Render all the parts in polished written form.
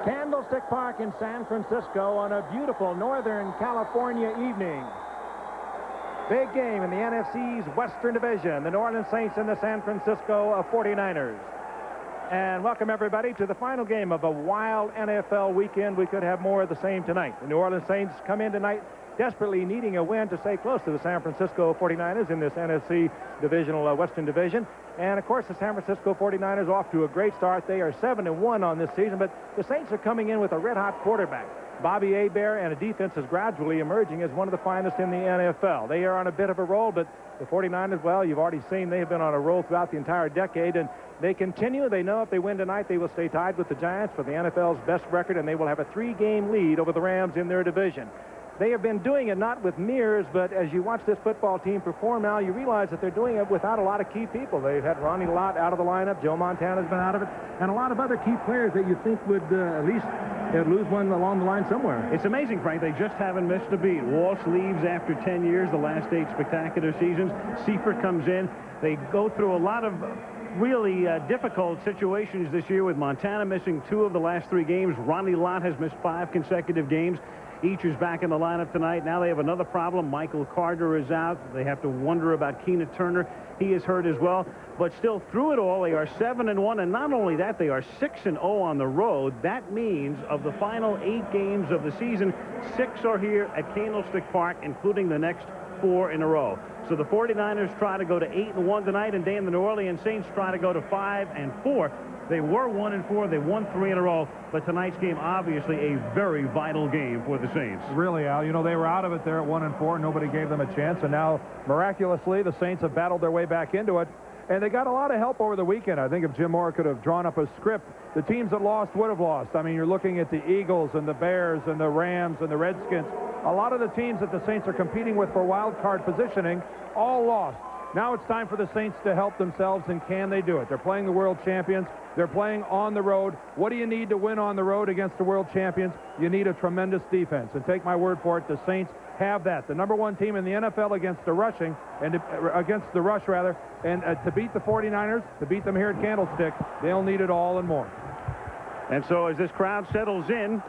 Candlestick Park in San Francisco on a beautiful Northern California evening. Big game in the NFC's Western Division. The New Orleans Saints and the San Francisco 49ers. And welcome everybody to the final game of a wild NFL weekend. We could have more of the same tonight. The New Orleans Saints come in tonight desperately needing a win to stay close to the San Francisco 49ers in this NFC divisional Western Division. And, of course, the San Francisco 49ers off to a great start. They are 7-1 on this season, but the Saints are coming in with a red-hot quarterback. Bobby Hebert, and a defense is gradually emerging as one of the finest in the NFL. They are on a bit of a roll, but the 49ers, well, you've already seen they have been on a roll throughout the entire decade, and they continue. They know if they win tonight, they will stay tied with the Giants for the NFL's best record, and they will have a 3-game lead over the Rams in their division. They have been doing it not with mirrors, but as you watch this football team perform now, you realize that they're doing it without a lot of key people. They've had Ronnie Lott out of the lineup. Joe Montana's been out of it. And a lot of other key players that you think would at least lose one along the line somewhere. It's amazing, Frank. They just haven't missed a beat. Walsh leaves after 10 years, the last 8 spectacular seasons. Seifert comes in. They go through a lot of really difficult situations this year with Montana missing 2 of the last 3 games. Ronnie Lott has missed 5 consecutive games. Each is back in the lineup tonight. Now they have another problem. Michael Carter is out. They have to wonder about Keena Turner. He is hurt as well. But still, through it all, they are 7-1. And not only that, they are 6-0 on the road. That means of the final 8 games of the season, 6 are here at Candlestick Park, including the next 4 in a row. So the 49ers try to go to 8-1 tonight, and Dan, the New Orleans Saints try to go to 5-4. They were 1-4. They won 3 in a row. But tonight's game, obviously, a very vital game for the Saints. Really, Al. You know, they were out of it there at 1-4. Nobody gave them a chance. And now, miraculously, the Saints have battled their way back into it. And they got a lot of help over the weekend. I think if Jim Moore could have drawn up a script, the teams that lost would have lost. I mean, you're looking at the Eagles and the Bears and the Rams and the Redskins. A lot of the teams that the Saints are competing with for wild card positioning all lost. Now it's time for the Saints to help themselves, and can they do it? They're playing the world champions. They're playing on the road. What do you need to win on the road against the world champions? You need a tremendous defense. And take my word for it, the Saints have that. The #1 team in the NFL against the rushing, and against the rush, rather. And to beat the 49ers, to beat them here at Candlestick, they'll need it all and more. And so as this crowd settles in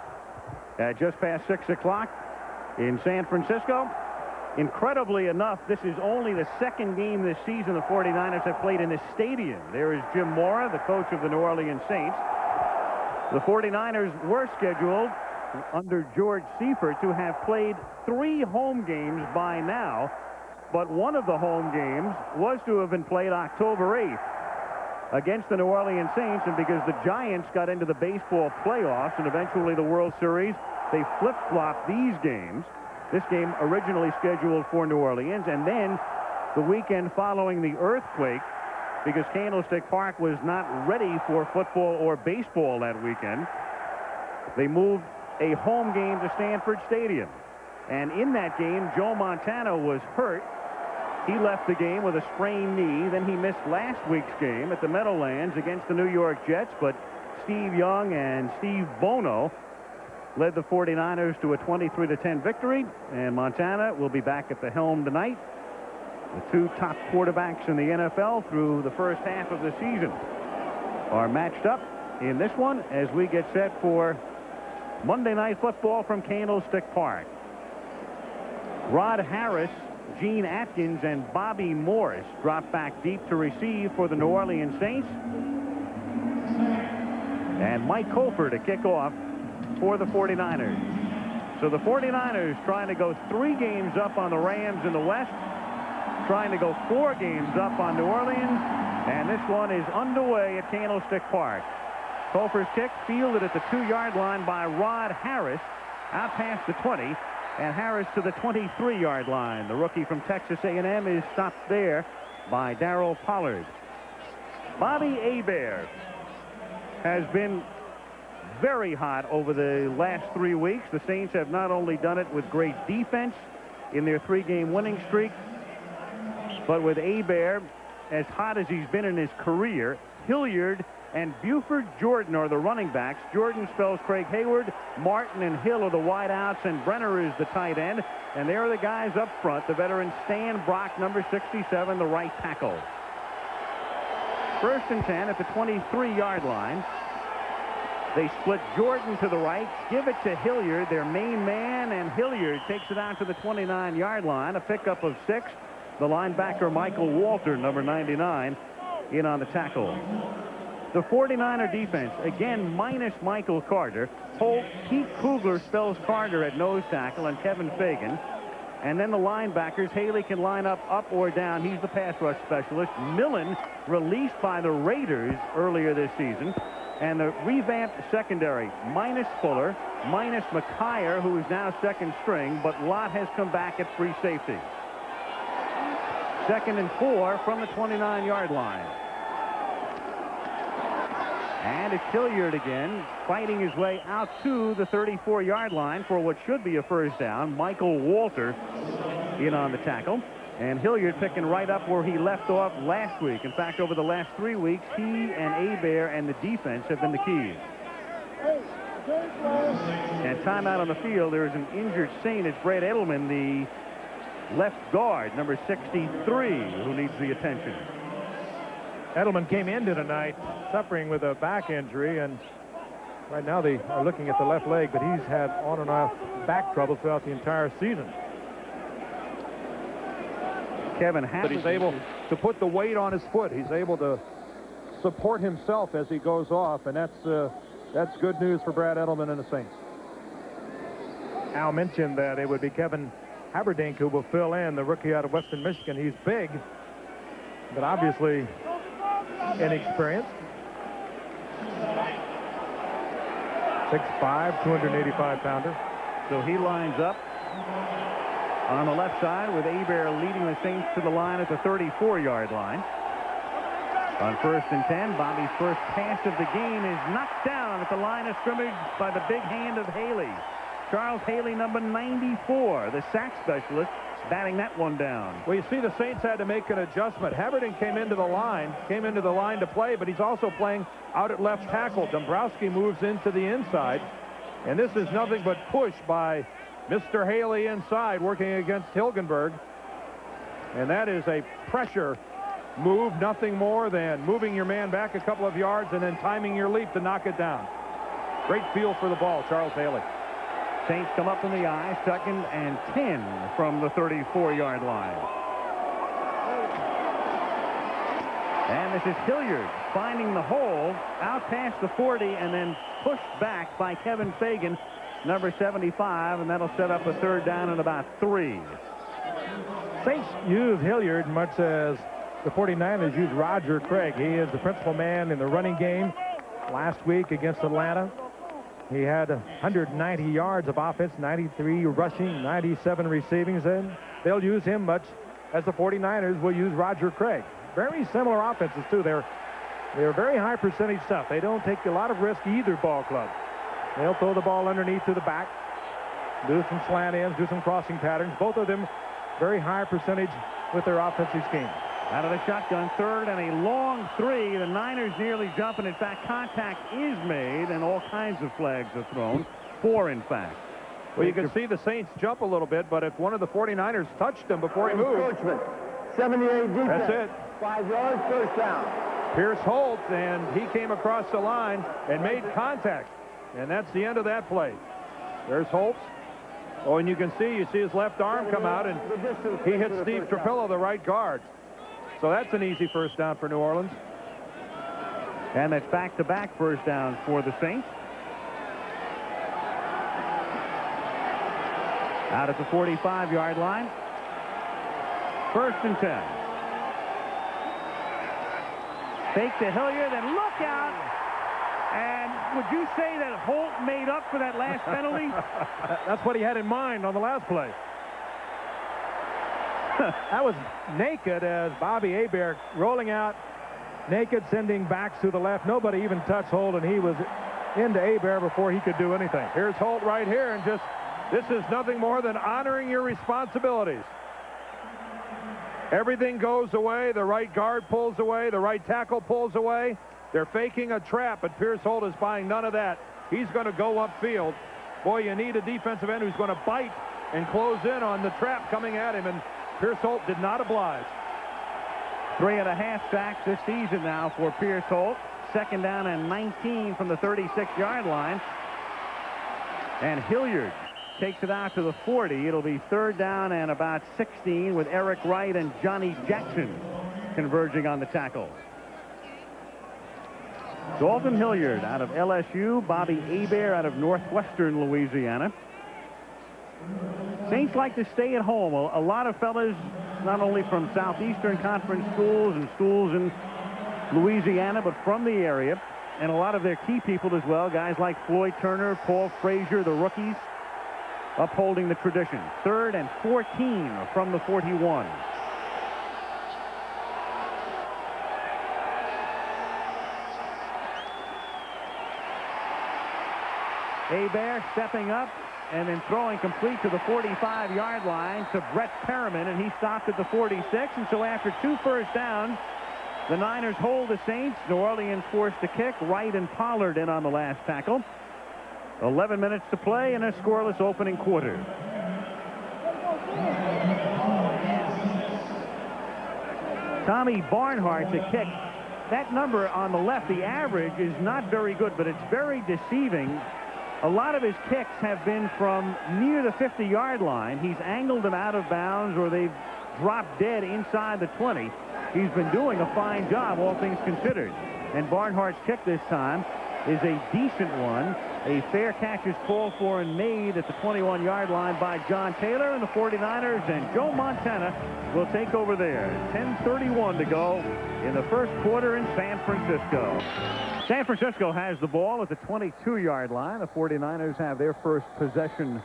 at just past 6 o'clock in San Francisco, incredibly enough, this is only the 2nd game this season the 49ers have played in this stadium. There is Jim Mora, the coach of the New Orleans Saints. The 49ers were scheduled under George Seifert to have played 3 home games by now, but one of the home games was to have been played October 8th against the New Orleans Saints, and because the Giants got into the baseball playoffs and eventually the World Series, they flip-flopped these games. This game originally scheduled for New Orleans, and then the weekend following the earthquake, because Candlestick Park was not ready for football or baseball that weekend, they moved a home game to Stanford Stadium. And in that game, Joe Montana was hurt. He left the game with a sprained knee. Then he missed last week's game at the Meadowlands against the New York Jets, but Steve Young and Steve Bono led the 49ers to a 23-10 victory, and Montana will be back at the helm tonight. The 2 top quarterbacks in the NFL through the first half of the season are matched up in this one as we get set for Monday Night Football from Candlestick Park. Rod Harris, Gene Atkins, and Bobby Morris drop back deep to receive for the New Orleans Saints. And Mike Cofer to kick off for the 49ers. So the 49ers trying to go 3 games up on the Rams in the West, trying to go 4 games up on New Orleans, and this one is underway at Candlestick Park. Cofer's kick fielded at the 2-yard line by Rod Harris, out past the 20, and Harris to the 23-yard line. The rookie from Texas A&M is stopped there by Darryl Pollard. Bobby Hebert has been very hot over the last 3 weeks. The Saints have not only done it with great defense in their 3-game winning streak, but with Hebert as hot as he's been in his career. Hilliard and Buford Jordan are the running backs. Jordan spells Craig Hayward. Martin and Hill are the wideouts, and Brenner is the tight end. And there are the guys up front, the veteran Stan Brock, number 67, the right tackle. 1st and 10 at the 23-yard line. They split Jordan to the right, give it to Hilliard, their main man, and Hilliard takes it out to the 29-yard line. A pickup of 6. The linebacker, Michael Walter, number 99, in on the tackle. The 49er defense, again, minus Michael Carter. Pete Kugler spells Carter at nose tackle, and Kevin Fagan. And then the linebackers, Haley can line up or down. He's the pass rush specialist. Millen, released by the Raiders earlier this season. And the revamped secondary, minus Fuller, minus McKyer, who is now second string, but Lott has come back at free safety. 2nd and 4 from the 29-yard line. And it's Hilliard again, fighting his way out to the 34-yard line for what should be a first down. Michael Walter in on the tackle. And Hilliard picking right up where he left off last week. In fact, over the last 3 weeks, he and Hebert and the defense have been the keys. And timeout on the field. There is an injured Saint. It's Brad Edelman, the left guard, number 63, who needs the attention. Edelman came into tonight suffering with a back injury, and right now they are looking at the left leg, but he's had on and off back trouble throughout the entire season. Kevin But he's able to put the weight on his foot. He's able to support himself as he goes off, and that's good news for Brad Edelman and the Saints. Al mentioned that it would be Kevin Haberdink who will fill in, the rookie out of Western Michigan. He's big, but obviously inexperienced. 6'5", 285-pounder. So he lines up on the left side with Hebert leading the Saints to the line at the 34-yard line. On 1st and 10, Bobby's first pass of the game is knocked down at the line of scrimmage by the big hand of Haley. Charles Haley, number 94, the sack specialist, batting that one down. Well, you see, the Saints had to make an adjustment. Haberdink came into the line to play, but he's also playing out at left tackle. Dombrowski moves into the inside, and this is nothing but push by Mr. Haley inside, working against Hilgenberg. And that is a pressure move, nothing more than moving your man back a couple of yards and then timing your leap to knock it down. Great feel for the ball, Charles Haley. Saints come up in the eye, 2nd and 10 from the 34-yard line. And this is Hilliard finding the hole out past the 40 and then pushed back by Kevin Fagan, number 75, and that'll set up a 3rd down and about 3. Saints use Hilliard much as the 49ers use Roger Craig. He is the principal man in the running game. Last week against Atlanta, he had 190 yards of offense, 93 rushing, 97 receiving. And they'll use him much as the 49ers will use Roger Craig. Very similar offenses, too. They're very high percentage stuff. They don't take a lot of risk either ball club. They'll throw the ball underneath to the back, do some slant ends, do some crossing patterns. Both of them very high percentage with their offensive scheme. Out of the shotgun, 3rd and a long 3. The Niners nearly jump, and in fact, contact is made, and all kinds of flags are thrown. 4, in fact. Well, you can see the Saints jump a little bit, but if one of the 49ers touched him before he moved, 78 defense. That's it. 5 yards, first down. Pierce Holtz, and he came across the line and made contact. And that's the end of that play. There's Holtz. Oh, and you see his left arm come out, and he hit Steve Trapillo, the right guard. So that's an easy first down for New Orleans. And that's back-to-back first downs for the Saints. Out at the 45-yard line. 1st and 10. Fake to Hilliard, and look out. And would you say that Holt made up for that last penalty? That's what he had in mind on the last play. That was naked as Bobby Hebert rolling out naked, sending backs to the left. Nobody even touched Holt, and he was into Hebert before he could do anything. Here's Holt right here, and this is nothing more than honoring your responsibilities. Everything goes away. The right guard pulls away. The right tackle pulls away. They're faking a trap, but Pierce Holt is buying none of that. He's going to go upfield. Boy, you need a defensive end who's going to bite and close in on the trap coming at him, and Pierce Holt did not oblige. 3.5 sacks this season now for Pierce Holt. second down and 19 from the 36-yard line. And Hilliard takes it out to the 40. It'll be third down and about 16 with Eric Wright and Johnny Jackson converging on the tackle. Dalton Hilliard out of LSU, Bobby Hebert out of Northwestern Louisiana. Saints like to stay at home. A lot of fellas, not only from Southeastern Conference schools and schools in Louisiana, but from the area, and a lot of their key people as well, guys like Floyd Turner, Paul Frazier, the rookies, upholding the tradition. Third and 14 from the 41. Hebert stepping up and then throwing complete to the 45-yard line to Brett Perriman, and he stopped at the 46. And so after 2 first downs, the Niners hold the Saints. New Orleans forced to kick. Wright and Pollard in on the last tackle. 11 minutes to play in a scoreless opening quarter. Tommy Barnhart to kick. That number on the left, the average, is not very good, but it's very deceiving. A lot of his kicks have been from near the 50-yard line. He's angled them out of bounds, or they've dropped dead inside the 20. He's been doing a fine job, all things considered. And Barnhart's kick this time is a decent one. A fair catch is called for and made at the 21-yard line by John Taylor, and the 49ers and Joe Montana will take over there. 10:31 to go in the first quarter in San Francisco. San Francisco has the ball at the 22-yard line. The 49ers have their first possession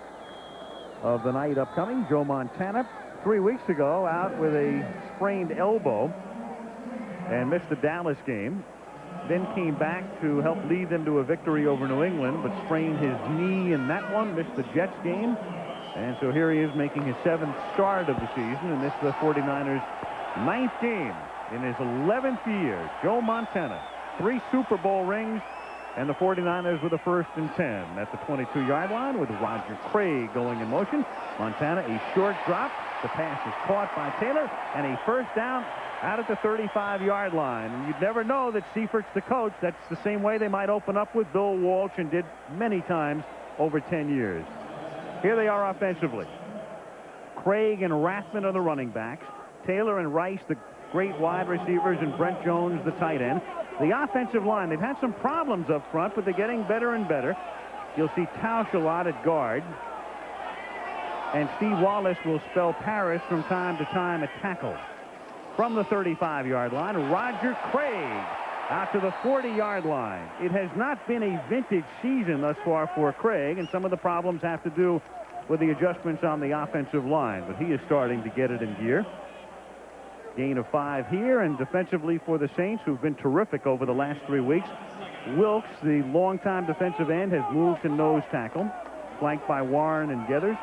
of the night upcoming. Joe Montana, 3 weeks ago, out with a sprained elbow and missed the Dallas game. Then came back to help lead them to a victory over New England, but sprained his knee in that one, missed the Jets game. And so here he is making his 7th start of the season, and this is the 49ers' 9th game in his 11th year. Joe Montana, 3 Super Bowl rings, and the 49ers with a 1st and 10 at the 22-yard line with Roger Craig going in motion. Montana, a short drop. The pass is caught by Taylor, and a first down out at the 35-yard line. And you'd never know that Seifert's the coach. That's the same way they might open up with Bill Walsh and did many times over 10 years. Here they are offensively. Craig and Rathman are the running backs. Taylor and Rice, the great wide receivers, and Brent Jones, the tight end. The offensive line, they've had some problems up front, but they're getting better and better. You'll see Tausch a lot at guard. And Steve Wallace will spell Paris from time to time at tackle. From the 35-yard line, Roger Craig out to the 40-yard line. It has not been a vintage season thus far for Craig, and some of the problems have to do with the adjustments on the offensive line, but he is starting to get it in gear. Gain of 5 here, and defensively for the Saints, who've been terrific over the last 3 weeks. Wilkes, the longtime defensive end, has moved to nose tackle, flanked by Warren and Gethers.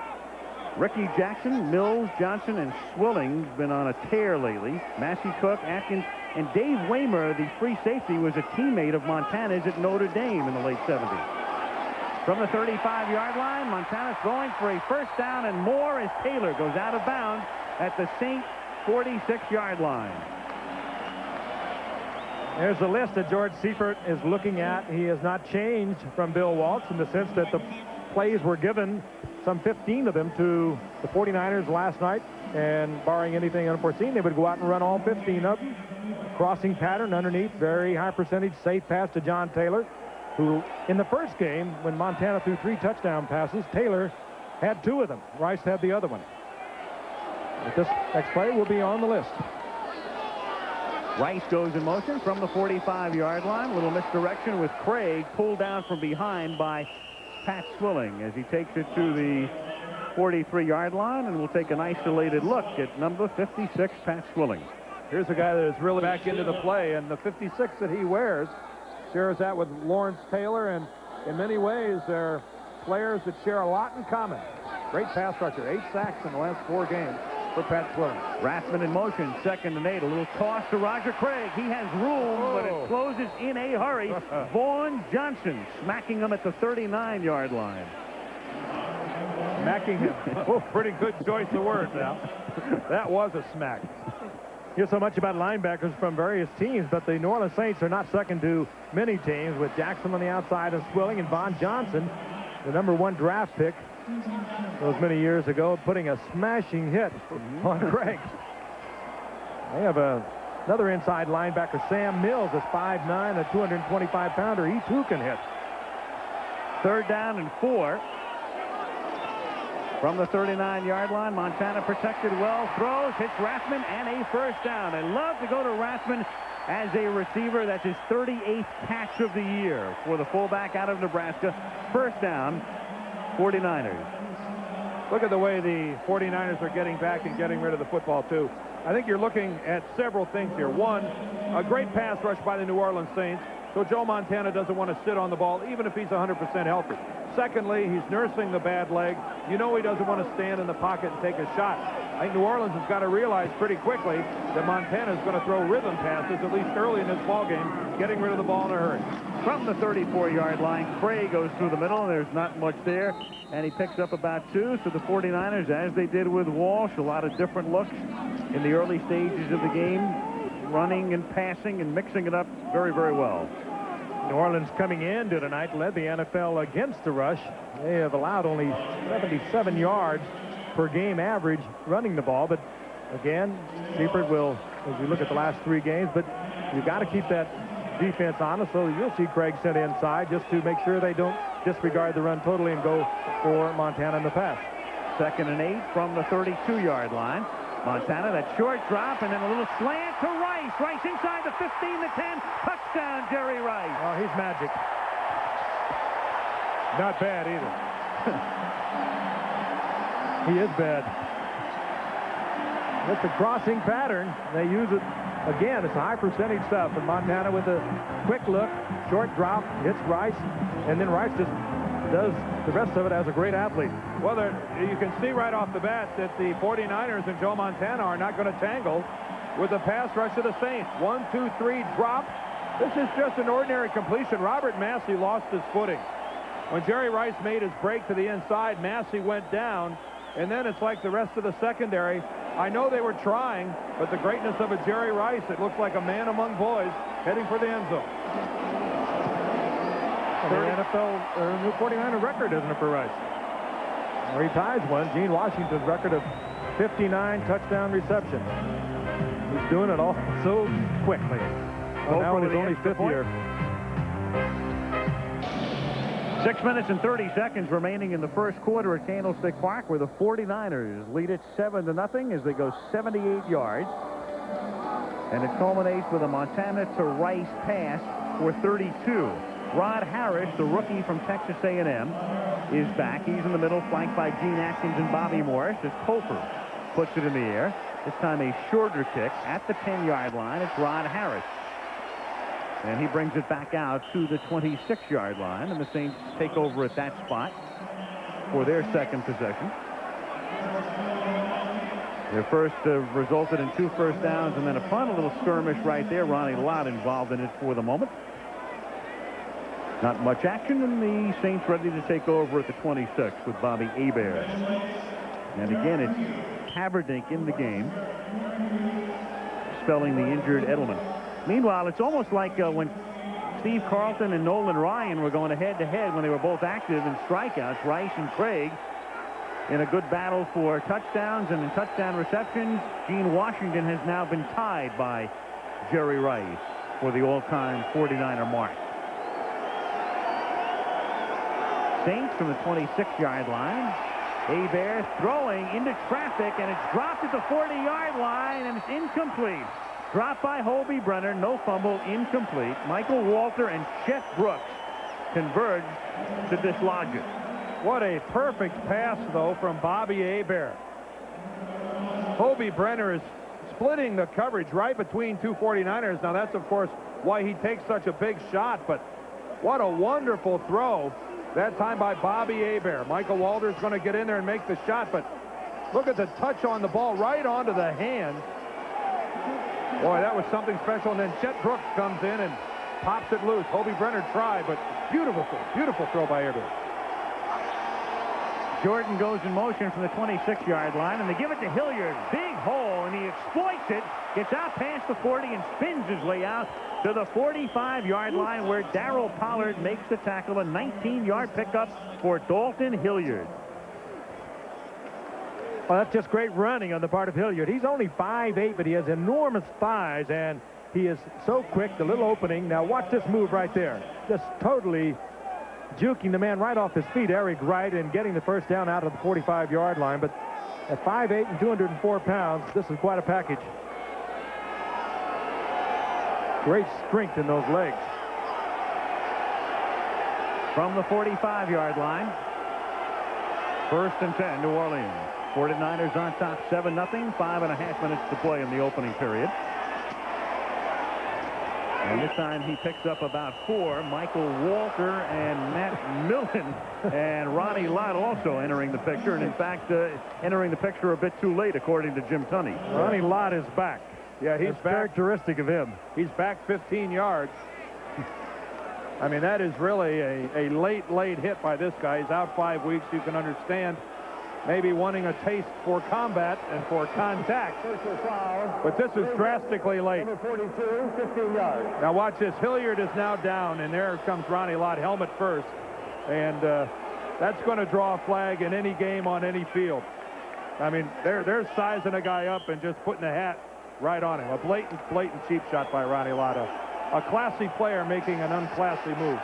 Ricky Jackson, Mills, Johnson, and Swilling's been on a tear lately. Massey Cook, Atkins, and Dave Waymer, the free safety, was a teammate of Montana's at Notre Dame in the late 70s. From the 35-yard line, Montana's going for a first down and more as Taylor goes out of bounds at the Saint 46-yard line. There's the list that George Seifert is looking at. He has not changed from Bill Walsh in the sense that the plays were given, some 15 of them, to the 49ers last night, and barring anything unforeseen, they would go out and run all 15 of them. Crossing pattern underneath, very high percentage, safe pass to John Taylor, who in the first game, when Montana threw 3 touchdown passes, Taylor had 2 of them. Rice had the other one. But this next play will be on the list. Rice goes in motion from the 45-yard line. A little misdirection with Craig pulled down from behind by Pat Swilling as he takes it to the 43-yard line, and we'll take an isolated look at number 56, Pat Swilling. Here's a guy that is really back into the play, and the 56 that he wears shares that with Lawrence Taylor, and in many ways they're players that share a lot in common. Great pass rusher, 8 sacks in the last 4 games for Pat Swilling. Rathman in motion, 2nd and 8. A little toss to Roger Craig. He has room, but it closes in a hurry. Vaughn Johnson smacking him at the 39-yard line. Smacking him. Oh, pretty good choice of words now. That was a smack. Hear so much about linebackers from various teams, but the New Orleans Saints are not second to many teams, with Jackson on the outside and Swilling, and Von Johnson, the #1 draft pick those many years ago, putting a smashing hit on Craig. They have another inside linebacker, Sam Mills, is 5'9", a 225-pounder. He too can hit. 3rd down and 4. From the 39-yard line, Montana protected well, throws, hits Rathman, and a 1st down. They love to go to Rathman as a receiver. That's his 38th catch of the year for the fullback out of Nebraska. 1st down, 49ers. Look at the way the 49ers are getting back and getting rid of the football, too. I think you're looking at several things here. One, a great pass rush by the New Orleans Saints, so Joe Montana doesn't want to sit on the ball, even if he's 100% healthy. Secondly, he's nursing the bad leg. You know he doesn't want to stand in the pocket and take a shot. I think New Orleans has got to realize pretty quickly that Montana is going to throw rhythm passes, at least early in this ball game, getting rid of the ball in a hurry. From the 34-yard line, Craig goes through the middle. There's not much there, and he picks up about 2. So the 49ers, as they did with Walsh, a lot of different looks in the early stages of the game, running and passing and mixing it up very, very well. New Orleans coming into tonight led the NFL against the rush. They have allowed only 77 yards per game average running the ball, but again, Gifford will, as you look at the last 3 games, but you've got to keep that defense honest, so you'll see Craig sent inside just to make sure they don't disregard the run totally and go for Montana in the pass. 2nd and 8 from the 32-yard line. Montana, that short drop, and then a little slant to Rice. Rice inside the 15, the 10. Touchdown, Jerry Rice. Oh, he's magic. Not bad either. He is bad. That's a crossing pattern. They use it again. It's a high percentage stuff. And Montana with a quick look, short drop, hits Rice, and then Rice just does the rest of it as a great athlete. Well, you can see right off the bat that the 49ers and Joe Montana are not going to tangle with the pass rush of the Saints. 1, 2, 3, drop. This is just an ordinary completion. Robert Massey lost his footing. When Jerry Rice made his break to the inside, Massey went down, and then it's like the rest of the secondary. I know they were trying, but the greatness of a Jerry Rice, it looked like a man among boys heading for the end zone. The NFL new 49er record, isn't it, for Rice? Or he ties one. Gene Washington's record of 59 touchdown receptions. He's doing it all so quickly. Well, now in his only 5th year. 6 minutes and 30 seconds remaining in the 1st quarter at Candlestick Park, where the 49ers lead it 7-0 as they go 78 yards. And it culminates with a Montana to Rice pass for 32. Rod Harris, the rookie from Texas A&M, is back. He's in the middle, flanked by Gene Atkins and Bobby Morris, as Cofer puts it in the air. This time a shorter kick at the 10-yard line. It's Rod Harris. And he brings it back out to the 26-yard line, and the Saints take over at that spot for their 2nd possession. Their first resulted in 2 first downs and then a punt. A little skirmish right there. Ronnie Lott involved in it for the moment. Not much action, and the Saints ready to take over at the 26 with Bobby Hebert. And again, it's Haverdink in the game, spelling the injured Edelman. Meanwhile, it's almost like when Steve Carlton and Nolan Ryan were going head-to-head when they were both active in strikeouts, Rice and Craig, in a good battle for touchdowns and in touchdown receptions. Gene Washington has now been tied by Jerry Rice for the all-time 49er mark. Saints from the 26-yard line. Hebert throwing into traffic, and it's dropped at the 40-yard line, and it's incomplete. Dropped by Hobie Brenner, no fumble, incomplete. Michael Walter and Chet Brooks converge to dislodge it. What a perfect pass, though, from Bobby Hebert. Hobie Brenner is splitting the coverage right between 2 49ers. Now, that's, of course, why he takes such a big shot, but what a wonderful throw. That time by Bobby Hebert. Michael Walter's going to get in there and make the shot, but look at the touch on the ball right onto the hand. Boy, that was something special. And then Chet Brooks comes in and pops it loose. Hobie Brenner tried, but beautiful throw by Hebert. Jordan goes in motion from the 26-yard line, and they give it to Hilliard. Big hole, and he exploits it. Gets out past the 40 and spins his way out to the 45-yard line, where Darrell Pollard makes the tackle. A 19-yard pickup for Dalton Hilliard. Well, that's just great running on the part of Hilliard. He's only 5'8", but he has enormous thighs, and he is so quick. The little opening. Now watch this move right there. Just totally juking the man right off his feet, Eric Wright, and getting the first down out of the 45-yard line. But at 5'8" and 204 pounds, this is quite a package. Great strength in those legs. From the 45-yard line, 1st and 10, New Orleans. 49ers on top 7-0. 5.5 minutes to play in the opening period. And this time he picks up about 4. Michael Walter and Matt Millen and Ronnie Lott also entering the picture. And in fact, entering the picture a bit too late, according to Jim Tunney. Ronnie Lott is back. Yeah, he's That's characteristic of him. He's back 15 yards. I mean, that is really a late hit by this guy. He's out 5 weeks. You can understand maybe wanting a taste for combat and for contact. But this is drastically late. Number 42, 15 yards. Now watch this. Hilliard is now down, and there comes Ronnie Lott, helmet first. And that's going to draw a flag in any game on any field. I mean, they're sizing a guy up and just putting a hat right on him. A blatant cheap shot by Ronnie Lott. A classy player making an unclassy move.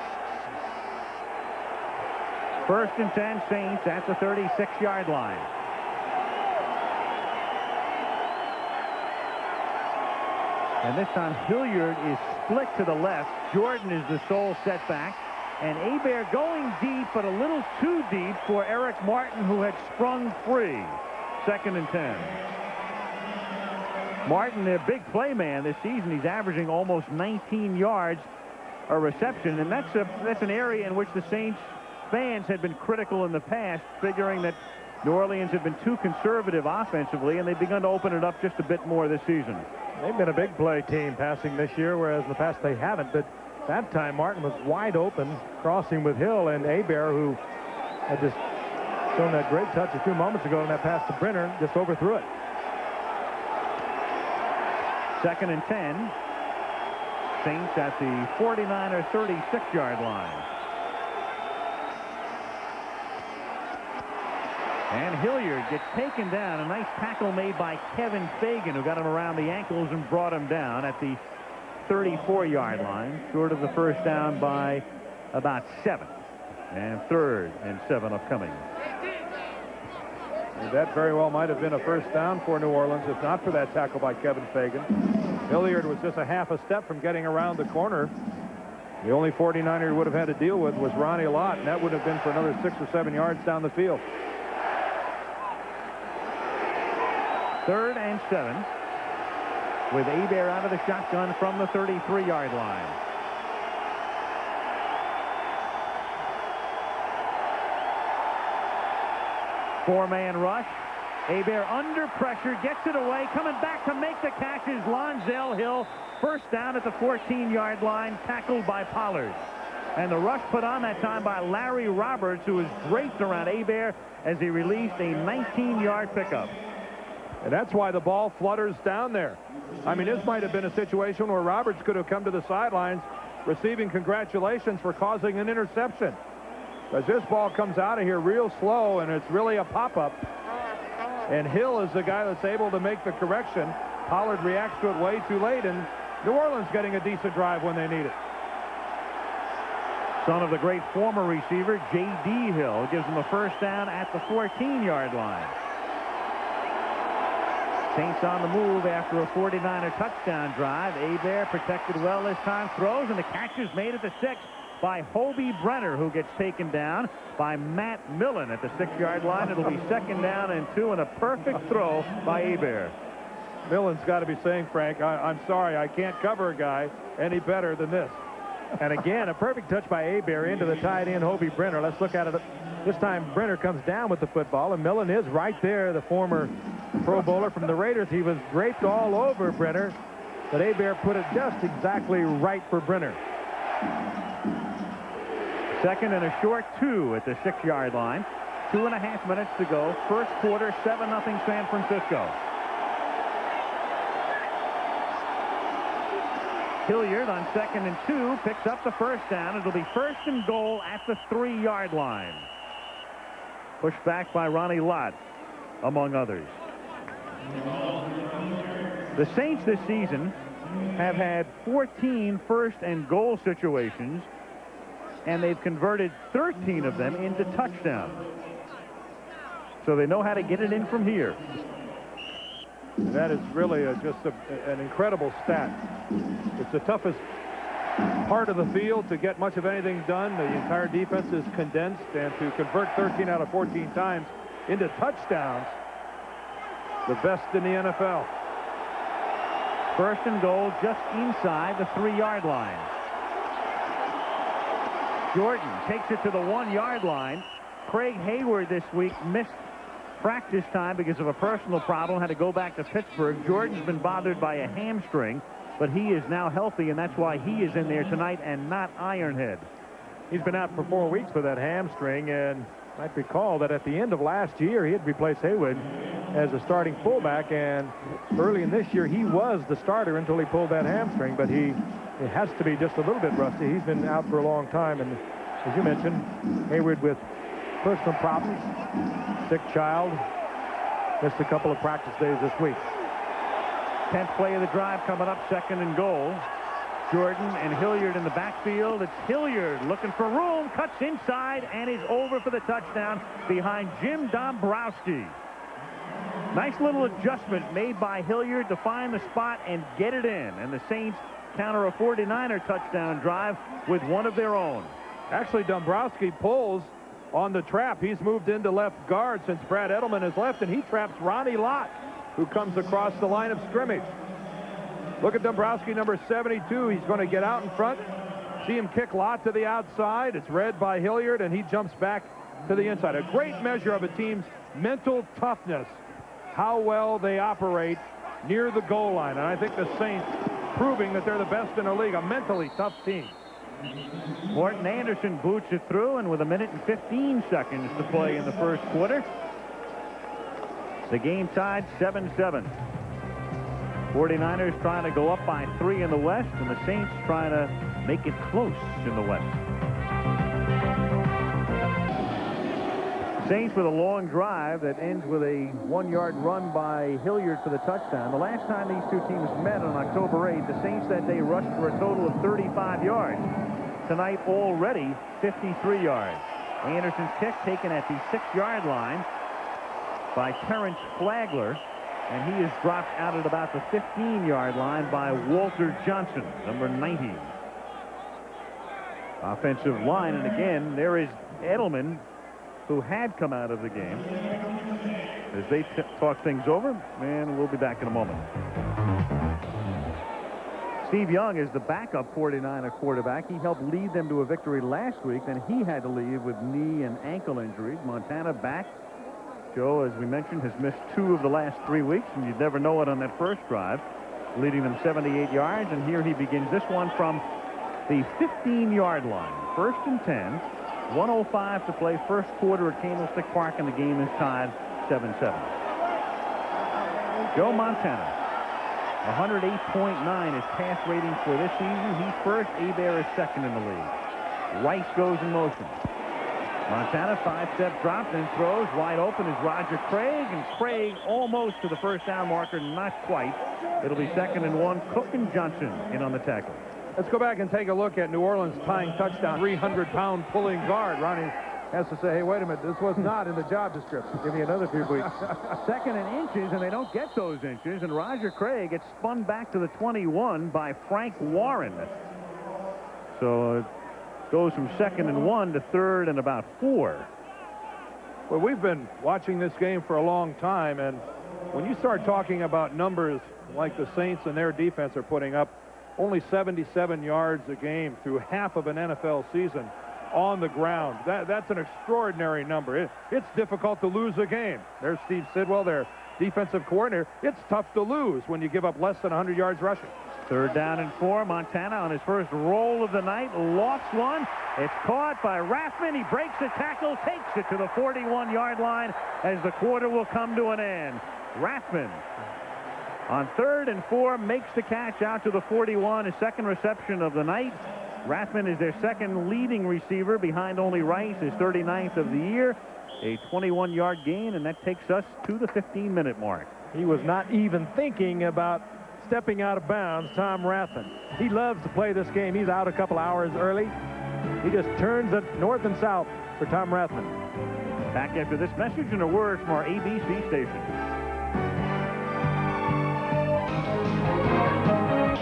1st and 10, Saints at the 36-yard line. And this time Hilliard is split to the left. Jordan is the sole setback. And Hebert going deep, but a little too deep for Eric Martin, who had sprung free. 2nd and 10. Martin, a big play man this season. He's averaging almost 19 yards a reception. And that's an area in which the Saints fans had been critical in the past, figuring that New Orleans had been too conservative offensively, and they've begun to open it up just a bit more this season. They've been a big play team passing this year, whereas in the past they haven't. But that time Martin was wide open, crossing with Hill, and Hebert, who had just shown that great touch a few moments ago, and that pass to Brenner just overthrew it. 2nd and 10. Saints at the 49er 36-yard line. And Hilliard gets taken down. A nice tackle made by Kevin Fagan, who got him around the ankles and brought him down at the 34-yard line, short of the first down by about 7. And 3rd and 7 upcoming. And that very well might have been a first down for New Orleans, if not for that tackle by Kevin Fagan. Hilliard was just a half a step from getting around the corner. The only 49er he would have had to deal with was Ronnie Lott, and that would have been for another 6 or 7 yards down the field. 3rd and 7 with Hebert out of the shotgun from the 33-yard line. Four-man rush. Hebert under pressure, gets it away. Coming back to make the catch is Lonzell Hill. First down at the 14-yard line, tackled by Pollard. And the rush put on that time by Larry Roberts, who was draped around Hebert as he released a 19-yard pickup. And that's why the ball flutters down there. I mean, this might have been a situation where Roberts could have come to the sidelines receiving congratulations for causing an interception. As this ball comes out of here real slow, and it's really a pop-up. And Hill is the guy that's able to make the correction. Pollard reacts to it way too late, and New Orleans getting a decent drive when they need it. Son of the great former receiver, J.D. Hill, gives him a first down at the 14-yard line. Saints on the move after a 49er touchdown drive. Hebert protected well this time, throws, and the catch is made at the 6 by Hobie Brenner, who gets taken down by Matt Millen at the 6-yard line. It'll be 2nd down and 2, and a perfect throw by Hebert. Millen's got to be saying, Frank, I'm sorry, I can't cover a guy any better than this. And again, a perfect touch by Hebert into the tight end, Hobie Brenner. Let's look at it. This time, Brenner comes down with the football, and Millen is right there, the former Pro Bowler from the Raiders. He was draped all over Brenner, but Hebert put it just exactly right for Brenner. 2nd and a short 2 at the 6-yard line. 2.5 minutes to go. First quarter, 7-0 San Francisco. Hilliard on 2nd and 2 picks up the first down. It'll be 1st and goal at the 3-yard line. Pushed back by Ronnie Lott, among others. The Saints this season have had 14 first and goal situations, and they've converted 13 of them into touchdowns. So they know how to get it in from here. That is really just an incredible stat. It's the toughest part of the field to get much of anything done. The entire defense is condensed, and to convert 13 out of 14 times into touchdowns, the best in the NFL. 1st and goal just inside the 3-yard line. Jordan takes it to the 1-yard line. Craig Hayward this week missed practice time because of a personal problem, had to go back to Pittsburgh. Jordan's been bothered by a hamstring, but he is now healthy, and that's why he is in there tonight and not Ironhead. He's been out for 4 weeks with that hamstring, and might recall that at the end of last year he had replaced Hayward as a starting fullback, and early in this year he was the starter until he pulled that hamstring, but it has to be just a little bit rusty. He's been out for a long time, and as you mentioned, Hayward with personal problems, sick child, missed a couple of practice days this week. 10th play of the drive coming up, 2nd and goal. Jordan and Hilliard in the backfield. It's Hilliard looking for room, cuts inside, and is over for the touchdown behind Jim Dombrowski. Nice little adjustment made by Hilliard to find the spot and get it in. And the Saints counter a 49er touchdown drive with one of their own. Actually, Dombrowski pulls on the trap. He's moved into left guard since Brad Edelman has left, and he traps Ronnie Lott, who comes across the line of scrimmage. Look at Dombrowski, number 72. He's going to get out in front. See him kick Lott to the outside. It's read by Hilliard, and he jumps back to the inside. A great measure of a team's mental toughness, how well they operate near the goal line. And I think the Saints proving that they're the best in the league, a mentally tough team. Morton Anderson boots it through, and with 1 minute and 15 seconds to play in the first quarter, the game tied 7-7. 49ers trying to go up by 3 in the West, and the Saints trying to make it close in the West. Saints with a long drive that ends with a 1-yard run by Hilliard for the touchdown. The last time these two teams met on October 8th, the Saints that day rushed for a total of 35 yards. Tonight already 53 yards. Anderson's kick taken at the 6-yard line by Terrence Flagler, and he is dropped out at about the 15-yard line by Walter Johnson, number 90. Offensive line, and again, there is Edelman, who had come out of the game. As they talk things over, and we'll be back in a moment. Steve Young is the backup 49er quarterback. He helped lead them to a victory last week, then he had to leave with knee and ankle injuries. Montana back. Joe, as we mentioned, has missed 2 of the last 3 weeks, and you'd never know it on that first drive, leading them 78 yards. And here he begins this one from the 15-yard line. 1st and 10. 1:05 to play, first quarter at Candlestick Park, and the game is tied 7-7. Joe Montana, 108.9 is pass rating for this season. He's first. Hebert is second in the league. Rice goes in motion. Montana 5-step drop, then throws. Wide open is Roger Craig, and Craig almost to the first down marker, not quite. It'll be 2nd and 1. Cook and Johnson in on the tackle. Let's go back and take a look at New Orleans tying touchdown. 300-pound pulling guard. Ronnie has to say, hey, wait a minute, this was not in the job description. Give me another few weeks. 2nd and inches, and they don't get those inches, and Roger Craig gets spun back to the 21 by Frank Warren. So it goes from 2nd and 1 to 3rd and about 4. Well, we've been watching this game for a long time, and when you start talking about numbers like the Saints and their defense are putting up, only 77 yards a game through half of an NFL season on the ground. That's an extraordinary number. It's difficult to lose a game. There's Steve Sidwell, their defensive coordinator. It's tough to lose when you give up less than 100 yards rushing. Third down and 4. Montana on his first roll of the night. Lofts one. It's caught by Rathman. He breaks the tackle, takes it to the 41-yard line as the quarter will come to an end. Rathman on 3rd and 4 makes the catch out to the 41. His second reception of the night. Rathman is their second leading receiver behind only Rice, his 39th of the year. A 21-yard gain, and that takes us to the 15-minute mark. He was not even thinking about stepping out of bounds, Tom Rathman. He loves to play this game. He's out a couple hours early. He just turns it north and south for Tom Rathman. Back after this message and a word from our ABC station.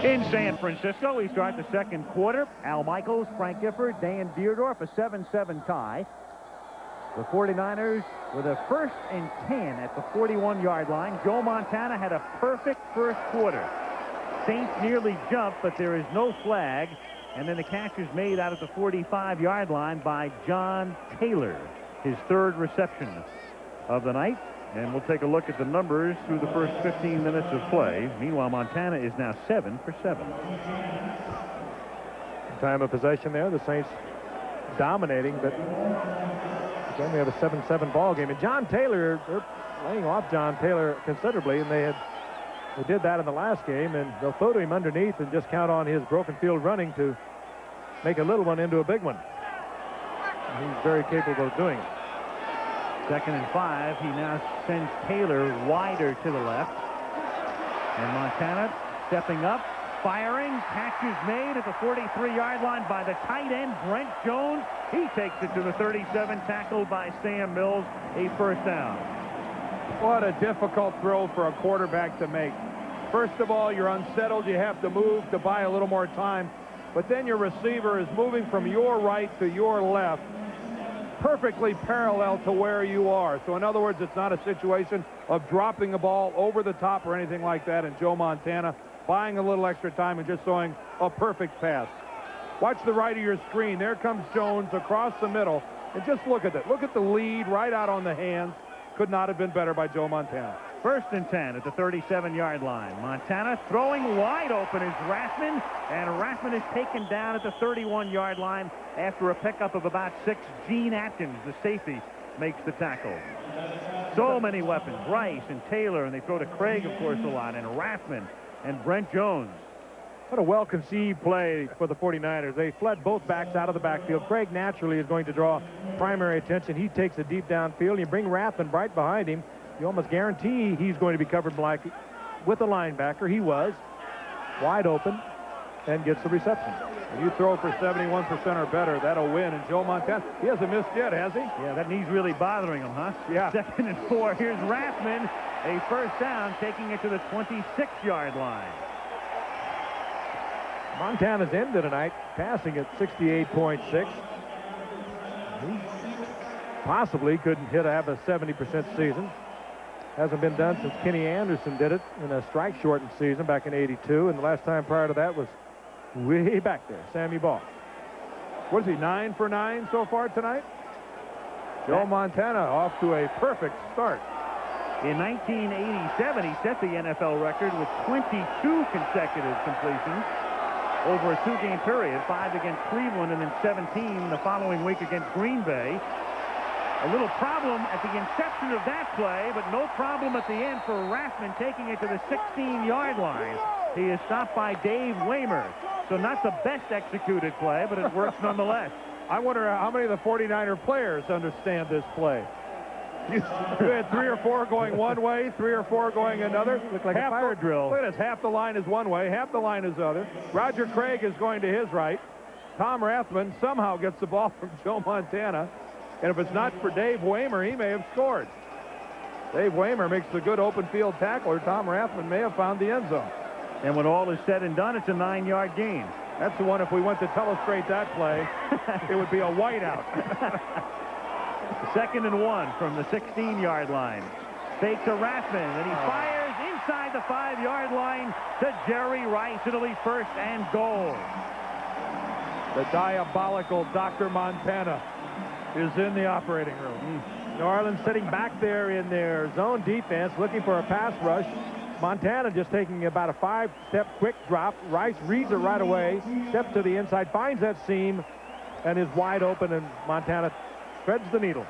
In San Francisco, we start the second quarter. Al Michaels, Frank Gifford, Dan Dierdorf, a 7-7 tie. The 49ers with a 1st and 10 at the 41-yard line. Joe Montana had a perfect first quarter. Saints nearly jumped, but there is no flag. And then the catch is made out at the 45-yard line by John Taylor, his 3rd reception of the night. And we'll take a look at the numbers through the first 15 minutes of play. Meanwhile, Montana is now 7 for 7. Time of possession there. The Saints dominating, but again, we have a 7-7 ball game. And John Taylor, they're laying off John Taylor considerably, and they did that in the last game, and they'll throw to him underneath and just count on his broken field running to make a little one into a big one. And he's very capable of doing it. 2nd and 5. He now sends Taylor wider to the left. And Montana stepping up, firing. Catch is made at the 43-yard line by the tight end, Brent Jones. He takes it to the 37, tackled by Sam Mills, a first down. What a difficult throw for a quarterback to make. First of all, you're unsettled. You have to move to buy a little more time. But then your receiver is moving from your right to your left, perfectly parallel to where you are. So in other words, it's not a situation of dropping the ball over the top or anything like that. And Joe Montana buying a little extra time and just throwing a perfect pass. Watch the right of your screen. There comes Jones across the middle. And just look at it. Look at the lead right out on the hands. Could not have been better by Joe Montana. 1st and 10 at the 37-yard line. Montana throwing wide open is Rathman, and Rathman is taken down at the 31-yard line after a pickup of about 6. Gene Atkins, the safety, makes the tackle. So many weapons, Rice and Taylor, and they throw to Craig, of course, a lot, and Rathman and Brent Jones. What a well-conceived play for the 49ers. They fled both backs out of the backfield. Craig naturally is going to draw primary attention. He takes it deep downfield. You bring Rathman right behind him. You almost guarantee he's going to be covered with a linebacker. He was wide open and gets the reception. When you throw for 71% or better, that'll win. And Joe Montana, he hasn't missed yet, has he? Yeah, that knee's really bothering him, huh? Yeah. 2nd and 4. Here's Rathman, a first down, taking it to the 26-yard line. Montana's ended tonight, passing at 68.6. He possibly couldn't have a 70% season. Hasn't been done since Kenny Anderson did it in a strike-shortened season back in '82, and the last time prior to that was way back there, Sammy Baugh. What is he, 9 for 9 so far tonight? Joe Montana off to a perfect start. In 1987, he set the NFL record with 22 consecutive completions over a 2-game period, 5 against Cleveland and then 17 the following week against Green Bay. A little problem at the inception of that play, but no problem at the end for Rathman taking it to the 16-yard line. He is stopped by Dave Waymer. So not the best executed play, but it works nonetheless. I wonder how many of the 49er players understand this play. You had 3 or 4 going one way, 3 or 4 going another. Looked like a fire drill. Look at this. Half the line is one way, half the line is other. Roger Craig is going to his right. Tom Rathman somehow gets the ball from Joe Montana. And if it's not for Dave Waymer, he may have scored. Dave Waymer makes the good open field tackler. Tom Rathman may have found the end zone. And when all is said and done, it's a 9-yard gain. That's the one, if we went to illustrate that play, it would be a whiteout. 2nd and 1 from the 16-yard line. Fake to Rathman, and he fires inside the 5-yard line to Jerry Rice. It'll be 1st and goal. The diabolical Dr. Montana is in the operating room. New Orleans sitting back there in their zone defense, looking for a pass rush. Montana just taking about a 5-step quick drop. Rice reads it right away, steps to the inside, finds that seam, and is wide open, and Montana threads the needle.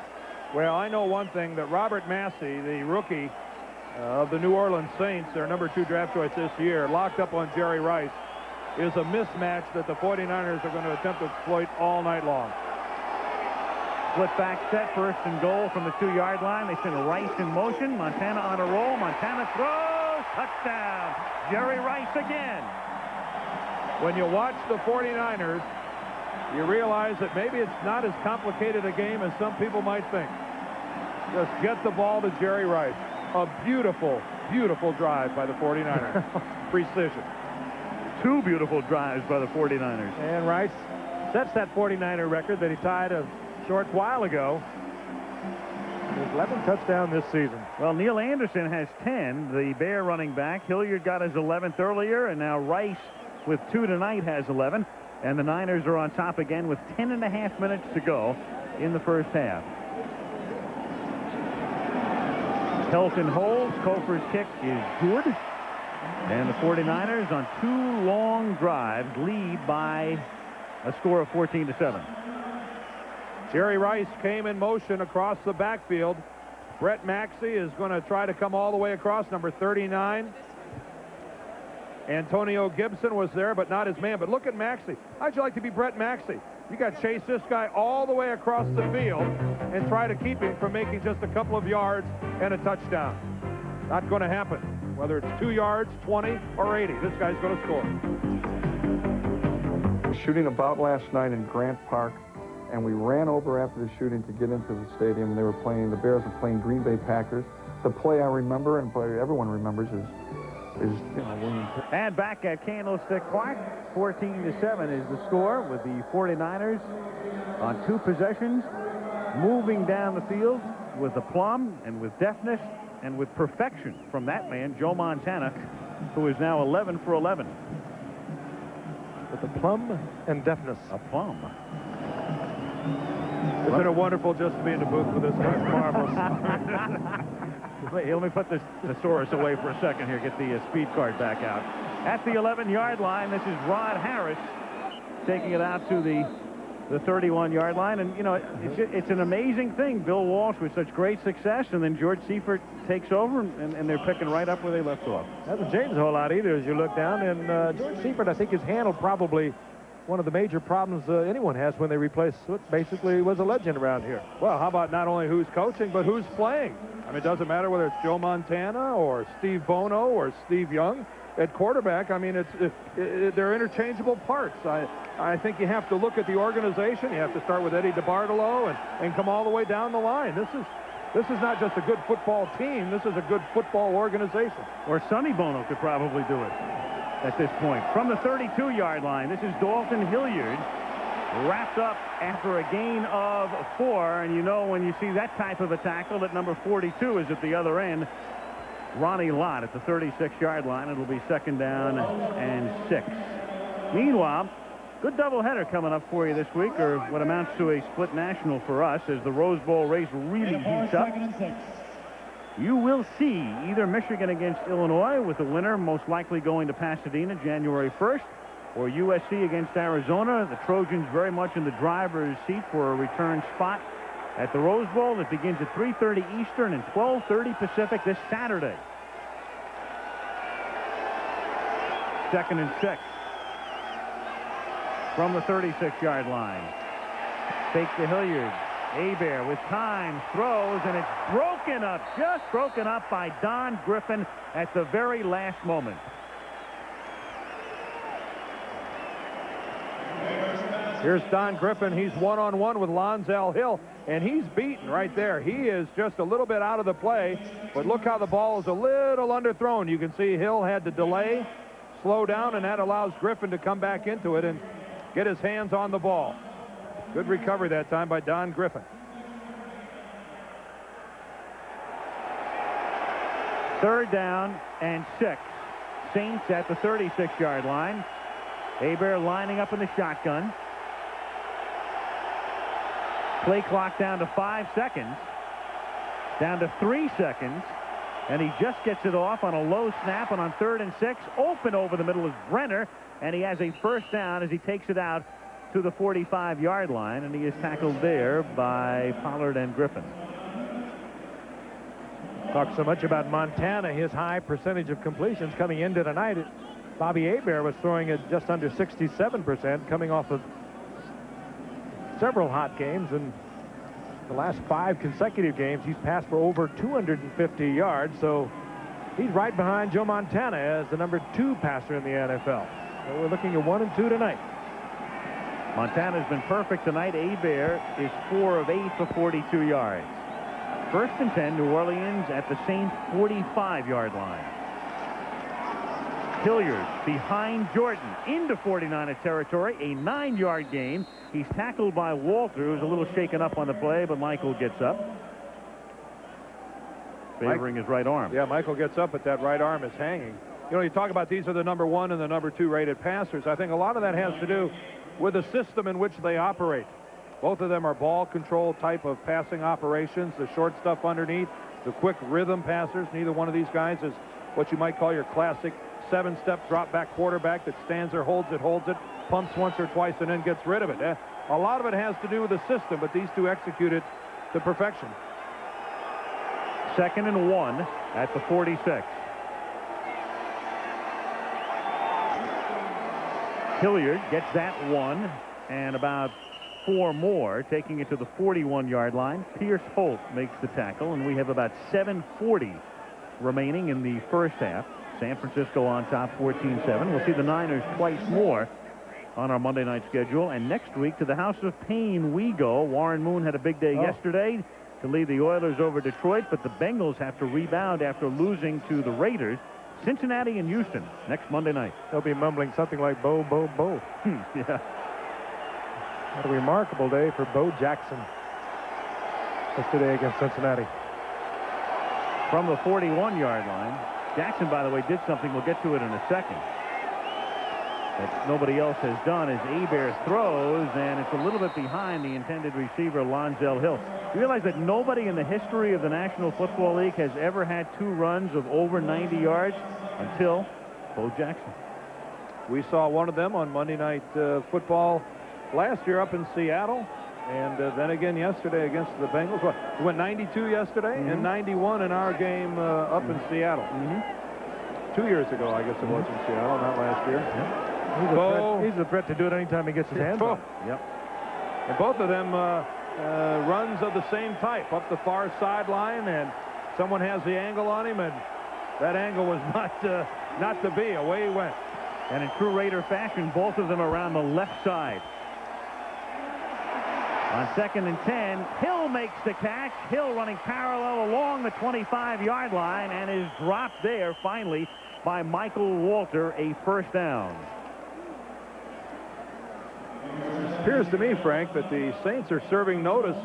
Well, I know one thing, that Robert Massey, the rookie of the New Orleans Saints, their number 2 draft choice this year, locked up on Jerry Rice, is a mismatch that the 49ers are going to attempt to exploit all night long. Split back set, first and goal from the 2-yard line. They send Rice in motion. Montana on a roll. Montana throws. Touchdown. Jerry Rice again. When you watch the 49ers, you realize that maybe it's not as complicated a game as some people might think. Just get the ball to Jerry Rice. A beautiful, beautiful drive by the 49ers. Precision. 2 beautiful drives by the 49ers. And Rice sets that 49er record that he tied a short while ago. His 11th touchdown this season. Well, Neil Anderson has 10, the Bear running back. Hilliard got his 11th earlier, and now Rice with 2 tonight has 11. And the Niners are on top again with 10.5 minutes to go in the first half. Helton holds. Kofer's kick is good. And the 49ers on 2 long drives lead by a score of 14-7. Jerry Rice came in motion across the backfield. Brett Maxey is going to try to come all the way across, number 39. Antonio Gibson was there, but not his man. But look at Maxey. How'd you like to be Brett Maxey? You got to chase this guy all the way across the field and try to keep him from making just a couple of yards and a touchdown. Not going to happen. Whether it's 2 yards, 20, or 80, this guy's going to score. Shooting about last night in Grant Park, and we ran over after the shooting to get into the stadium. They were playing, the Bears were playing Green Bay Packers. The play I remember, and play everyone remembers, is William. And back at Candlestick Park, 14-7 is the score, with the 49ers on 2 possessions, moving down the field with aplomb and with deftness and with perfection from that man, Joe Montana, who is now 11 for 11. With aplomb and deftness. Aplomb. Isn't it wonderful just to be in the booth with this guy? Marvelous. Let me put this thesaurus away for a second here, get the speed card back out. At the 11-yard line, this is Rod Harris taking it out to the 31-yard line. And, you know, it's an amazing thing. Bill Walsh with such great success, and then George Seifert takes over, and they're picking right up where they left off. Hasn't changed a whole lot either as you look down. And George Seifert, I think, has handled probably one of the major problems anyone has when they replace what basically was a legend around here. Well, how about not only who's coaching, but who's playing? I mean, it doesn't matter whether it's Joe Montana or Steve Bono or Steve Young at quarterback. I mean, they're interchangeable parts. I think you have to look at the organization. You have to start with Eddie DeBartolo and come all the way down the line. This is not just a good football team. This is a good football organization. Or Sonny Bono could probably do it at this point. From the 32-yard line, this is Dalton Hilliard, wrapped up after a gain of 4. And you know, when you see that type of a tackle, that number 42 is at the other end. Ronnie Lott at the 36-yard line. It'll be 2nd down and 6. Meanwhile, good doubleheader coming up for you this week, or what amounts to a split national for us, as the Rose Bowl race really heats up. You will see either Michigan against Illinois, with the winner most likely going to Pasadena January 1st, or USC against Arizona. The Trojans very much in the driver's seat for a return spot at the Rose Bowl that begins at 3:30 Eastern and 12:30 Pacific this Saturday. 2nd and 6 from the 36-yard line. Fake to Hilliard. Hebert with time, throws, and it's broken up, just broken up by Don Griffin at the very last moment. Here's Don Griffin. He's one-on-one with Lonzel Hill, and he's beaten right there. He is just a little bit out of the play, but look how the ball is a little underthrown. You can see Hill had to delay, slow down, and that allows Griffin to come back into it and get his hands on the ball. Good recovery that time by Don Griffin. 3rd down and 6. Saints at the 36-yard line. Hebert lining up in the shotgun. Play clock down to 5 seconds. Down to 3 seconds. And he just gets it off on a low snap, and on 3rd and 6, open over the middle is Brenner, and he has a first down as he takes it out to the 45-yard line, and he is tackled there by Pollard and Griffin. Talk so much about Montana, his high percentage of completions coming into tonight. Bobby Hebert was throwing at just under 67%, coming off of several hot games. And the last 5 consecutive games, he's passed for over 250 yards. So he's right behind Joe Montana as the number 2 passer in the NFL. So we're looking at 1 and 2 tonight. Montana's been perfect tonight. Hebert is 4 of 8 for 42 yards. 1st and 10, New Orleans at the Saints' 45-yard line. Hilliard behind Jordan into 49er territory, a 9-yard gain. He's tackled by Walter, who's a little shaken up on the play, but Michael gets up, favoring his right arm. Yeah, Michael gets up, but that right arm is hanging. You know, you talk about these are the number 1 and the number 2 rated passers. I think a lot of that has to do with the system in which they operate. Both of them are ball control type of passing operations, the short stuff underneath, the quick rhythm passers. Neither one of these guys is what you might call your classic 7-step drop back quarterback that stands there, holds it, pumps once or twice, and then gets rid of it. A lot of it has to do with the system, but these two execute it to perfection. 2nd and 1 at the 46. Hilliard gets that one and about 4 more, taking it to the 41-yard line. Pierce Holt makes the tackle, and we have about 7:40 remaining in the first half. San Francisco on top 14-7. We'll see the Niners twice more on our Monday night schedule. And next week to the House of Pain we go. Warren Moon had a big day yesterday to lead the Oilers over Detroit, but the Bengals have to rebound after losing to the Raiders. Cincinnati and Houston next Monday night. They'll be mumbling something like Bo, Bo, Bo. Yeah. What a remarkable day for Bo Jackson yesterday against Cincinnati. From the 41-yard line. Jackson, by the way, did something. We'll get to it in a second. That nobody else has done as Hebert throws, and it's a little bit behind the intended receiver, Lonzel Hill. You realize that nobody in the history of the National Football League has ever had 2 runs of over 90 yards until Bo Jackson. We saw one of them on Monday Night Football last year up in Seattle, and then again yesterday against the Bengals. We went 92 yesterday and 91 in our game up in Seattle. 2 years ago, I guess it was in Seattle, not last year. He's a threat to do it anytime he gets his hands on. Yep. And both of them runs of the same type, up the far sideline, and someone has the angle on him, and that angle was not to be. Away he went. And in true Raider fashion, both of them around the left side. On 2nd and 10, Hill makes the catch. Hill running parallel along the 25-yard line and is dropped there finally by Michael Walter, a first down. It appears to me, Frank, that the Saints are serving notice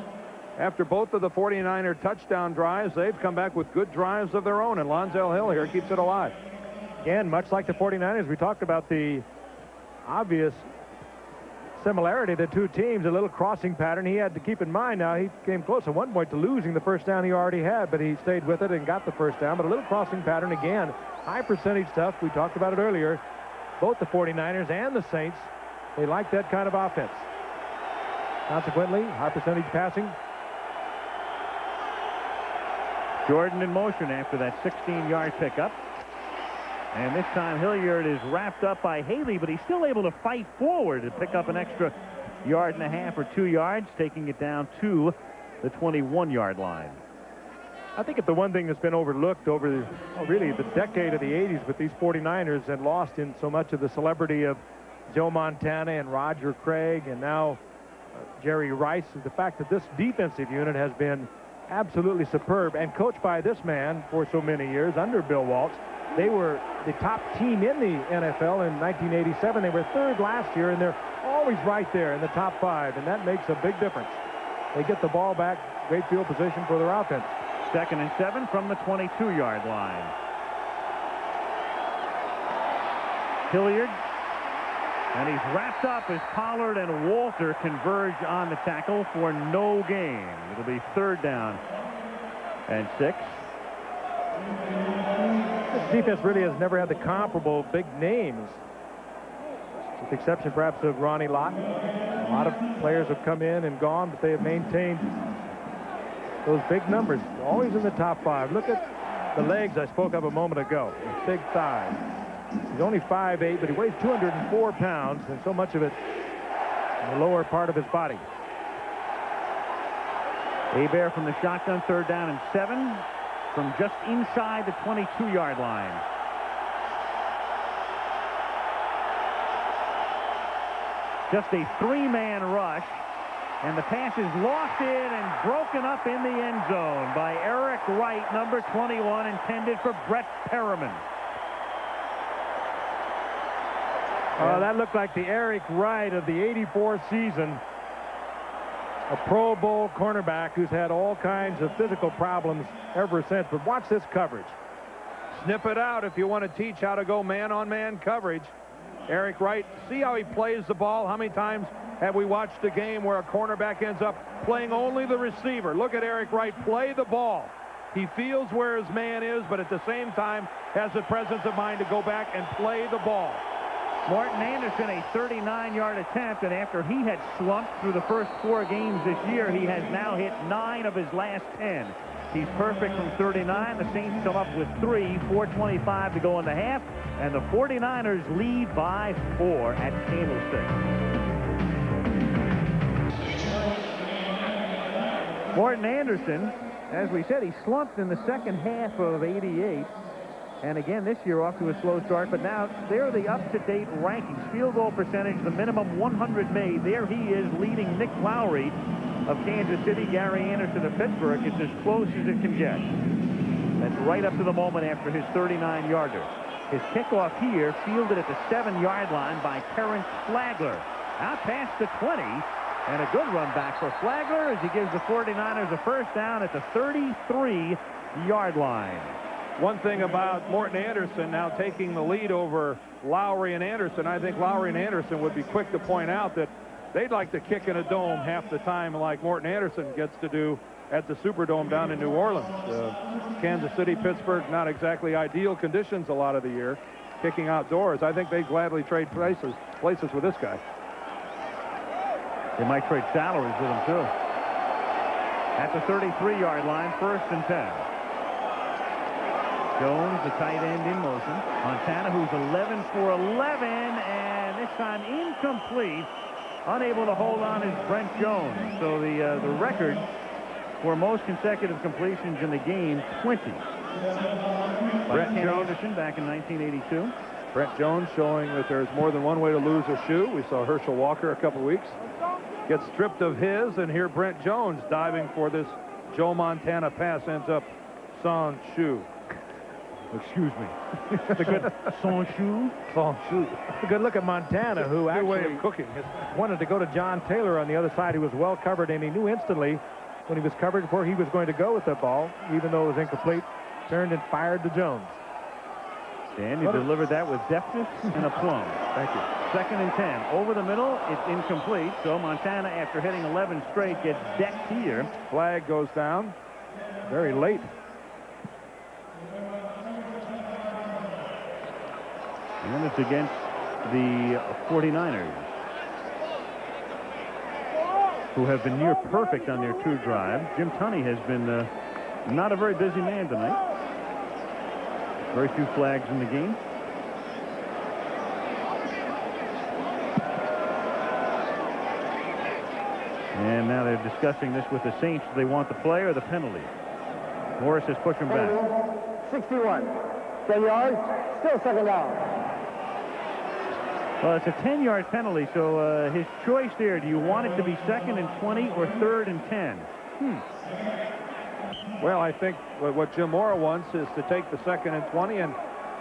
after both of the 49er touchdown drives. They've come back with good drives of their own, and Lonzel Hill here keeps it alive. Again, much like the 49ers, we talked about the obvious similarity to the two teams, a little crossing pattern he had to keep in mind. Now, he came close at one point to losing the first down he already had, but he stayed with it and got the first down. But a little crossing pattern again, high percentage stuff. We talked about it earlier. Both the 49ers and the Saints, they like that kind of offense. Consequently, high percentage passing. Jordan in motion after that 16-yard pickup. And this time Hilliard is wrapped up by Haley, but he's still able to fight forward to pick up an extra 1.5 yards or 2 yards, taking it down to the 21-yard line. I think if the one thing that's been overlooked over really the decade of the 80s with these 49ers and lost in so much of the celebrity of Joe Montana and Roger Craig and now Jerry Rice, is the fact that this defensive unit has been absolutely superb and coached by this man for so many years under Bill Walsh. They were the top team in the NFL in 1987. They were 3rd last year, and they're always right there in the top 5, and that makes a big difference. They get the ball back, great field position for their offense. 2nd and 7 from the 22-yard line. Hilliard, and he's wrapped up as Pollard and Walter converge on the tackle for no gain. It'll be 3rd down and 6. This defense really has never had the comparable big names, with the exception perhaps of Ronnie Lott. A lot of players have come in and gone, but they have maintained those big numbers, always in the top 5. Look at the legs I spoke of a moment ago, his big thighs. He's only 5'8", but he weighs 204 pounds, and so much of it in the lower part of his body. Hebert from the shotgun, 3rd down and 7 from just inside the 22-yard line. Just a 3-man rush, and the pass is lofted and broken up in the end zone by Eric Wright, number 21, intended for Brett Perriman. That looked like the Eric Wright of the '84 season. A Pro Bowl cornerback who's had all kinds of physical problems ever since. But watch this coverage. Snip it out if you want to teach how to go man-on-man coverage. Eric Wright, see how he plays the ball? How many times have we watched a game where a cornerback ends up playing only the receiver? Look at Eric Wright play the ball. He feels where his man is, but at the same time has the presence of mind to go back and play the ball. Morton Anderson, a 39-yard attempt, and after he had slumped through the first 4 games this year, he has now hit 9 of his last 10. He's perfect from 39. The Saints come up with 3, 4:25 to go in the half, and the 49ers lead by 4 at Candlestick. Morton Anderson, as we said, he slumped in the second half of '88. And again, this year off to a slow start, but now they're the up-to-date rankings. Field goal percentage, the minimum 100 made. There he is leading Nick Lowry of Kansas City, Gary Anderson of Pittsburgh. It's as close as it can get. That's right up to the moment after his 39-yarder. His kickoff here fielded at the 7-yard line by Terrence Flagler. Out past the 20, and a good run back for Flagler as he gives the 49ers a first down at the 33-yard line. One thing about Morton Anderson now taking the lead over Lowry and Anderson, I think Lowry and Anderson would be quick to point out that they'd like to kick in a dome half the time like Morton Anderson gets to do at the Superdome down in New Orleans. Kansas City, Pittsburgh, not exactly ideal conditions a lot of the year, kicking outdoors. I think they'd gladly trade places with this guy. They might trade salaries with him, too. At the 33-yard line, 1st and 10. Jones, the tight end, in motion. Montana, who's 11 for 11, and this time incomplete. Unable to hold on is Brent Jones. So the record for most consecutive completions in the game, 20. Brent Anderson back in 1982. Brent Jones showing that there's more than one way to lose a shoe. We saw Herschel Walker a couple weeks. Gets stripped of his, and here Brent Jones diving for this Joe Montana pass, ends up sans shoe. Excuse me. The good sans shoe. Sans shoe. A good look at Montana, who Good way actually of cooking. wanted to go to John Taylor on the other side, who was well covered, and he knew instantly when he was covered where he was going to go with the ball, even though it was incomplete. Turned and fired to Jones. And he delivered that with deftness and aplomb. Thank you. 2nd and 10. Over the middle, it's incomplete. So Montana, after hitting 11 straight, gets decked here. Flag goes down very late. And it's against the 49ers, who have been near perfect on their 2 drives. Jim Tunney has been not a very busy man tonight. Very few flags in the game. And now they're discussing this with the Saints. Do they want the play or the penalty? Morris has pushed him back. 61. 10 yards. Still 2nd down. Well, it's a 10-yard penalty, so his choice there, do you want it to be 2nd and 20 or 3rd and 10? Well, I think what Jim Mora wants is to take the 2nd and 20 and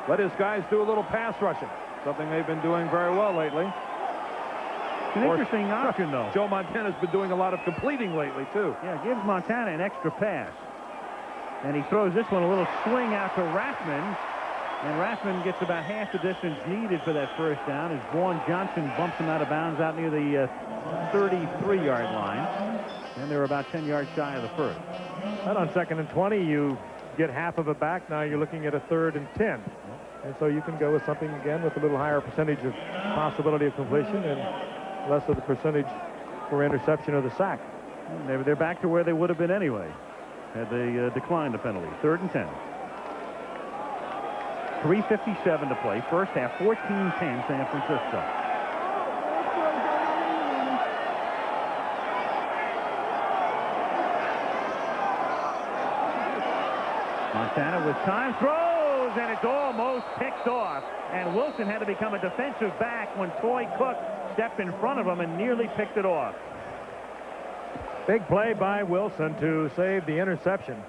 let his guys do a little pass rushing, something they've been doing very well lately. It's an interesting option, though. Joe Montana's been doing a lot of completing lately, too. Yeah, gives Montana an extra pass. And he throws this one a little swing out to Rathman. And Rathman gets about half the distance needed for that first down as Vaughn Johnson bumps him out of bounds out near the 33-yard line. And they're about 10 yards shy of the first. But on 2nd and 20, you get half of it back. Now you're looking at a 3rd and 10. And so you can go with something, again, with a little higher percentage of possibility of completion and less of the percentage for interception of the sack. They're back to where they would have been anyway had they declined the penalty. 3rd and 10. 3:57 to play. First half, 14-10 San Francisco. Montana with time, throws, and it's almost picked off. And Wilson had to become a defensive back when Toy Cook stepped in front of him and nearly picked it off. Big play by Wilson to save the interception.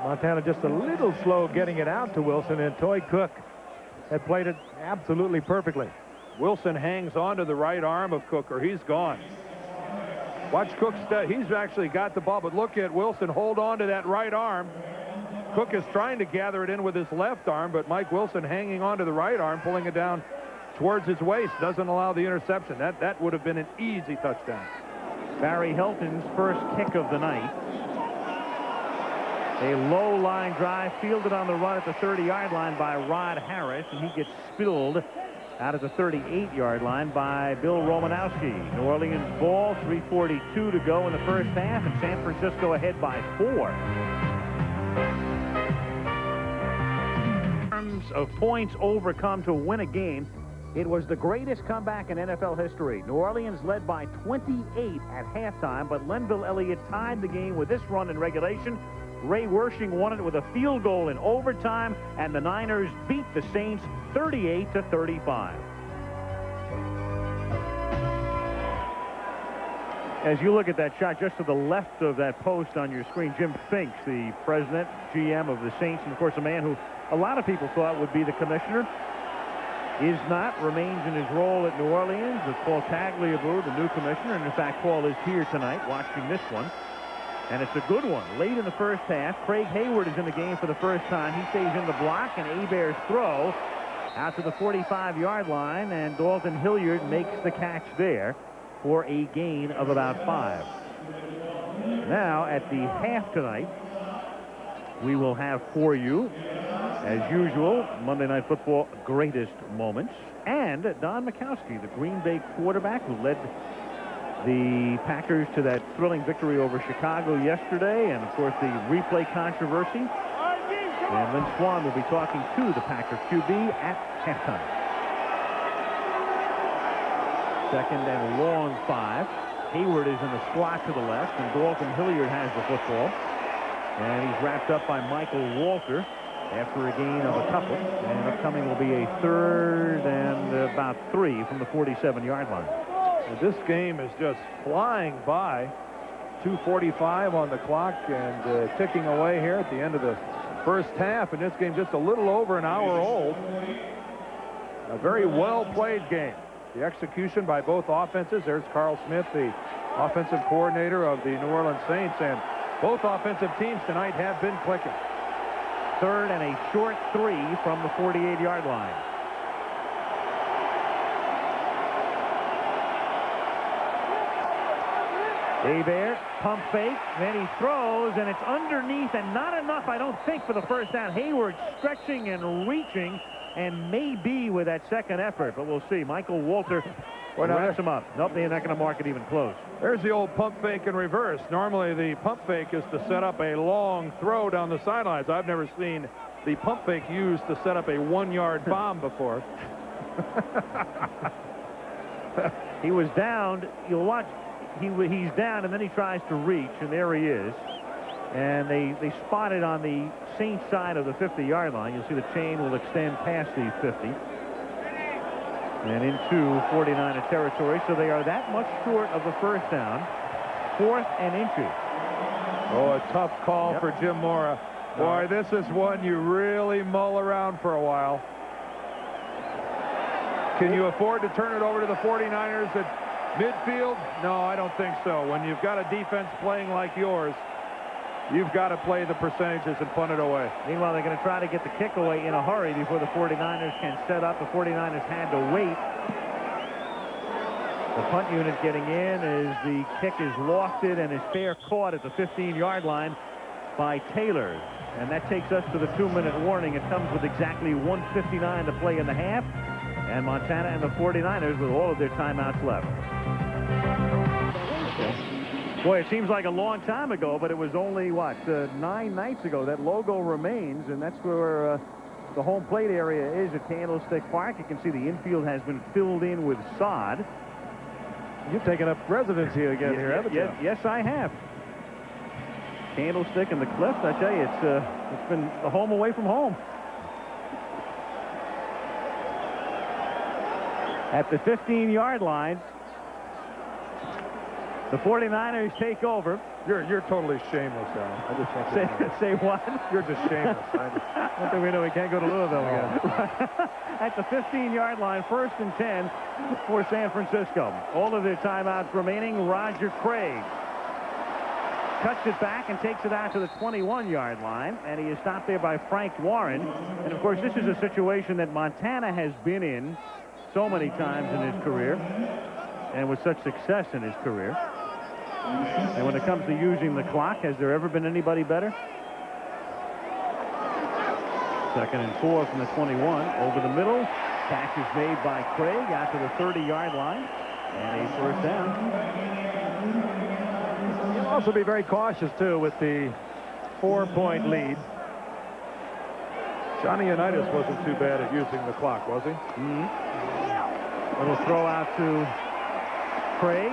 Montana just a little slow getting it out to Wilson, and Toy Cook had played it absolutely perfectly. Wilson hangs on to the right arm of Cook, or he's gone. Watch Cook. He's actually got the ball, but look at Wilson hold on to that right arm. Cook is trying to gather it in with his left arm, but Mike Wilson hanging on to the right arm, pulling it down towards his waist, doesn't allow the interception. That would have been an easy touchdown. Barry Hilton's first kick of the night. A low line drive fielded on the run at the 30-yard line by Rod Harris, and he gets spilled out at the 38-yard line by Bill Romanowski. New Orleans ball, 3:42 to go in the first half, and San Francisco ahead by 4. In terms of points overcome to win a game, it was the greatest comeback in NFL history. New Orleans led by 28 at halftime, but Lenville Elliott tied the game with this run in regulation. Ray Wersching won it with a field goal in overtime, and the Niners beat the Saints 38-35. As you look at that shot just to the left of that post on your screen, Jim Finks, the president, GM of the Saints, and of course a man who a lot of people thought would be the commissioner, is not, remains in his role at New Orleans with Paul Tagliabue, the new commissioner, and in fact Paul is here tonight watching this one. And it's a good one. Late in the first half, Craig Hayward is in the game for the first time. He stays in the block, and Hebert's throw out to the 45-yard line, and Dalton Hilliard makes the catch there for a gain of about 5. Now, at the half tonight, we will have for you, as usual, Monday Night Football greatest moments, and Don Majkowski, the Green Bay quarterback who led the Packers to that thrilling victory over Chicago yesterday, and of course the replay controversy. And Lynn Swann will be talking to the Packer QB at halftime. 2nd and long 5. Hayward is in the slot to the left, and Dalton Hilliard has the football. And he's wrapped up by Michael Walter after a gain of a couple. And upcoming will be a 3rd and about 3 from the 47-yard line. This game is just flying by. 2:45 on the clock and ticking away here at the end of the first half. And this game just a little over an hour old. A very well-played game. The execution by both offenses. There's Carl Smith, the offensive coordinator of the New Orleans Saints. And both offensive teams tonight have been clicking. 3rd and a short 3 from the 48-yard line. Hebert, pump fake, then he throws, and it's underneath, and not enough, I don't think, for the first down. Hayward stretching and reaching, and maybe with that second effort, but we'll see. Michael Walter wraps him up. Nope, they're not going to mark it even close. There's the old pump fake in reverse. Normally, the pump fake is to set up a long throw down the sidelines. I've never seen the pump fake used to set up a 1-yard bomb before. He was down. You'll watch. He's down, and then he tries to reach, and there he is. And they spot it on the Saints side of the 50-yard line. You'll see the chain will extend past the 50 and into 49er territory. So they are that much short of the first down. 4th and inches. Oh, a tough call for Jim Mora. Boy, this is one you really mull around for a while. Can you afford to turn it over to the 49ers at midfield? No, I don't think so. When you've got a defense playing like yours, you've got to play the percentages and punt it away. Meanwhile, they're going to try to get the kick away in a hurry before the 49ers can set up. The 49ers had to wait. The punt unit getting in as the kick is lofted and is fair caught at the 15-yard line by Taylor. And that takes us to the 2-minute warning. It comes with exactly 1:59 to play in the half. And Montana and the 49ers with all of their timeouts left. Boy, it seems like a long time ago, but it was only, what, 9 nights ago. That logo remains, and that's where the home plate area is at Candlestick Park. You can see the infield has been filled in with sod. You've taken up residency again here, haven't you? Yes, I have. Candlestick and the Cliff, I tell you, it's been the home away from home. At the 15-yard line, the 49ers take over. You're totally shameless, Alan. I just want to Say what? You're just shameless. One thing we know, we can't go to Louisville again. At the 15-yard line, 1st and 10 for San Francisco. All of their timeouts remaining. Roger Craig cuts it back and takes it out to the 21-yard line, and he is stopped there by Frank Warren. And, of course, this is a situation that Montana has been in so many times in his career and with such success in his career. And when it comes to using the clock, has there ever been anybody better? 2nd and 4 from the 21. Over the middle. Catch is made by Craig out to the 30-yard line. And a 1st down. You'll also be very cautious, too, with the 4-point lead. Johnny Unitas wasn't too bad at using the clock, was he? Little throw out to Craig.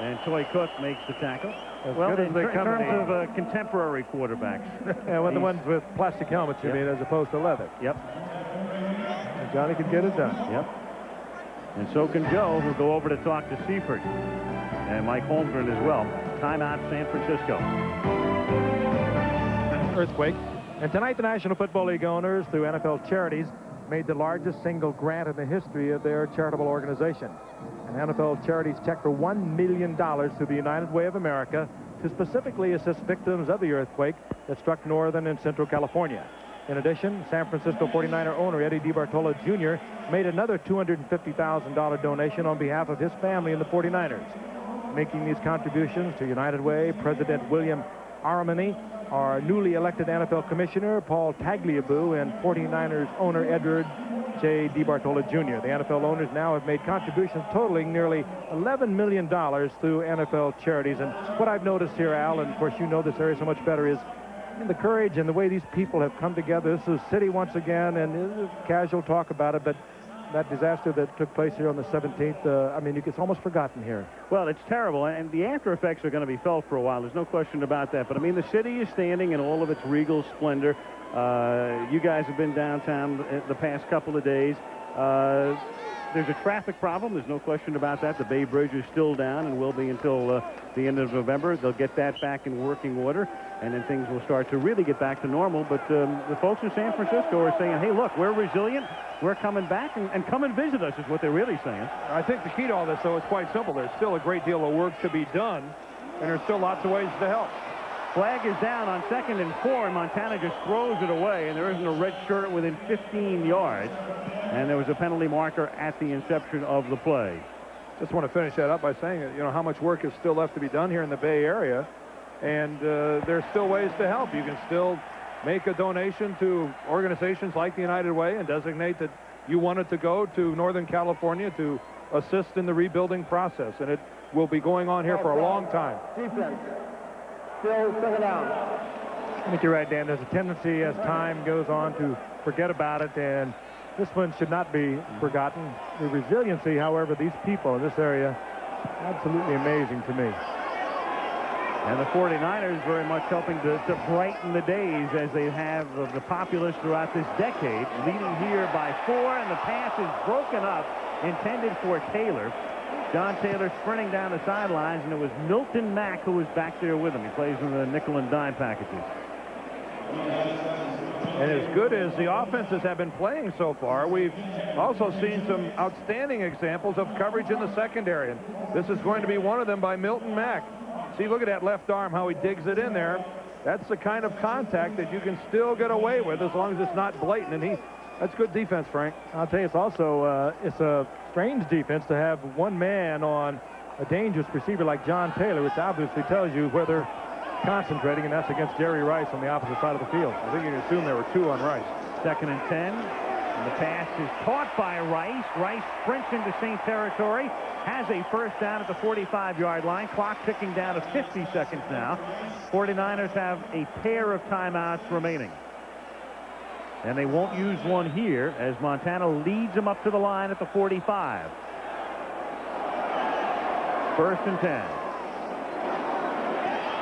And Toy Cook makes the tackle. Well, in terms of contemporary quarterbacks. Yeah, well, the ones with plastic helmets, you mean, as opposed to leather. Yep. And Johnny can get it done. Yep. And so can Joe, who'll go over to talk to Seifert. And Mike Holmgren as well. Timeout, San Francisco. Earthquake. And tonight, the National Football League owners, through NFL Charities, made the largest single grant in the history of their charitable organization. And NFL Charities checked for $1 million to the United Way of America to specifically assist victims of the earthquake that struck northern and central California. In addition, San Francisco 49er owner Eddie DiBartolo Jr. made another $250,000 donation on behalf of his family and the 49ers. Making these contributions to United Way, President William Aramini, our newly elected NFL Commissioner Paul Tagliabue, and 49ers owner Edward J. DiBartolo Jr. The NFL owners now have made contributions totaling nearly $11 million through NFL Charities. And what I've noticed here, Al, and of course you know this area so much better, is the courage and the way these people have come together. This is city once again, and casual talk about it, but that disaster that took place here on the 17th, I mean, it's almost forgotten here. Well, it's terrible, and the after effects are going to be felt for a while. There's no question about that. But, I mean, the city is standing in all of its regal splendor. You guys have been downtown the past couple of days. There's a traffic problem. There's no question about that. The Bay Bridge is still down and will be until the end of November. They'll get that back in working order, and then things will start to really get back to normal. But the folks in San Francisco are saying, hey, look, we're resilient. We're coming back, and come and visit us is what they're really saying. I think the key to all this, though, is quite simple. There's still a great deal of work to be done, and there's still lots of ways to help. Flag is down on 2nd and 4, and Montana just throws it away, and there isn't a red shirt within 15 yards. And there was a penalty marker at the inception of the play. Just want to finish that up by saying, how much work is still left to be done here in the Bay Area, and there's still ways to help. You can still make a donation to organizations like the United Way and designate that you wanted to go to Northern California to assist in the rebuilding process, and it will be going on here for a long time. Defense. Still 2nd down. I think you're right, Dan. There's a tendency as time goes on to forget about it, and this one should not be forgotten. The resiliency, however, these people in this area, absolutely amazing to me. And the 49ers very much helping to brighten the days as they have of the populace throughout this decade, leading here by 4, and the pass is broken up, intended for Taylor. John Taylor sprinting down the sidelines, and it was Milton Mack who was back there with him. He plays in the nickel and dime packages. And as good as the offenses have been playing so far, we've also seen some outstanding examples of coverage in the secondary. And this is going to be one of them by Milton Mack. See, look at that left arm, how he digs it in there. That's the kind of contact that you can still get away with as long as it's not blatant. And that's good defense, Frank. I'll tell you, it's also it's a strange defense to have one man on a dangerous receiver like John Taylor, which obviously tells you whether concentrating, and that's against Jerry Rice on the opposite side of the field. I think you can assume there were 2 on Rice. 2nd and 10. And the pass is caught by Rice. Rice sprints into Saint territory. Has a first down at the 45-yard line. Clock ticking down to 50 seconds now. 49ers have a pair of timeouts remaining. And they won't use one here as Montana leads them up to the line at the 45. 1st and 10.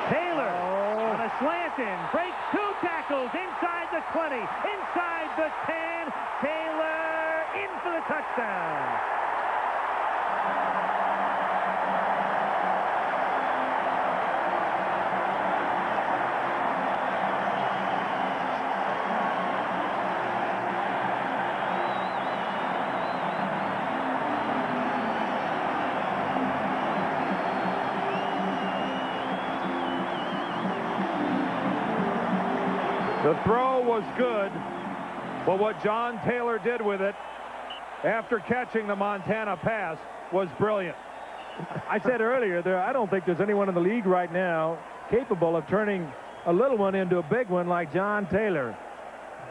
Taylor on a slant in. Breaks 2 tackles inside the 20. Inside the 10. Taylor in for the touchdown. The throw was good, but what John Taylor did with it after catching the Montana pass was brilliant. I said earlier, I don't think there's anyone in the league right now capable of turning a little one into a big one like John Taylor.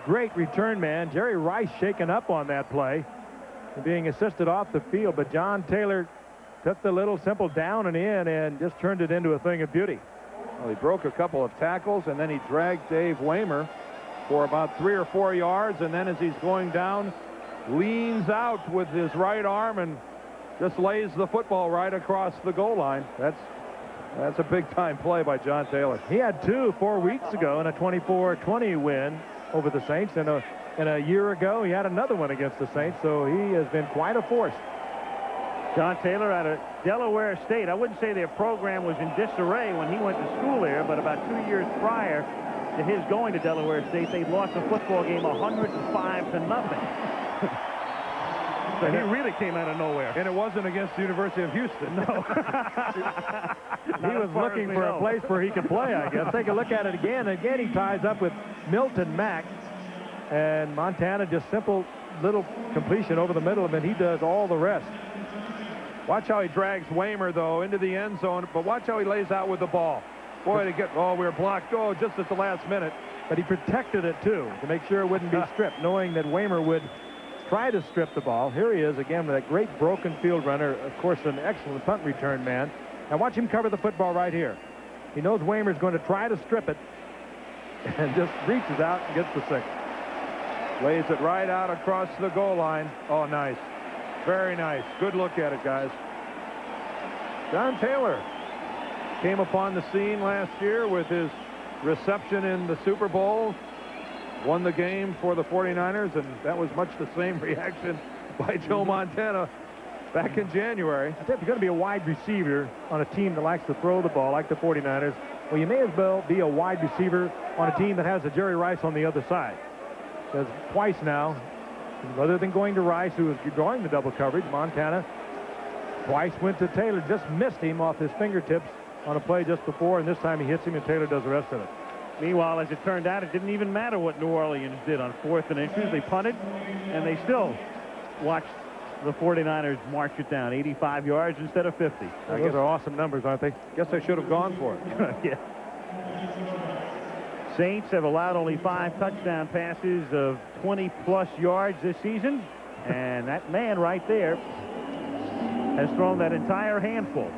Great return man. Jerry Rice shaken up on that play and being assisted off the field, but John Taylor took the little simple down and in and just turned it into a thing of beauty. Well, he broke a couple of tackles, and then he dragged Dave Waymer for about 3 or 4 yards, and then as he's going down, leans out with his right arm and just lays the football right across the goal line. That's a big-time play by John Taylor. He had 2 4 weeks ago in a 24-20 win over the Saints, and a year ago he had another one against the Saints, so he has been quite a force. John Taylor out of Delaware State. I wouldn't say their program was in disarray when he went to school there, but about 2 years prior to his going to Delaware State, they lost a football game 105-0. So he really came out of nowhere. And it wasn't against the University of Houston. No. He was looking for a place where he could play, I guess. Take a look at it again. Again, he ties up with Milton Mack. And Montana just simple little completion over the middle of it. He does all the rest. Watch how he drags Waymer, though, into the end zone. But watch how he lays out with the ball. Boy, we were blocked. Oh, just at the last minute. But he protected it, too, to make sure it wouldn't be stripped, knowing that Waymer would try to strip the ball. Here he is again with that great broken field runner. Of course, an excellent punt return man. Now watch him cover the football right here. He knows Waymer's going to try to strip it and just reaches out and gets the 6. Lays it right out across the goal line. Oh, nice. Very nice. Good look at it, guys. John Taylor came upon the scene last year with his reception in the Super Bowl. Won the game for the 49ers, and that was much the same reaction by Joe Montana back in January. I think if you're going to be a wide receiver on a team that likes to throw the ball like the 49ers, well, you may as well be a wide receiver on a team that has a Jerry Rice on the other side. Because twice now, other than going to Rice, who was drawing the double coverage, Montana twice went to Taylor, just missed him off his fingertips on a play just before, and this time he hits him and Taylor does the rest of it. Meanwhile, as it turned out, it didn't even matter what New Orleans did on 4th and inches. They punted, and they still watched the 49ers march it down 85 yards instead of 50. Those are awesome numbers, aren't they? Guess they should have gone for it. Yeah. Saints have allowed only 5 touchdown passes of 20-plus yards this season, and that man right there has thrown that entire handful.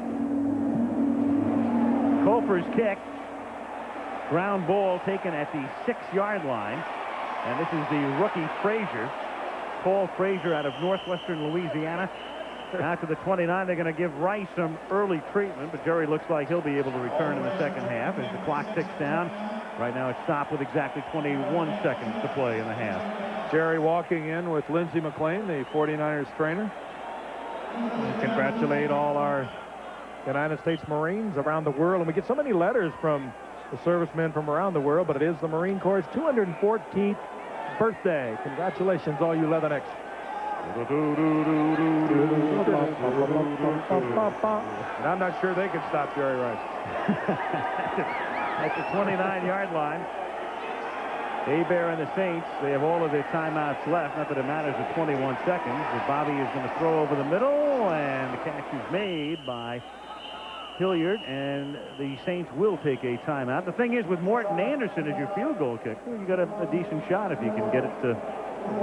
Kofer's kick. Ground ball taken at the 6-yard line. And this is the rookie Frazier. Paul Frazier out of northwestern Louisiana. Out to the 29. They're going to give Rice some early treatment, but Jerry looks like he'll be able to return in the second half as the clock ticks down. Right now it's stopped with exactly 21 seconds to play in the half. Jerry walking in with Lindsey McLean, the 49ers trainer. Congratulate all our United States Marines around the world. And we get so many letters from the servicemen from around the world, but it is the Marine Corps' 214th birthday. Congratulations, all you Leathernecks. And I'm not sure they can stop Jerry Rice. At the 29-yard line, Hebert and the Saints, they have all of their timeouts left. Not that it matters at 21 seconds. But Bobby is going to throw over the middle, and the catch is made by Hilliard, and the Saints will take a timeout. The thing is, with Morton Anderson as your field goal kicker, you got a decent shot if you can get it to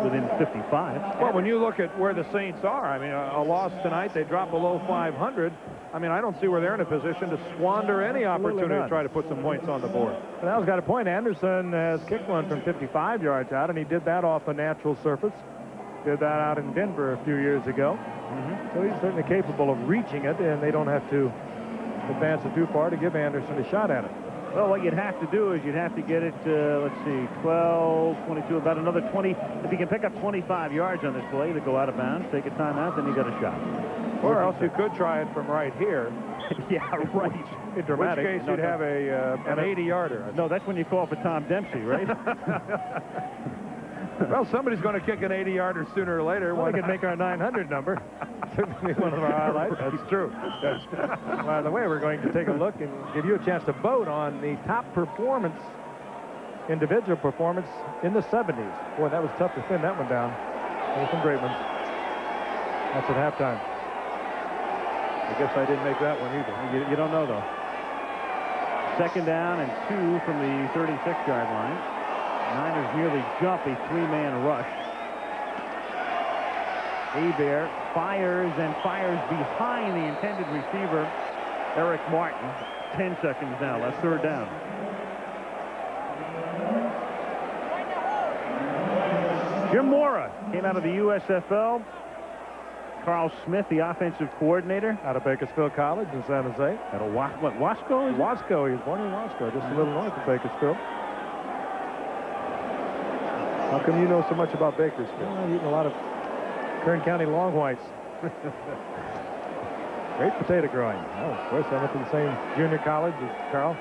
within 55. Well, when you look at where the Saints are, I mean, a loss tonight, they drop below 500. I mean, I don't see where they're in a position to squander any opportunity to try to put some points on the board. Well, Al's got a point. Anderson has kicked one from 55 yards out, and he did that off a natural surface. Did that out in Denver a few years ago. So he's certainly capable of reaching it, and they don't have to advance it too far to give Anderson a shot at it. Well, what you'd have to do is you'd have to get it, let's see, 12, 22, about another 20. If you can pick up 25 yards on this play to go out of bounds, take a timeout, then you got a shot. Or else you could try it from right here. Yeah, right. In which case you'd have an 80-yarder. No, that's when you call for Tom Dempsey, right? Well, somebody's going to kick an 80-yarder sooner or later. Well, we could make our 900 number. Certainly one of our highlights. That's true. By the way, we're going to take a look and give you a chance to vote on the top performance, individual performance in the 70s. Boy, that was tough to thin that one down. There were some great ones. That's at halftime. I guess I didn't make that one either. You don't know, though. Second down and 2 from the 36-yard line. Niners nearly jump a 3-man rush. Hebert fires and fires behind the intended receiver, Eric Martin. 10 seconds now left, third down. Jim Mora came out of the USFL. Carl Smith, the offensive coordinator. Out of Bakersfield College in San Jose. Out of Wasco? Wasco. He was born in Wasco, just a little north of Bakersfield. How come you know so much about Bakersfield? Well, I've eaten a lot of Kern County long whites. Great potato growing. Oh, of course, I went to the same junior college as Carl.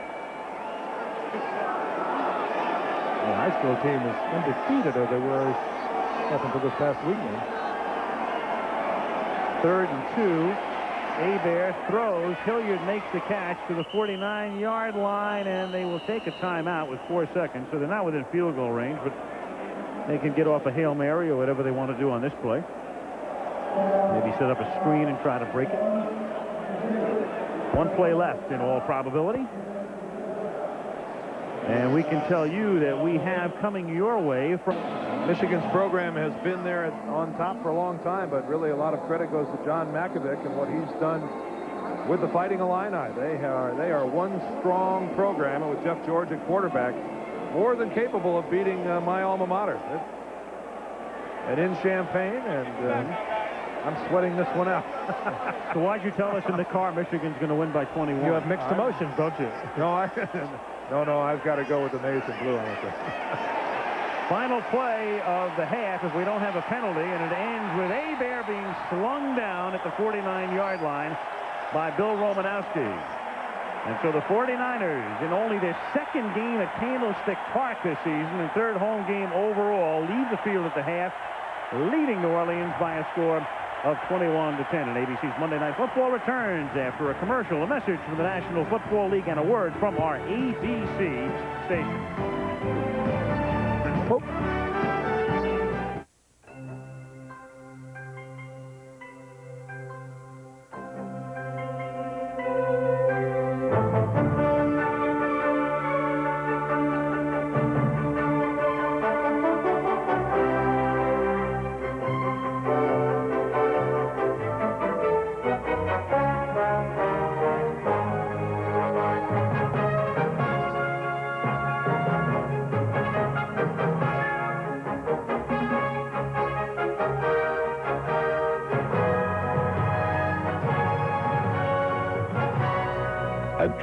The high school team is undefeated, as they were up until this past weekend. Third and 2. Hebert throws. Hilliard makes the catch to the 49-yard line, and they will take a timeout with 4 seconds. So they're not within field goal range, but they can get off a Hail Mary or whatever they want to do on this play. Maybe set up a screen and try to break it. 1 play left in all probability. And we can tell you that we have coming your way from... Michigan's program has been there on top for a long time, but really a lot of credit goes to John Makovic and what he's done with the Fighting Illini. They are one strong program, and with Jeff George at quarterback, more than capable of beating my alma mater. And in Champaign, and I'm sweating this one out. So why'd you tell us in the car Michigan's going to win by 21? You have mixed emotions, don't you? No, I've got to go with the maize and blue. Final play of the half, if we don't have a penalty, and it ends with Hebert being slung down at the 49-yard line by Bill Romanowski. And so the 49ers, in only their second game at Candlestick Park this season and third home game overall, leave the field at the half, leading New Orleans by a score of 21-10. And ABC's Monday Night Football returns after a commercial, a message from the National Football League, and a word from our ABC station.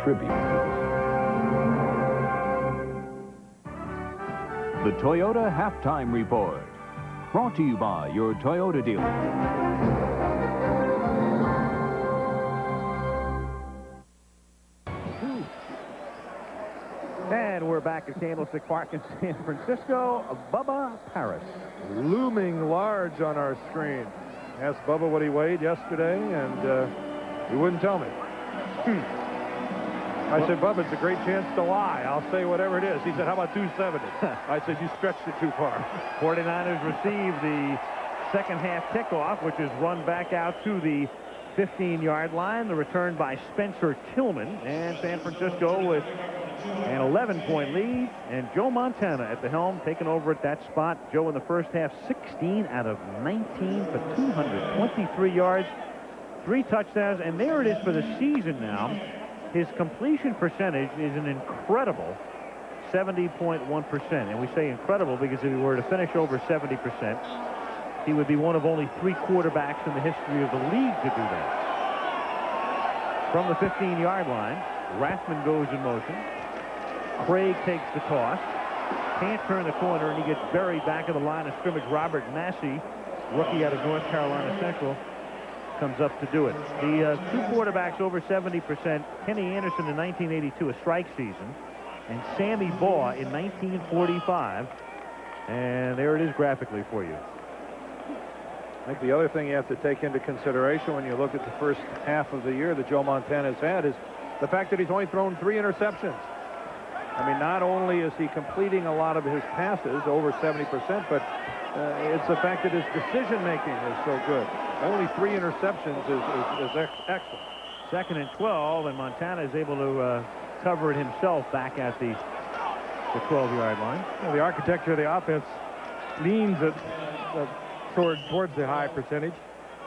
Tribute. The Toyota Halftime Report, brought to you by your Toyota dealer. And we're back at Candlestick Park in San Francisco. Bubba Paris. Looming large on our screen. Asked Bubba what he weighed yesterday, and he wouldn't tell me. I said, Bubba, it's a great chance to lie. I'll say whatever it is. He said, how about 270? I said, you stretched it too far. 49ers receive the second half kickoff, which is run back out to the 15-yard line. The return by Spencer Tillman. And San Francisco with an 11-point lead. And Joe Montana at the helm, taking over at that spot. Joe in the first half, 16 out of 19 for 223 yards, 3 touchdowns. And there it is for the season now. His completion percentage is an incredible 70.1%. And we say incredible because if he were to finish over 70%, he would be one of only 3 quarterbacks in the history of the league to do that. From the 15-yard line, Rathman goes in motion. Craig takes the toss. Can't turn the corner, and he gets buried back of the line of scrimmage. Robert Massey, rookie out of North Carolina Central, comes up to do it. The 2 quarterbacks over 70%, Kenny Anderson in 1982, a strike season, and Sammy Baugh in 1945. And there it is graphically for you. I think the other thing you have to take into consideration when you look at the first half of the year that Joe Montana has had is the fact that he's only thrown 3 interceptions. I mean, not only is he completing a lot of his passes, over 70%, but it's the fact that his decision-making is so good. Only 3 interceptions is excellent. 2nd and 12, and Montana is able to cover it himself back at the 12-yard line. You know, the architecture of the offense leans towards the high percentage.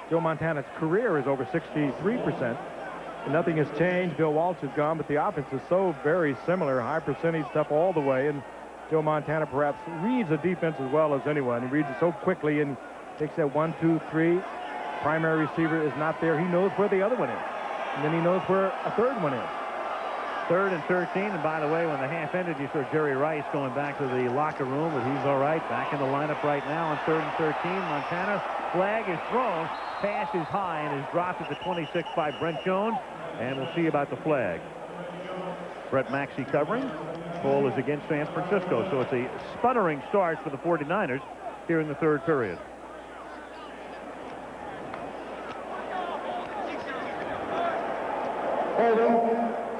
Joe Montana's career is over 63%. And nothing has changed. Bill Walsh is gone, but the offense is so very similar. High percentage stuff all the way. And Joe Montana perhaps reads the defense as well as anyone. He reads it so quickly and takes that 1, 2, 3. Primary receiver is not there. He knows where the other one is. And then he knows where a third one is. 3rd and 13, and by the way, when the half ended, you saw Jerry Rice going back to the locker room, but he's all right. Back in the lineup right now on 3rd and 13. Montana, flag is thrown. Pass is high and is dropped at the 26 by Brent Jones, and we'll see about the flag. Brett Maxey covering. Ball is against San Francisco, so it's a sputtering start for the 49ers here in the 3rd period. Holding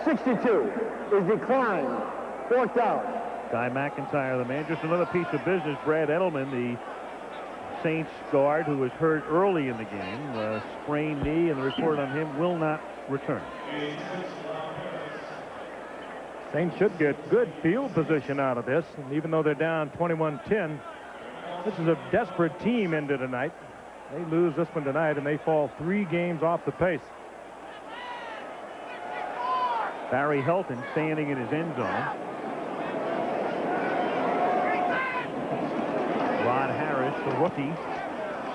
62 is declined. 4th down. Guy McIntyre, the man. Just another piece of business. Brad Edelman, the Saints guard who was hurt early in the game, sprained knee, and the report on him will not return. Saints should get good field position out of this. And even though they're down 21-10, this is a desperate team into tonight. They lose this one tonight, and they fall 3 games off the pace. Barry Helton standing in his end zone. Rod Harris, the rookie.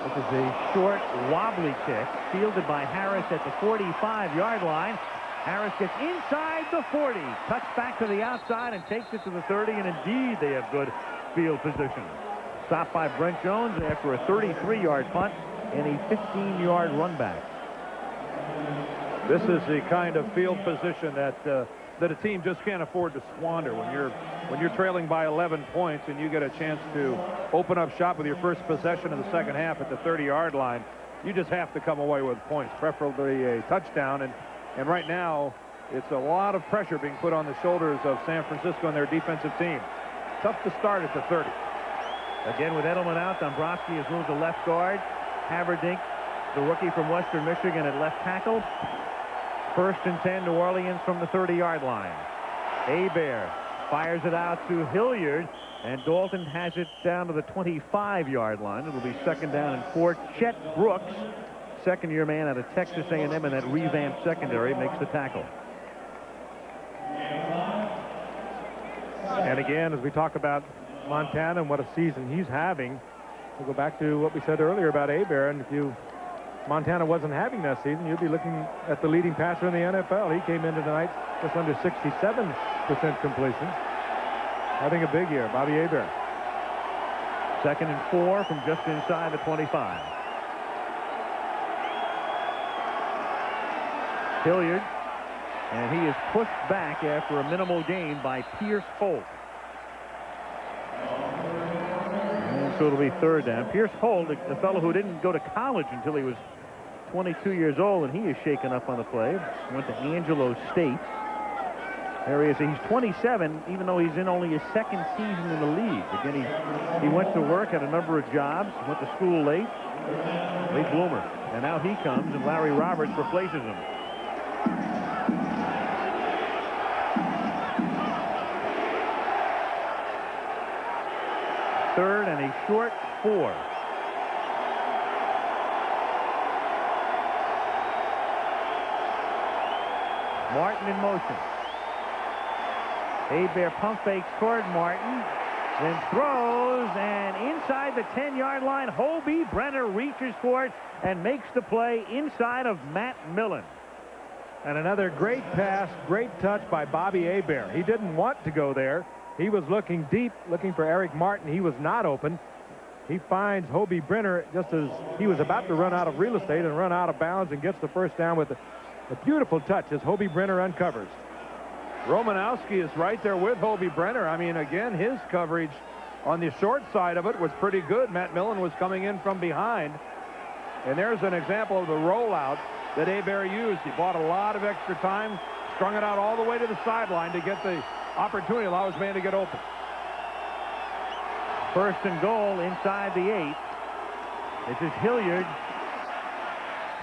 This is a short, wobbly kick, fielded by Harris at the 45-yard line. Harris gets inside the 40, cuts back to the outside and takes it to the 30, and indeed they have good field position. Stopped by Brent Jones after a 33-yard punt and a 15-yard run back. This is the kind of field position that a team just can't afford to squander. When you're trailing by 11 points and you get a chance to open up shop with your first possession in the second half at the 30-yard line, you just have to come away with points, preferably a touchdown. And right now, it's a lot of pressure being put on the shoulders of San Francisco and their defensive team. Tough to start at the 30. Again, with Edelman out, Dombrowski has moved to left guard. Haverdink, the rookie from Western Michigan, at left tackle. 1st and 10, New Orleans from the 30-yard line. Hebert fires it out to Hilliard, and Dalton has it down to the 25-yard line. It'll be 2nd down and 4. Chet Brooks, second-year man out of Texas A&M in that revamped secondary, makes the tackle. And again, as we talk about Montana and what a season he's having, we'll go back to what we said earlier about Hebert, and if Montana wasn't having that season, you'd be looking at the leading passer in the NFL. He came into tonight just under 67% completion. Having a big year, Bobby Hebert. 2nd and 4 from just inside the 25. Hilliard, and he is pushed back after a minimal gain by Pierce Holt. And so it'll be 3rd down. Pierce Holt, the fellow who didn't go to college until he was 22 years old, and he is shaken up on the play. Went to Angelo State. There he is. He's 27, even though he's in only his 2nd season in the league. Again, he went to work at a number of jobs, went to school late bloomer. And now he comes, and Larry Roberts replaces him. Third and a short 4. Martin in motion. Hebert pump fakes toward Martin, then throws, and inside the 10-yard line, Hobie Brenner reaches for it and makes the play inside of Matt Millen. And another great pass, great touch by Bobby Hebert. He didn't want to go there. He was looking deep, looking for Eric Martin. He was not open. He finds Hobie Brenner just as he was about to run out of real estate and run out of bounds, and gets the first down with a beautiful touch as Hobie Brenner uncovers. Romanowski is right there with Hobie Brenner. I mean, again, his coverage on the short side of it was pretty good. Matt Millen was coming in from behind. And there's an example of the rollout that Hebert used. He bought a lot of extra time, strung it out all the way to the sideline to get the opportunity, allow his man to get open. First and goal inside the 8. This is Hilliard.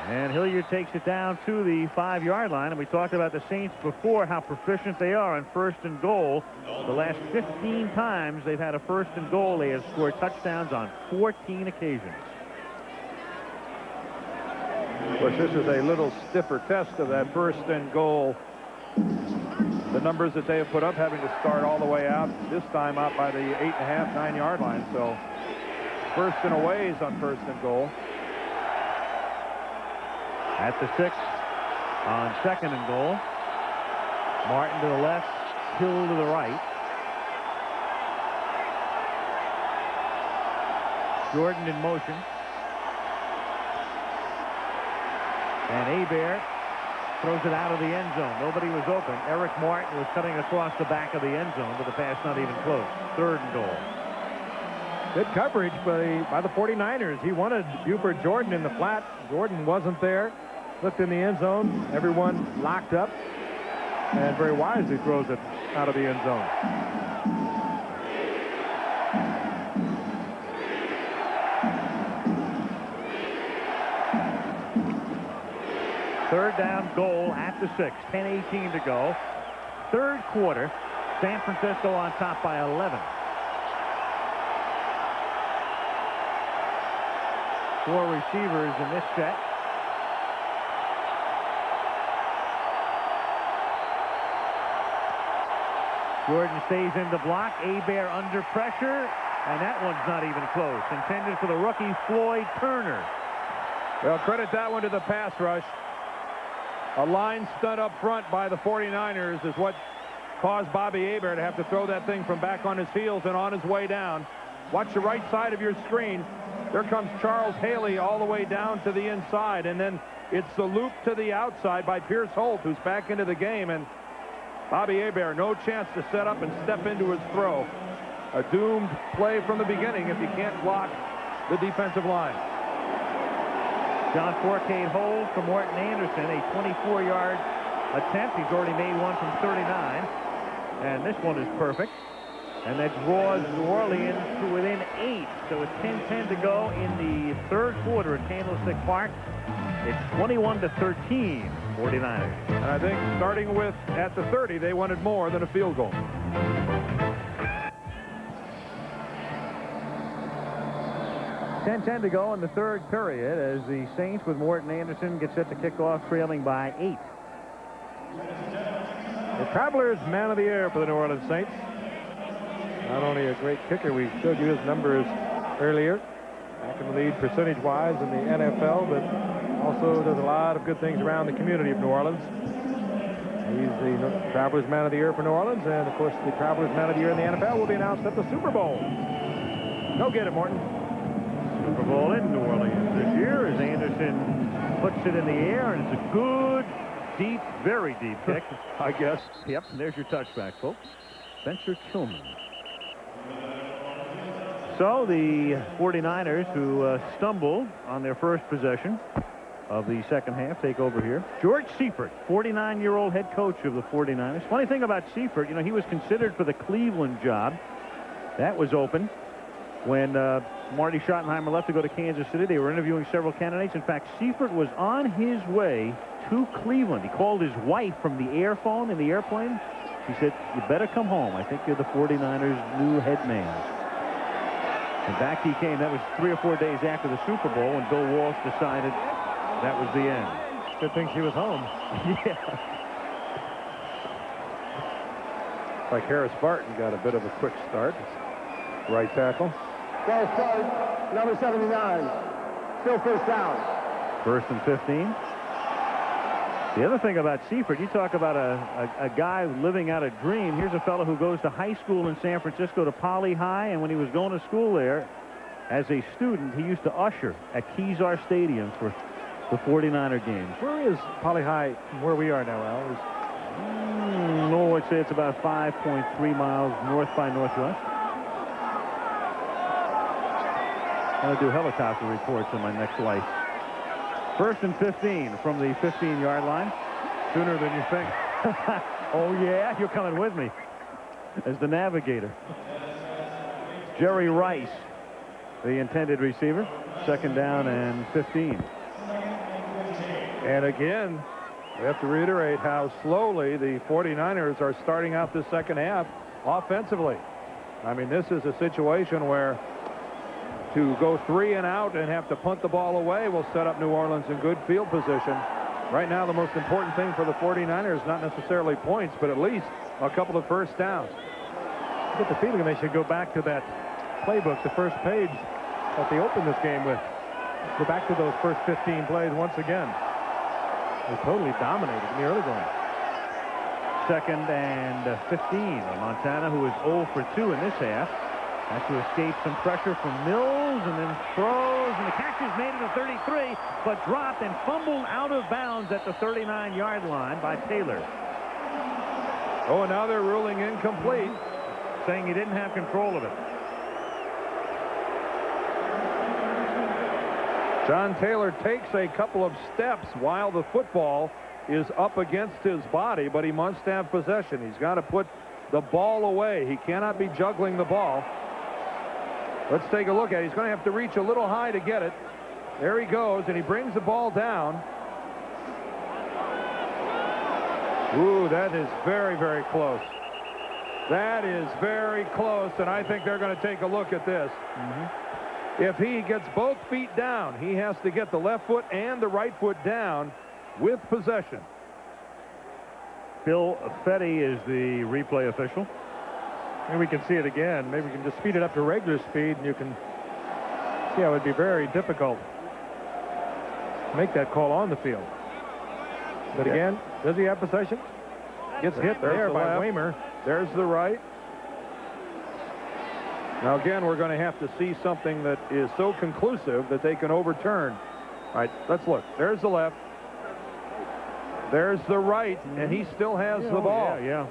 And Hilliard takes it down to the 5-yard line. And we talked about the Saints before, how proficient they are on first and goal. The last 15 times they've had a first and goal, they have scored touchdowns on 14 occasions. Of course, this is a little stiffer test of that first and goal. The numbers that they have put up, having to start all the way out, this time out by the 8.5, 9-yard line. So first and aways on first and goal. At the 6 on second and goal. Martin to the left, Hill to the right. Jordan in motion. And Hebert throws it out of the end zone. Nobody was open. Eric Martin was cutting across the back of the end zone, but the pass not even close. Third and goal. Good coverage by the 49ers. He wanted Buford Jordan in the flat. Jordan wasn't there. Looked in the end zone. Everyone locked up. And very wisely throws it out of the end zone. Third down goal at the 6. 10:18 to go. Third quarter. San Francisco on top by 11. 4 receivers in this set. Jordan stays in the block. Hebert under pressure, and that one's not even close. Intended for the rookie Floyd Turner. Well, credit that one to the pass rush. A line stunt up front by the 49ers is what caused Bobby Hebert to have to throw that thing from back on his heels and on his way down. Watch the right side of your screen. There comes Charles Haley all the way down to the inside, and then it's the loop to the outside by Pierce Holt, who's back into the game, and Bobby Hebert, no chance to set up and step into his throw. A doomed play from the beginning if you can't block the defensive line. John Fourcade holds for Morton Anderson, a 24-yard attempt. He's already made one from 39, and this one is perfect. And that draws New Orleans to within 8. So it's 10-10 to go in the third quarter at Candlestick Park. It's 21-13, 49ers. And I think starting with at the 30, they wanted more than a field goal. $10-10 to go in the third period as the Saints with Morton Anderson get set to kick off, trailing by 8. The Travelers man of the year for the New Orleans Saints. Not only a great kicker, we showed you his numbers earlier, back in the lead percentage-wise in the NFL, but also does a lot of good things around the community of New Orleans. He's the Travelers man of the year for New Orleans, and of course the Travelers man of the year in the NFL will be announced at the Super Bowl. Go get it, Morton. Super Bowl in New Orleans this year as Anderson puts it in the air, and it's a good, deep, very deep kick. I guess. Yep, and there's your touchback, folks. Spencer Tillman. So the 49ers, who stumbled on their first possession of the second half, take over here. George Seifert, 49-year-old head coach of the 49ers. Funny thing about Seifert, you know, he was considered for the Cleveland job. That was open. When Marty Schottenheimer left to go to Kansas City, they were interviewing several candidates. In fact, Gifford was on his way to Cleveland. He called his wife from the air phone in the airplane. She said, "You better come home. I think you're the 49ers' new head man." And back he came. That was 3 or 4 days after the Super Bowl when Bill Walsh decided that was the end. Good thing she was home. Yeah. Like Harris Barton got a bit of a quick start. Right tackle. Ball start, number 79. Still first down. 1st and 15. The other thing about Seifert, you talk about a guy living out a dream. Here's a fellow who goes to high school in San Francisco, to Poly High, and when he was going to school there as a student, he used to usher at Kezar Stadium for the 49er games. Where is Poly High from where we are now, Al? I'd say it's about 5.3 miles north by northwest. I'm going to do helicopter reports in my next life. 1st and 15 from the 15-yard line. Sooner than you think. Oh, yeah, you're coming with me as the navigator. Jerry Rice, the intended receiver. 2nd down and 15. And again, we have to reiterate how slowly the 49ers are starting out the second half offensively. I mean, this is a situation where to go 3 and out and have to punt the ball away will set up New Orleans in good field position. Right now, the most important thing for the 49ers, not necessarily points, but at least a couple of first downs. I get the feeling they should go back to that playbook, the first page that they opened this game with. Go back to those first 15 plays once again. They totally dominated in the early going. 2nd and 15. Montana, who is 0 for 2 in this half, has to escape some pressure from Mills and then throws, and the catch is made at the 33, but dropped and fumbled out of bounds at the 39-yard line by Taylor. Oh, and now they're ruling incomplete, saying he didn't have control of it. John Taylor takes a couple of steps while the football is up against his body, but he must have possession. He's got to put the ball away. He cannot be juggling the ball. Let's take a look at it. He's going to have to reach a little high to get it. There he goes, and he brings the ball down. Ooh, that is very, very close. That is very close, and I think they're going to take a look at this. If he gets both feet down, he has to get the left foot and the right foot down with possession. Bill Fetty is the replay official. Maybe we can see it again. Maybe we can just speed it up to regular speed, and you can see how it would be very difficult to make that call on the field. But again, does he have possession? Gets hit there by Waymer. There's the right. Now again, we're going to have to see something that is so conclusive that they can overturn. All right, let's look. There's the left. There's the right, and he still has the ball. Yeah.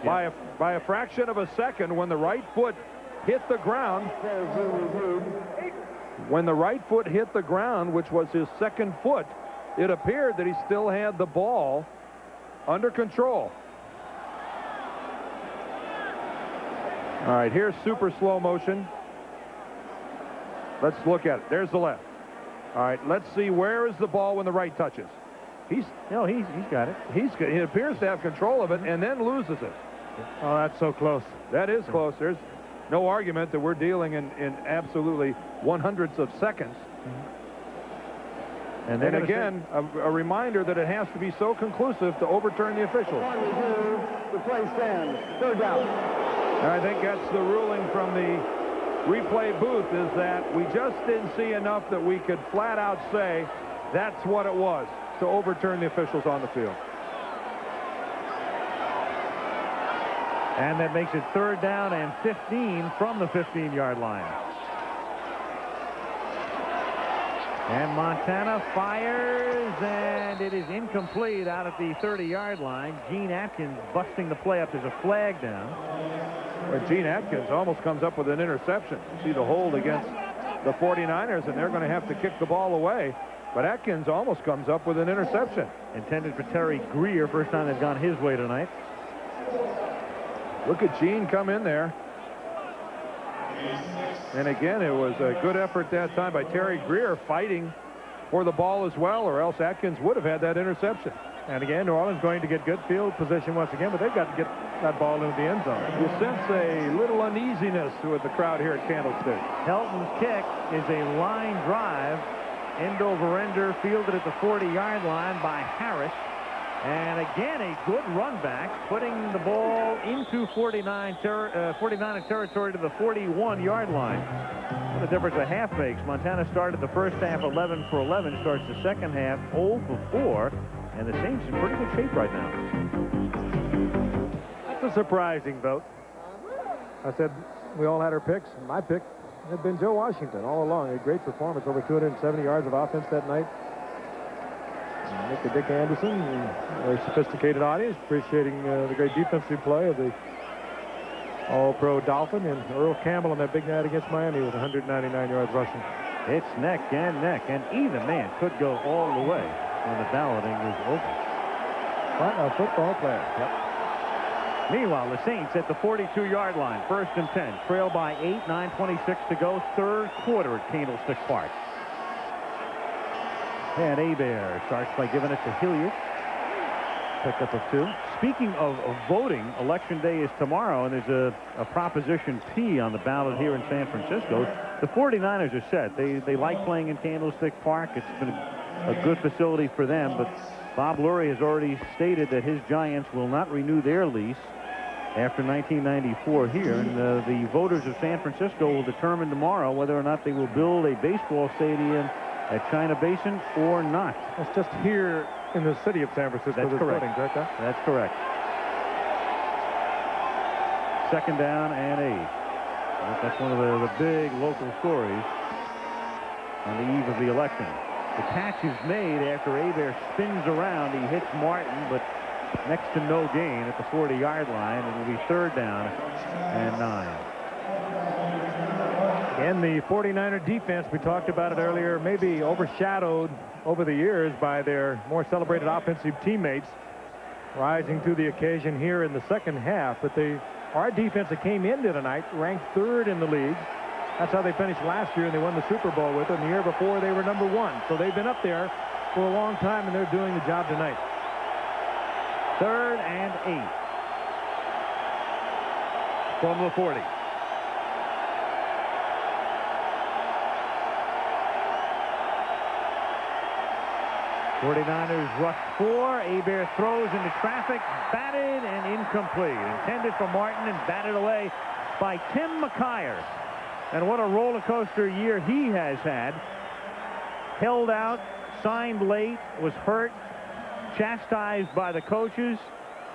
By a fraction of a second, when the right foot hit the ground, which was his second foot, it appeared that he still had the ball under control. All right, here's super slow motion. Let's look at it. There's the left. All right, let's see, where is the ball when the right touches? He's got it. He appears to have control of it and then loses it. Oh, that's so close. That is close. There's no argument that we're dealing in absolutely 100ths of seconds. And then again, a reminder that it has to be so conclusive to overturn the officials. The play stands. 3rd down. And I think that's the ruling from the replay booth, is that we just didn't see enough that we could flat out say that's what it was to overturn the officials on the field. And that makes it 3rd down and 15 from the 15-yard line. And Montana fires, and it is incomplete out at the 30-yard line. Gene Atkins busting the play up. There's a flag down. But Gene Atkins almost comes up with an interception. You see the hold against the 49ers, and they're going to have to kick the ball away. But Atkins almost comes up with an interception. Intended for Terry Greer. First time they've gone his way tonight. Look at Gene come in there. And again, it was a good effort that time by Terry Greer fighting for the ball as well, or else Atkins would have had that interception. And again, New Orleans going to get good field position once again, but they've got to get that ball into the end zone. You sense a little uneasiness with the crowd here at Candlestick. Helton's kick is a line drive, end over ender, fielded at the 40-yard line by Harris. And again, a good run back, putting the ball into 49 territory to the 41-yard line. What a difference a half makes. Montana started the first half 11 for 11, starts the second half 0 for 4, and the Saints in pretty good shape right now. That's a surprising vote. I said we all had our picks. My pick had been Joe Washington all along. A great performance, over 270 yards of offense that night. Dick Anderson, a very sophisticated audience, appreciating the great defensive play of the All-Pro Dolphin, and Earl Campbell on that big night against Miami with 199 yards rushing. It's neck and neck, and either man could go all the way when the balloting is open. But a football player. Yep. Meanwhile, the Saints at the 42-yard line, 1st and 10, trail by 8, 9:26 to go, third quarter at Candlestick Park. And Hebert starts by giving it to Hilliard. Pickup of 2. Speaking of voting, Election Day is tomorrow, and there's a Proposition P on the ballot here in San Francisco. The 49ers are set. They like playing in Candlestick Park. It's been a good facility for them, but Bob Lurie has already stated that his Giants will not renew their lease after 1994 here, and the voters of San Francisco will determine tomorrow whether or not they will build a baseball stadium at China Basin or not. That's just here in the city of San Francisco. That's correct. Voting, correct? That's correct. 2nd down and 8. That's one of the big local stories on the eve of the election. The catch is made after Hebert spins around. He hits Martin, but next to no gain at the 40-yard line. It will be 3rd down and 9. And the 49er defense, we talked about it earlier, maybe overshadowed over the years by their more celebrated offensive teammates, rising to the occasion here in the second half. But our defense that came into tonight ranked 3rd in the league. That's how they finished last year, and they won the Super Bowl with it. And the year before, they were number 1. So they've been up there for a long time, and they're doing the job tonight. 3rd and 8. From the 40. '49ers rush 4. Hebert throws into traffic, batted and incomplete. Intended for Martin and batted away by Tim McKyer. And what a roller coaster year he has had. Held out, signed late, was hurt, chastised by the coaches,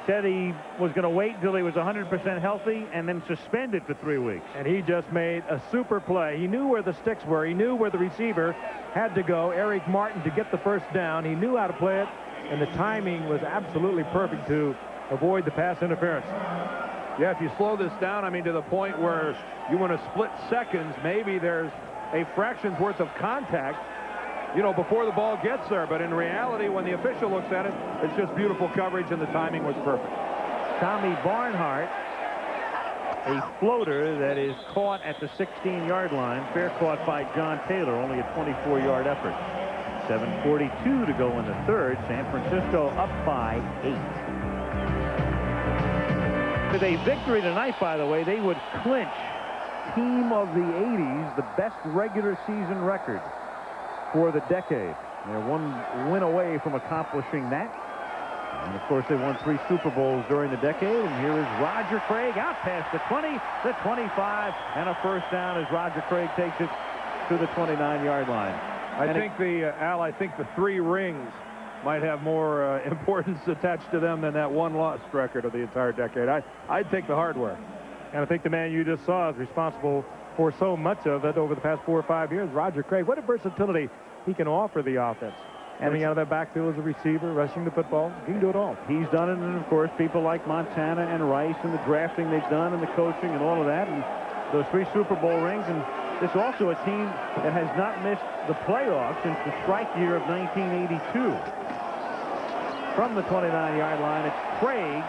said he was going to wait until he was 100% healthy, and then suspended for 3 weeks. And he just made a super play. He knew where the sticks were. He knew where the receiver had to go, Eric Martin, to get the first down. He knew how to play it, and the timing was absolutely perfect to avoid the pass interference. Yeah, if you slow this down, I mean, to the point where you want to split seconds, maybe there's a fraction's worth of contact, you know, before the ball gets there. But in reality, when the official looks at it, it's just beautiful coverage, and the timing was perfect. Tommy Barnhart, a floater that is caught at the 16-yard line. Fair caught by John Taylor, only a 24-yard effort. 7:42 to go in the 3rd. San Francisco up by 8. With a victory tonight, by the way, they would clinch team of the 80s, the best regular season record for the decade. They're 1 win away from accomplishing that. And of course, they won 3 Super Bowls during the decade. And here is Roger Craig out past the 20, the 25, and a first down as Roger Craig takes it to the 29-yard line. I think the 3 rings might have more importance attached to them than that 1 loss record of the entire decade. I'd take the hardware. And I think the man you just saw is responsible for so much of it over the past 4 or 5 years. Roger Craig, what a versatility he can offer the offense. Coming out of that backfield as a receiver, rushing the football, he can do it all. He's done it, and of course, people like Montana and Rice and the drafting they've done and the coaching and all of that, and those 3 Super Bowl rings. And this is also a team that has not missed the playoffs since the strike year of 1982. From the 29-yard line, it's Craig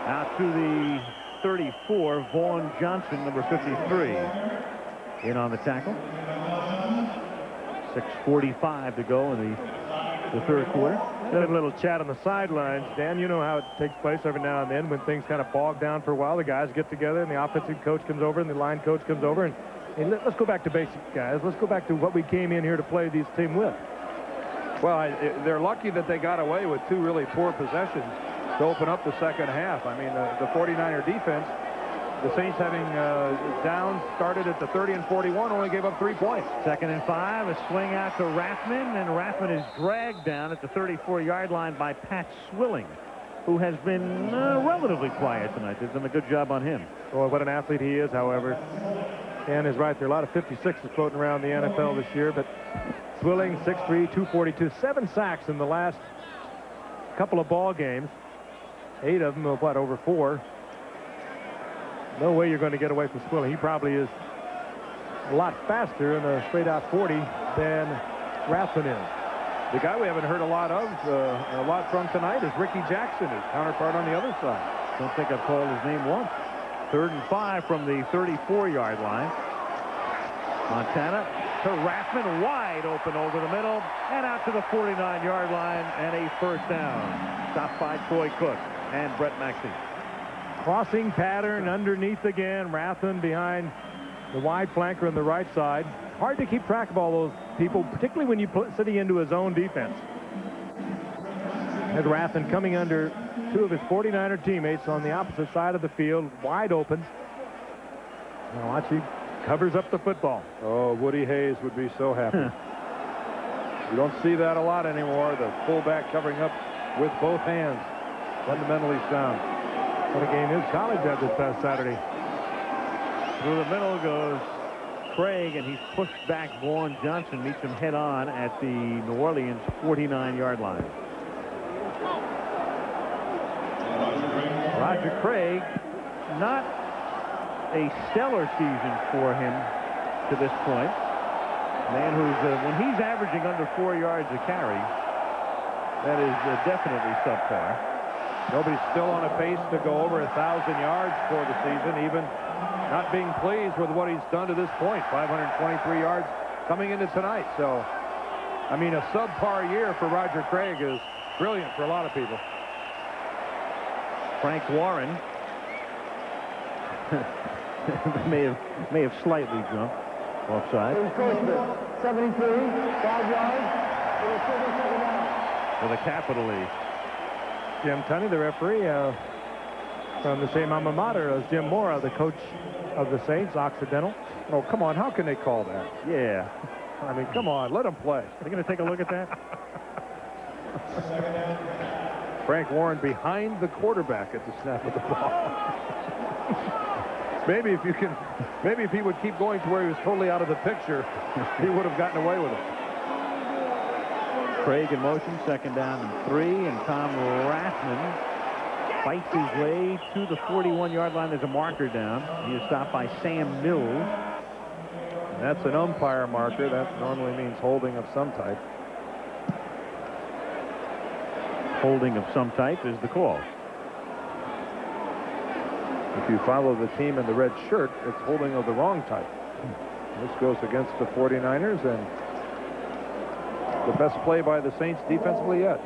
out to the 34, Vaughn Johnson, number 53. in on the tackle. 6:45 to go in the third quarter. Had a little chat on the sidelines. Dan, you know how it takes place every now and then when things kind of bog down for a while. The guys get together and the offensive coach comes over and the line coach comes over and let's go back to basics, guys. Let's go back to what we came in here to play this team with. Well, they're lucky that they got away with two really poor possessions to open up the second half. I mean, the 49er defense, the Saints having down started at the 30 and 41, only gave up 3 points. 2nd and 5, a swing out to Rathman, and Rathman is dragged down at the 34-yard line by Pat Swilling, who has been relatively quiet tonight. They've done a good job on him. Boy, what an athlete he is, however. Dan is right. There are a lot of 56s floating around the NFL this year, but Swilling, 6'3", 242, 7 sacks in the last couple of ball games. 8 of them, what, over 4. No way you're going to get away from Swilling. He probably is a lot faster in a straight-out 40 than Rathman is. The guy we haven't heard a lot from tonight is Ricky Jackson, his counterpart on the other side. Don't think I've called his name once. 3rd and 5 from the 34-yard line. Montana to Rathman, wide open over the middle and out to the 49-yard line, and a first down. Stopped by Troy Cook and Brett Maxey. Crossing pattern underneath again. Rathman behind the wide flanker on the right side. Hard to keep track of all those people, particularly when you put sitting into his own defense. And Rathman coming under 2 of his 49er teammates on the opposite side of the field, wide open. Now watch, he covers up the football. Oh, Woody Hayes would be so happy. You don't see that a lot anymore. The fullback covering up with both hands. Fundamentally sound. What a game his college had this past Saturday. Through the middle goes Craig, and he's pushed back. Vaughn Johnson meets him head on at the New Orleans 49-yard line. Roger Craig, not a stellar season for him to this point. Man who's, when he's averaging under 4 yards a carry, that is definitely subpar. Nobody's still on a pace to go over 1,000 yards for the season, even not being pleased with what he's done to this point. 523 yards coming into tonight. So, I mean, a subpar year for Roger Craig is brilliant for a lot of people. Frank Warren may have slightly jumped offside. Encroachment, 73, 5 yards, With a capital E. Jim Tunney, the referee, from the same alma mater as Jim Mora, the coach of the Saints, Occidental. Oh, come on, how can they call that? Yeah. I mean, come on, let them play. Are they going to take a look at that? Frank Warren behind the quarterback at the snap of the ball. Maybe if he would keep going to where he was totally out of the picture, he would have gotten away with it. Craig in motion, 2nd down and 3, and Tom Rathman fights his way to the 41-yard line. There's a marker down. He is stopped by Sam Mills. And that's an umpire marker. That normally means holding of some type. Holding of some type is the call. If you follow the team in the red shirt, it's holding of the wrong type. This goes against the 49ers, and the best play by the Saints defensively yet.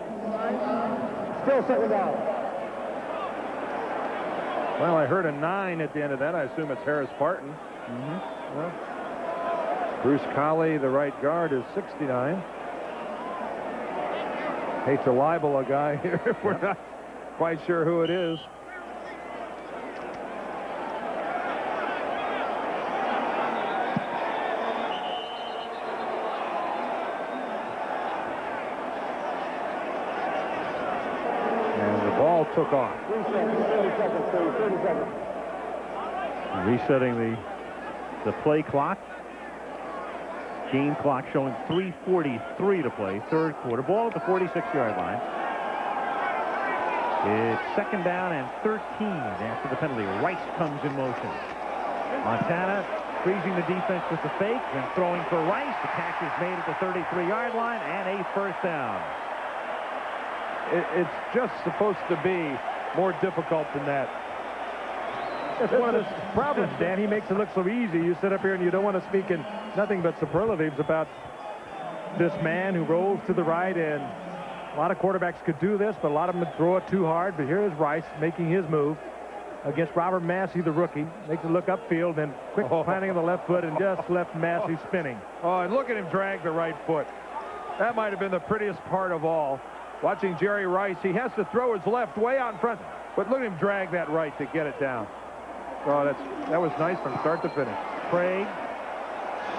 Still 2nd down. Well, I heard a 9 at the end of that. I assume it's Harris Barton. Well, Bruce Colley, the right guard, is 69. Hate to libel a guy here if we're not quite sure who it is. Took off. 30 seconds, 30 seconds. Resetting the play clock. Game clock showing 3:43 to play, 3rd quarter. Ball at the 46-yard line. It's 2nd down and 13 after the penalty. Rice comes in motion. Montana freezing the defense with the fake, then throwing for Rice. The catch is made at the 33-yard line, and a first down. It's just supposed to be more difficult than that. That's one of the problems, Dan. He makes it look so easy. You sit up here and you don't want to speak in nothing but superlatives about this man who rolls to the right, and a lot of quarterbacks could do this, but a lot of them would throw it too hard. But here is Rice making his move against Robert Massey, the rookie. Makes it look upfield, and quick planting on the left foot and just left Massey spinning. Oh, and look at him drag the right foot. That might have been the prettiest part of all. Watching Jerry Rice, he has to throw his left way out in front, but look at him drag that right to get it down. Oh, that was nice from start to finish. Craig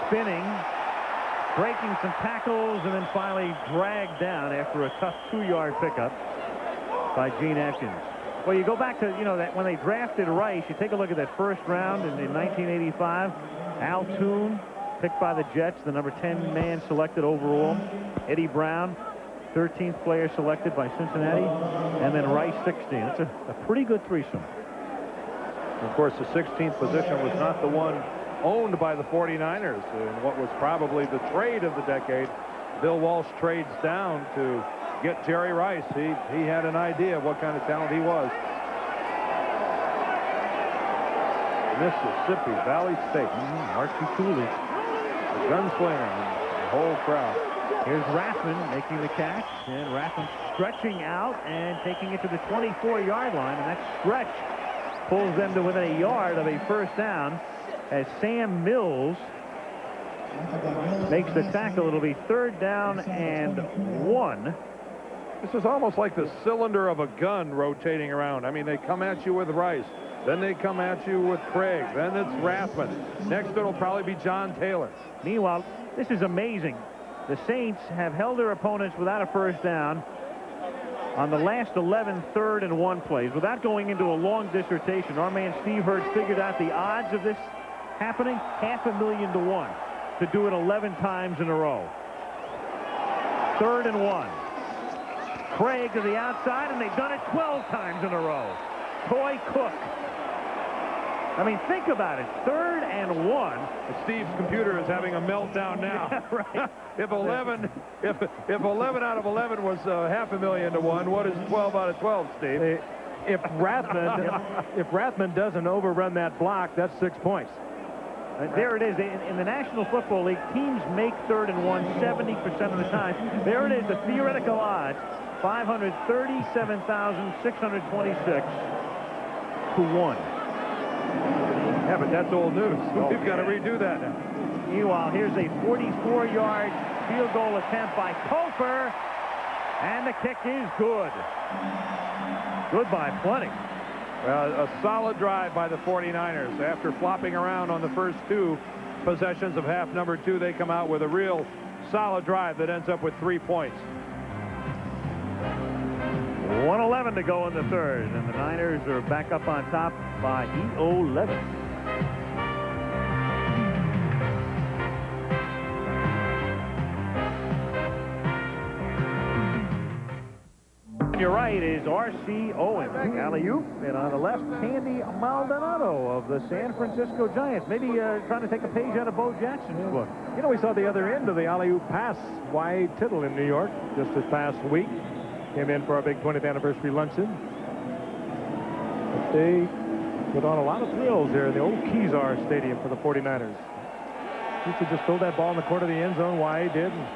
spinning, breaking some tackles, and then finally dragged down after a tough 2-yard pickup by Gene Atkins. Well, you go back to, that when they drafted Rice, you take a look at that first round in 1985. Al Toon, picked by the Jets, the number 10 man selected overall. Eddie Brown, 13th player selected by Cincinnati. And then Rice, 16. That's a pretty good threesome. Of course, the 16th position was not the one owned by the 49ers in what was probably the trade of the decade. Bill Walsh trades down to get Jerry Rice. He had an idea of what kind of talent he was. Mississippi Valley State. Archie Cooley, The gunslinger and the whole crowd. Here's Rathman making the catch, and Rathman stretching out and taking it to the 24-yard line, and that stretch pulls them to within a yard of a first down as Sam Mills makes the tackle. It'll be 3rd down and 1. This is almost like the cylinder of a gun rotating around. I mean, they come at you with Rice. Then they come at you with Craig. Then it's Rathman. Next it'll probably be John Taylor. Meanwhile, this is amazing. The Saints have held their opponents without a first down on the last 11 3rd and 1 plays. Without going into a long dissertation, our man Steve Hurts figured out the odds of this happening, 500,000 to 1, to do it 11 times in a row. 3rd and 1. Craig to the outside, and they've done it 12 times in a row. Toy Cook. I mean, think about it. 3rd and 1. Steve's computer is having a meltdown now. Yeah, right. If 11 out of 11 was 500,000 to 1, what is 12 out of 12, Steve? If Rathman doesn't overrun that block, that's 6 points. There it is. In the National Football League, teams make 3rd and 1 70% of the time. There it is, the theoretical odds, 537,626 to 1. Yeah, but that's old news. We've got to redo that now. Meanwhile, here's a 44-yard field goal attempt by Kofer, and the kick is good. Good by plenty. Well, a solid drive by the 49ers. After flopping around on the first 2 possessions of half number 2, they come out with a real solid drive that ends up with 3 points. 1:11 to go in the 3rd, and the Niners are back up on top by 11. On your right is R.C. Owen, alley-oop, and on the left, Candy Maldonado of the San Francisco Giants. Maybe trying to take a page out of Bo Jackson's book. We saw the other end of the alley-oop pass. Wyatt Tittle in New York just this past week. Came in for our big 20th anniversary luncheon. But they put on a lot of thrills there in the old Kezar Stadium for the 49ers. Used to just throw that ball in the corner of the end zone. Wyatt did. And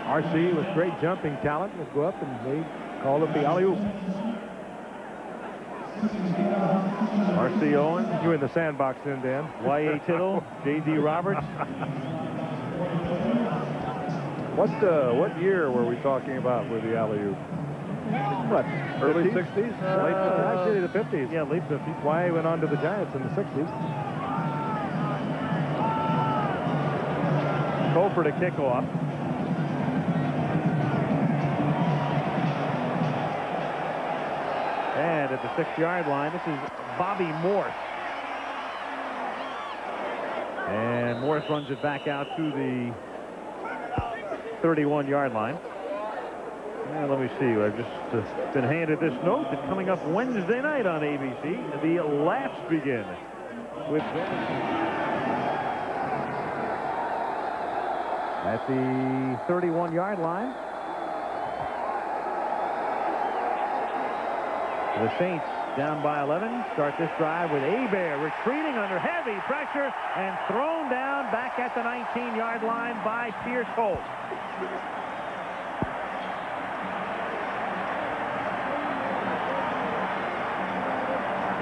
R.C. with great jumping talent would go up, and they called it the alley-oop. R.C. Owen. You in the sandbox then, Dan. Y.A. Tittle. J.D. Roberts. What year were we talking about with the alley-oop? What? Early 50s? 60s? Actually, the 50s. Yeah, late 50s. Wyatt went on to the Giants in the 60s. Kofer to kick off. And at the 6-yard line, this is Bobby Morse. And Morse runs it back out to the 31-yard line. And let me see. I've just been handed this note that coming up Wednesday night on ABC, the laps begin with at the 31-yard line. The Saints down by 11. Start this drive with Hebert retreating under heavy pressure and thrown down back at the 19-yard line by Pierce Holt.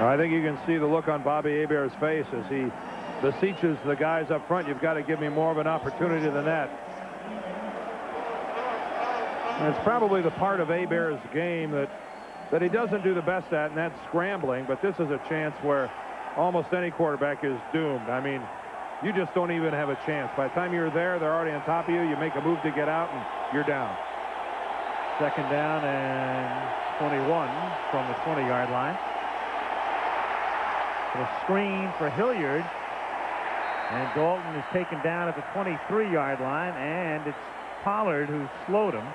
I think you can see the look on Bobby Hebert's face as he beseeches the guys up front. You've got to give me more of an opportunity than that. And it's probably the part of Hebert's game that he doesn't do the best at, and that's scrambling. But this is a chance where almost any quarterback is doomed. I mean, you just don't even have a chance. By the time you're there, they're already on top of you. You make a move to get out, and you're down. Second down and 21 from the 20-yard line. A screen for Hilliard, and Dalton is taken down at the 23-yard line, and it's Pollard who slowed him.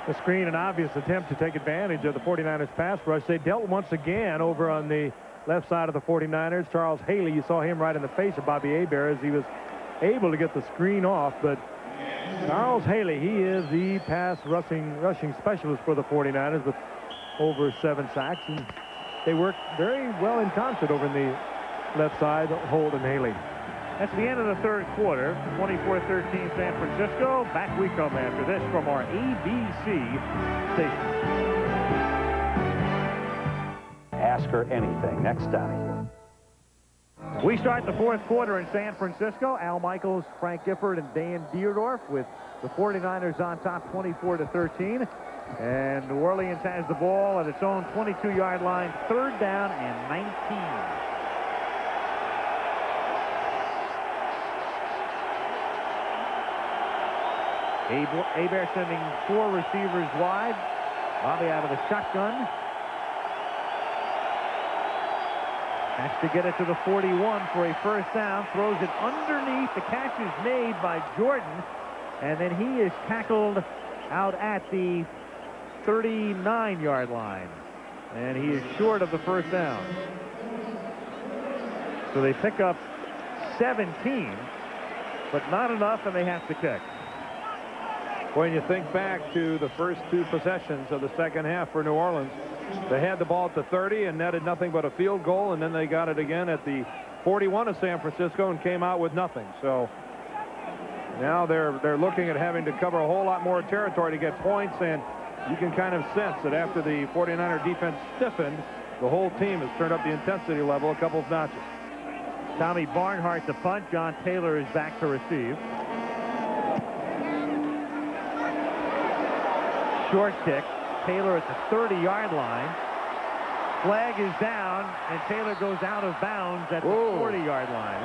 The screen, an obvious attempt to take advantage of the 49ers pass rush. They dealt once again over on the left side of the 49ers. Charles Haley, you saw him right in the face of Bobby Hebert as he was able to get the screen off, but Charles Haley, he is the pass rushing specialist for the 49ers with over 7 sacks, and they work very well in concert over in the left side, Holt and Haley. That's the end of the third quarter. 24-13 San Francisco. Back we come after this from our ABC station. Ask her anything. Next time. We start the fourth quarter in San Francisco. Al Michaels, Frank Gifford, and Dan Dierdorf with the 49ers on top 24-13. And New Orleans has the ball at its own 22-yard line, third down and 19. Hebert sending 4 receivers wide. Bobby out of the shotgun. Has to get it to the 41 for a first down. Throws it underneath. The catch is made by Jordan. And then he is tackled out at the 39-yard line. And he is short of the first down. So they pick up 17, but not enough, and they have to kick. When you think back to the first 2 possessions of the second half for New Orleans, they had the ball at the 30 and netted nothing but a field goal, and then they got it again at the 41 of San Francisco and came out with nothing. So now they're looking at having to cover a whole lot more territory to get points, and you can kind of sense that after the 49er defense stiffened, the whole team has turned up the intensity level a couple of notches. Tommy Barnhart to punt. John Taylor is back to receive. Short kick. Taylor at the 30-yard line. Flag is down, and Taylor goes out of bounds at the 40-yard line.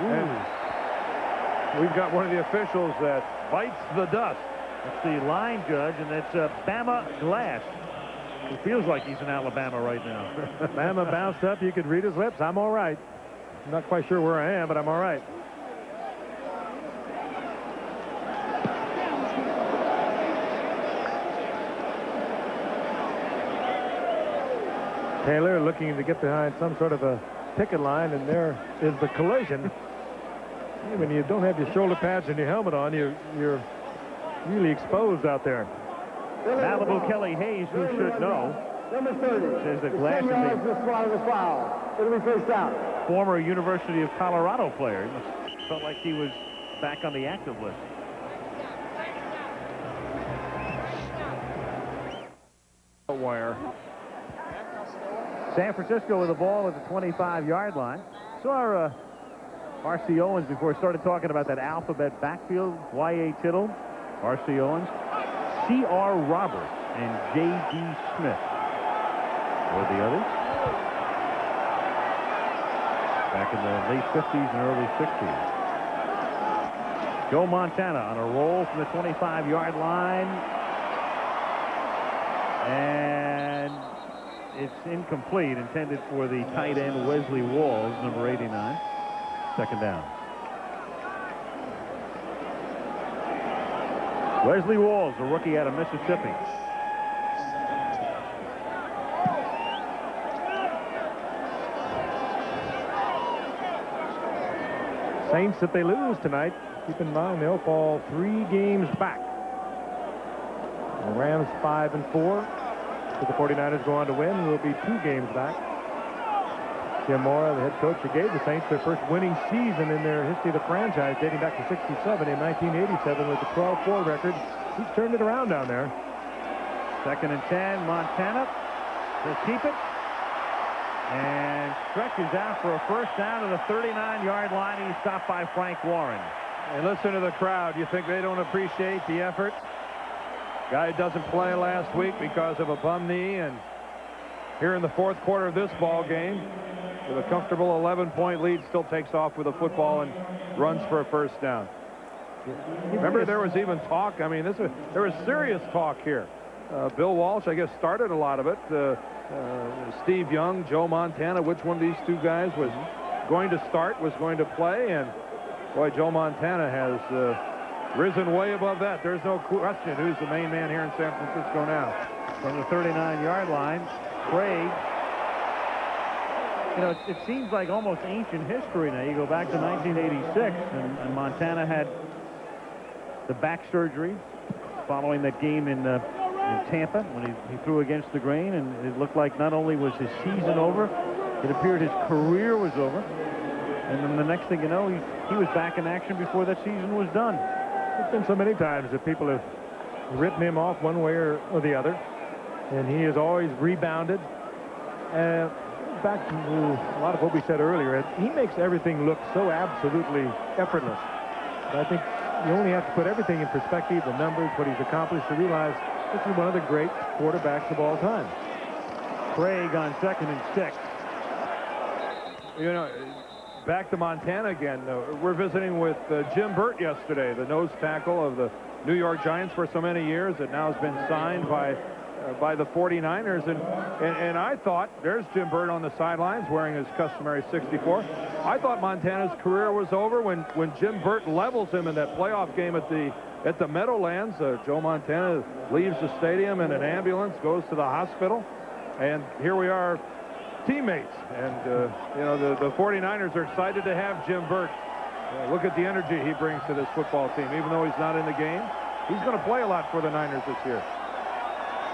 We've got one of the officials that bites the dust. It's the line judge, and it's Bama Glass. It feels like he's in Alabama right now. Bama bounced up. You could read his lips. I'm all right. I'm not quite sure where I am, but I'm all right. Taylor looking to get behind some sort of a picket line, and there is the collision. When you don't have your shoulder pads and your helmet on, you're really exposed out there. Malibu Kelly Hayes, who should know, Number 30. says that Glass is a foul. It'll be first down. Former University of Colorado player. He must felt like he was back on the active list. Wire. San Francisco with the ball at the 25-yard line. Saw R.C. Owens before started talking about that alphabet backfield. Y.A. Tittle, R.C. Owens, C.R. Roberts, and J.D. Smith. Or the others? Back in the late 50s and early 60s. Joe Montana on a roll from the 25-yard line. And it's incomplete, intended for the tight end Wesley Walls, number 89. Second down. Wesley Walls, a rookie out of Mississippi. Saints, if they lose tonight, keep in mind they'll fall 3 games back. The Rams 5-4. If the 49ers go on to win, we'll be 2 games back. Jim Mora, the head coach, who gave the Saints their first winning season in their history of the franchise, dating back to '67. In 1987, with the 12-4 record, he's turned it around down there. 2nd and 10. Montana will keep it and stretches out for a first down to the 39-yard line. He's stopped by Frank Warren. And listen to the crowd. You think they don't appreciate the effort? Guy doesn't play last week because of a bum knee, and here in the 4th quarter of this ball game, with a comfortable 11-point lead, still takes off with a football and runs for a first down. Remember, there was even talk. I mean, there was serious talk here. Bill Walsh, I guess, started a lot of it. Steve Young, Joe Montana, which one of these two guys was going to start, was going to play, and boy, Joe Montana has risen way above that. There's no question who's the main man here in San Francisco now. From the 39-yard line, Craig. You know, it seems like almost ancient history now. You go back to 1986, and Montana had the back surgery following that game in Tampa when he threw against the grain, and it looked like not only was his season over, it appeared his career was over. And then the next thing you know, he was back in action before that season was done. There's been so many times that people have written him off one way or the other, and he has always rebounded. Back to a lot of what we said earlier, he makes everything look so absolutely effortless. But I think you only have to put everything in perspective, the numbers, what he's accomplished, to realize this is one of the great quarterbacks of all time. Craig on 2nd and 6. You know, back to Montana again. We're visiting with Jim Burt yesterday, the nose tackle of the New York Giants for so many years, that now has been signed by the 49ers. And I thought, there's Jim Burt on the sidelines wearing his customary 64. I thought Montana's career was over when Jim Burt levels him in that playoff game at the Meadowlands. Joe Montana leaves the stadium in an ambulance, goes to the hospital, and here we are, teammates. And you know, the 49ers are excited to have Jim Burt. Look at the energy he brings to this football team. Even though he's not in the game, he's going to play a lot for the Niners this year.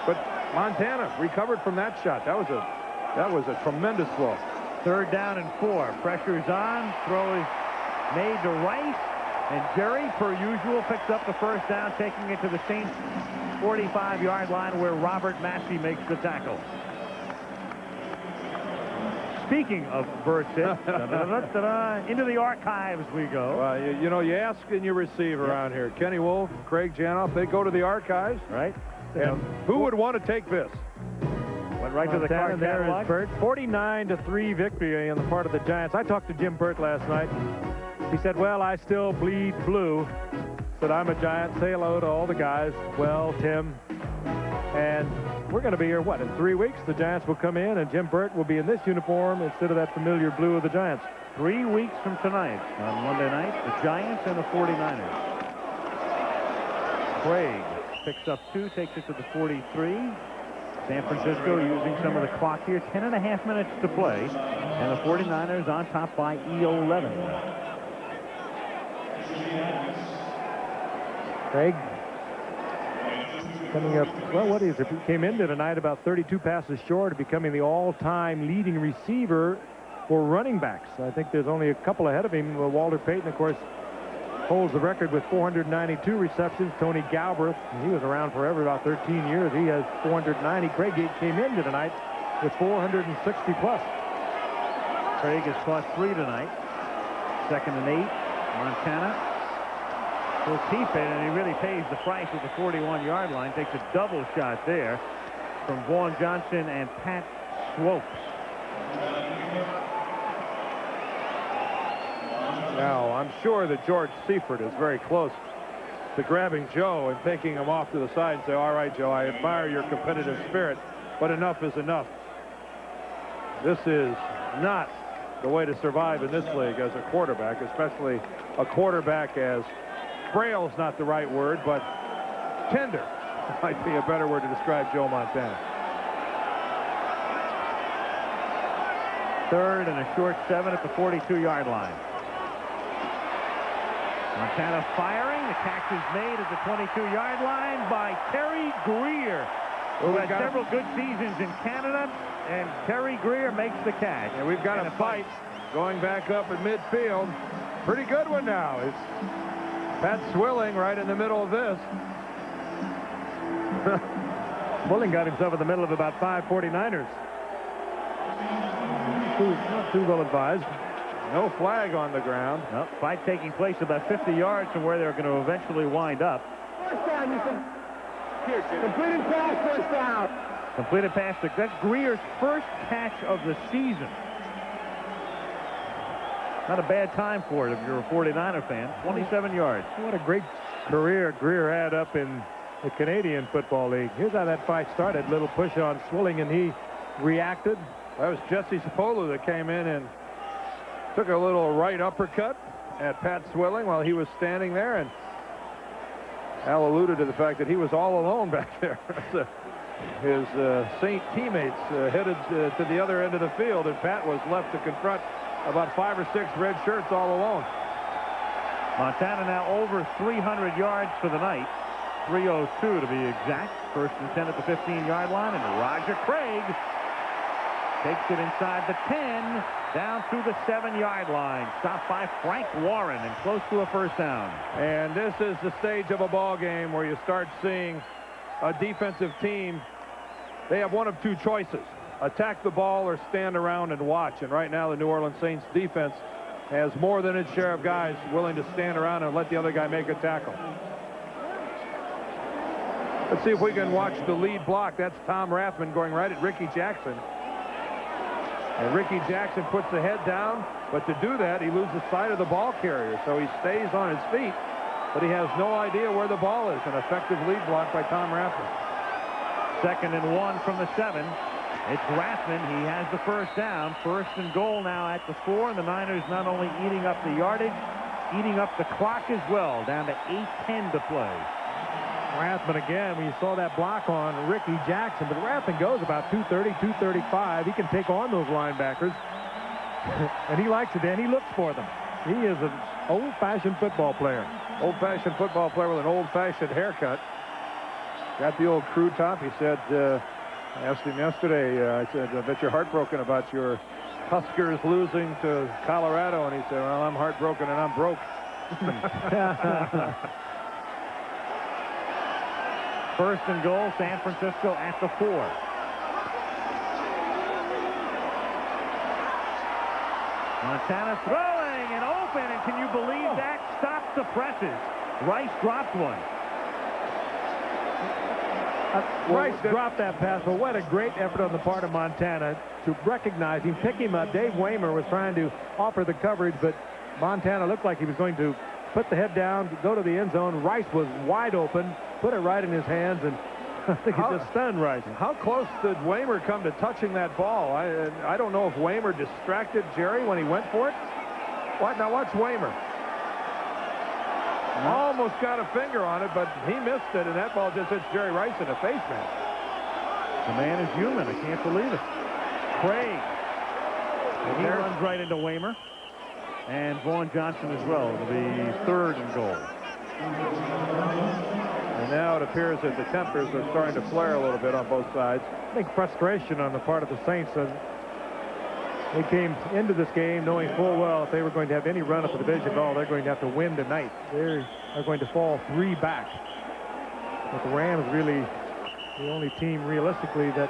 But Montana recovered from that shot. That was a tremendous throw. 3rd down and 4. Pressure's on. Throw is made to Rice. And Jerry, per usual, picks up the first down, taking it to the Saints 45-yard line, where Robert Massey makes the tackle. Speaking of Burt's hit, into the archives we go. Well, you know, you ask and you receive around here. Kenny Wolf, Craig Janoff, they go to the archives. Right. And who would want to take this? Went right to the card there catalog. is Burt. 49-3 victory on the part of the Giants. I talked to Jim Burt last night. He said, well, I still bleed blue. Said, I'm a Giant. Say hello to all the guys. Well, Tim. And we're going to be here, what, in 3 weeks? The Giants will come in, and Jim Burt will be in this uniform instead of that familiar blue of the Giants. 3 weeks from tonight, on Monday night, the Giants and the 49ers. Craig picks up 2, takes it to the 43. San Francisco using some of the clock here. 10.5 minutes to play, and the 49ers on top by 11. Craig coming up, well, what is it? He came into tonight about 32 passes short of becoming the all-time leading receiver for running backs. I think there's only a couple ahead of him. Walter Payton, of course, holds the record with 492 receptions. Tony Galbraith, he was around forever, about 13 years. He has 490. Craig came into tonight with 460 plus. Craig has caught 3 tonight. 2nd and 8. Montana will keep it, and he really pays the price at the 41-yard line. Takes a double shot there from Vaughn Johnson and Pat Swopes. Now, I'm sure that George Seifert is very close to grabbing Joe and taking him off to the side and say, all right, Joe, I admire your competitive spirit, but enough is enough. This is not the way to survive in this league as a quarterback, especially a quarterback as frail's not the right word, but tender might be a better word to describe Joe Montana. 3rd and a short 7 at the 42-yard line. Montana firing. The catch is made at the 22-yard line by Terry Greer. who had several good seasons in Canada, and Terry Greer makes the catch. And we've got a fight going back up at midfield. Pretty good one now. It's Pat Swilling right in the middle of this. Swilling got himself in the middle of about 5 49ers. Not too well advised. No flag on the ground. Well, fight taking place about 50 yards from where they're going to eventually wind up. First down, completed pass, first down. Completed pass to that's Greer's first catch of the season. Not a bad time for it if you're a 49er fan. 27 yards. What a great career Greer had up in the Canadian Football League. Here's how that fight started. Little push on Swilling, and he reacted. That was Jesse Sapolu that came in and took a little right uppercut at Pat Swilling while he was standing there, and Al alluded to the fact that he was all alone back there. His Saint teammates headed to the other end of the field, and Pat was left to confront about 5 or 6 red shirts all alone. Montana now over 300 yards for the night. 302 to be exact. First and 10 at the 15-yard line, and Roger Craig takes it inside the 10, down to the 7-yard line. Stopped by Frank Warren and close to a first down. And this is the stage of a ball game where you start seeing a defensive team. They have one of two choices: attack the ball or stand around and watch. And right now the New Orleans Saints defense has more than its share of guys willing to stand around and let the other guy make a tackle. Let's see if we can watch the lead block. That's Tom Rathman going right at Ricky Jackson. And Ricky Jackson puts the head down, but to do that, he loses sight of the ball carrier, so he stays on his feet, but he has no idea where the ball is. An effective lead block by Tom Rathman. 2nd and 1 from the 7. It's Rathman. He has the first down. 1st and goal now at the 4, and the Niners not only eating up the yardage, eating up the clock as well, down to 8:10 to play. Rathman again. We saw that block on Ricky Jackson, but Rathman goes about 230, 235. He can take on those linebackers, and he likes it, and he looks for them. He is an old-fashioned football player. Old-fashioned football player with an old-fashioned haircut. Got the old crew top. He said, I asked him yesterday, I said, I bet you're heartbroken about your Huskers losing to Colorado, and he said, well, I'm heartbroken and I'm broke. First and goal, San Francisco at the 4. Montana throwing and open, and can you believe that? Stops the presses. Rice dropped one. Rice dropped that pass, but what a great effort on the part of Montana to recognize him, pick him up. Dave Waymer was trying to offer the coverage, but Montana looked like he was going to put the head down, go to the end zone. Rice was wide open, put it right in his hands, and I think it just stunned Rice. How close did Waymer come to touching that ball? I don't know if Waymer distracted Jerry when he went for it. Now watch Waymer. Almost got a finger on it, but he missed it, and that ball just hits Jerry Rice in the face, man. The man is human. I can't believe it. Craig. And he runs right into Waymer. And Vaughn Johnson as well. It'll be 3rd and goal. And now it appears that the tempers are starting to flare a little bit on both sides. I think frustration on the part of the Saints. They came into this game knowing full well if they were going to have any run at the division at all, they're going to have to win tonight. They are going to fall 3 back. But the Rams really the only team realistically that